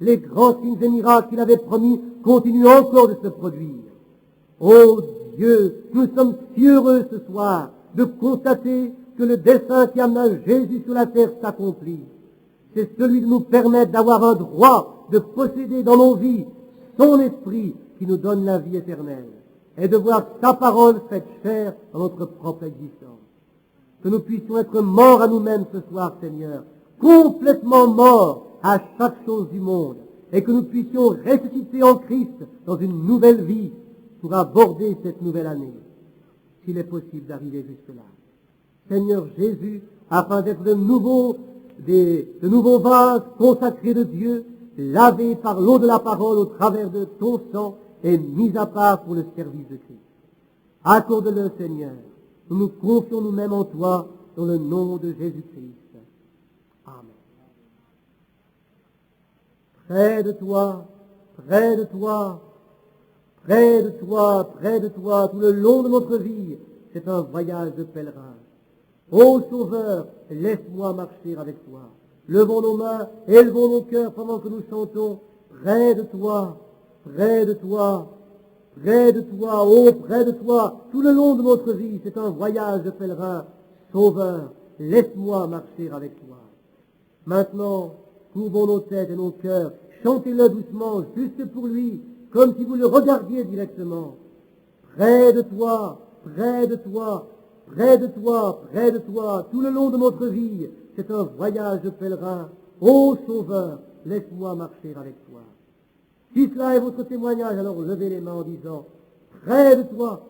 Les grands signes et miracles qu'il avait promis continuent encore de se produire. Ô Dieu, nous sommes si heureux ce soir de constater que le dessein qui amena Jésus sur la terre s'accomplit. C'est celui de nous permettre d'avoir un droit de posséder dans nos vies son esprit qui nous donne la vie éternelle et de voir sa parole faite chair dans notre propre existence. Que nous puissions être morts à nous-mêmes ce soir, Seigneur, complètement morts à chaque chose du monde, et que nous puissions ressusciter en Christ dans une nouvelle vie pour aborder cette nouvelle année, s'il est possible d'arriver jusque-là. Seigneur Jésus, afin d'être de nouveaux vases consacrés de Dieu, lavés par l'eau de la parole au travers de ton sang et mis à part pour le service de Christ. Accorde-le, Seigneur. Nous nous confions nous-mêmes en toi, dans le nom de Jésus-Christ. Amen. Près de toi, près de toi, près de toi, près de toi, tout le long de notre vie, c'est un voyage de pèlerin. Ô Sauveur, laisse-moi marcher avec toi. Levons nos mains, élevons nos cœurs pendant que nous chantons près de toi, près de toi, près de toi, oh, près de toi, tout le long de notre vie. C'est un voyage de pèlerin. Sauveur, laisse-moi marcher avec toi. Maintenant, courbons nos têtes et nos cœurs, chantez-le doucement, juste pour lui, comme si vous le regardiez directement. Près de toi, près de toi, près de toi, près de toi, tout le long de notre vie, c'est un voyage de pèlerin. Ô Sauveur, laisse-moi marcher avec toi. Si cela est votre témoignage, alors levez les mains en disant, près de toi,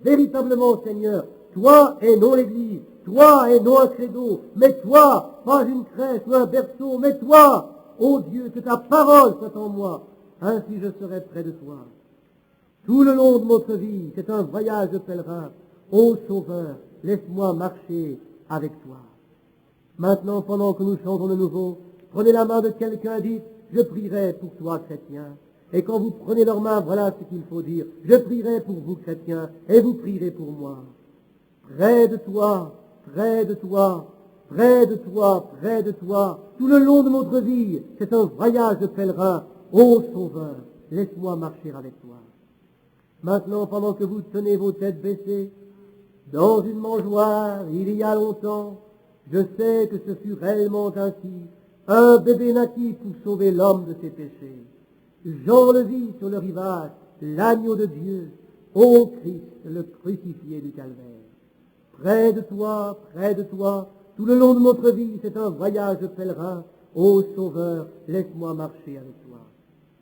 véritablement Seigneur, toi et non l'Église, toi et non un credo, mais toi, pas une crèche ou un berceau, mais toi, ô Dieu, que ta parole soit en moi, ainsi je serai près de toi. Tout le long de notre vie, c'est un voyage de pèlerin. Ô Sauveur, laisse-moi marcher avec toi. Maintenant, pendant que nous chantons de nouveau, prenez la main de quelqu'un, dites, je prierai pour toi, chrétien. Et quand vous prenez leur main, voilà ce qu'il faut dire. Je prierai pour vous, chrétiens, et vous prierez pour moi. Près de toi, près de toi, près de toi, près de toi, tout le long de notre vie, c'est un voyage de pèlerin. Ô Sauveur, laisse-moi marcher avec toi. Maintenant, pendant que vous tenez vos têtes baissées, dans une mangeoire, il y a longtemps, je sais que ce fut réellement ainsi, un bébé naquit pour sauver l'homme de ses péchés. Jean le vit sur le rivage, l'agneau de Dieu, ô Christ, le crucifié du calvaire. Près de toi, tout le long de notre vie, c'est un voyage de pèlerin. Ô Sauveur, laisse-moi marcher avec toi.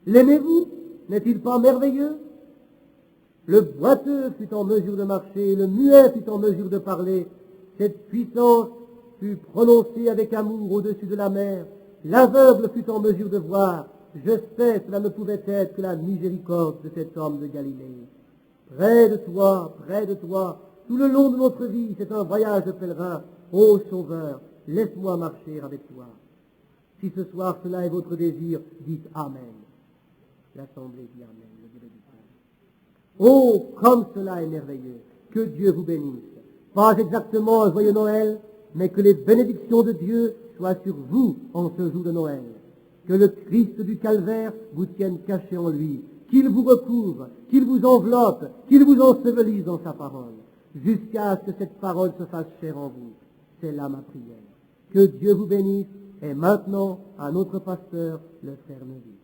L'aimez-vous? N'est-il pas merveilleux? Le boiteux fut en mesure de marcher, le muet fut en mesure de parler. Cette puissance fut prononcée avec amour au-dessus de la mer. L'aveugle fut en mesure de voir. Je sais, cela ne pouvait être que la miséricorde de cet homme de Galilée. Près de toi, tout le long de notre vie, c'est un voyage de pèlerin. Ô Sauveur, laisse-moi marcher avec toi. Si ce soir cela est votre désir, dites Amen. L'Assemblée dit Amen. Le Dieu du Père. Oh, comme cela est merveilleux. Que Dieu vous bénisse. Pas exactement un joyeux Noël, mais que les bénédictions de Dieu soient sur vous en ce jour de Noël. Que le Christ du calvaire vous tienne caché en lui, qu'il vous recouvre, qu'il vous enveloppe, qu'il vous ensevelisse dans sa parole, jusqu'à ce que cette parole se fasse chair en vous. C'est là ma prière. Que Dieu vous bénisse, et maintenant à notre pasteur, le frère Neville.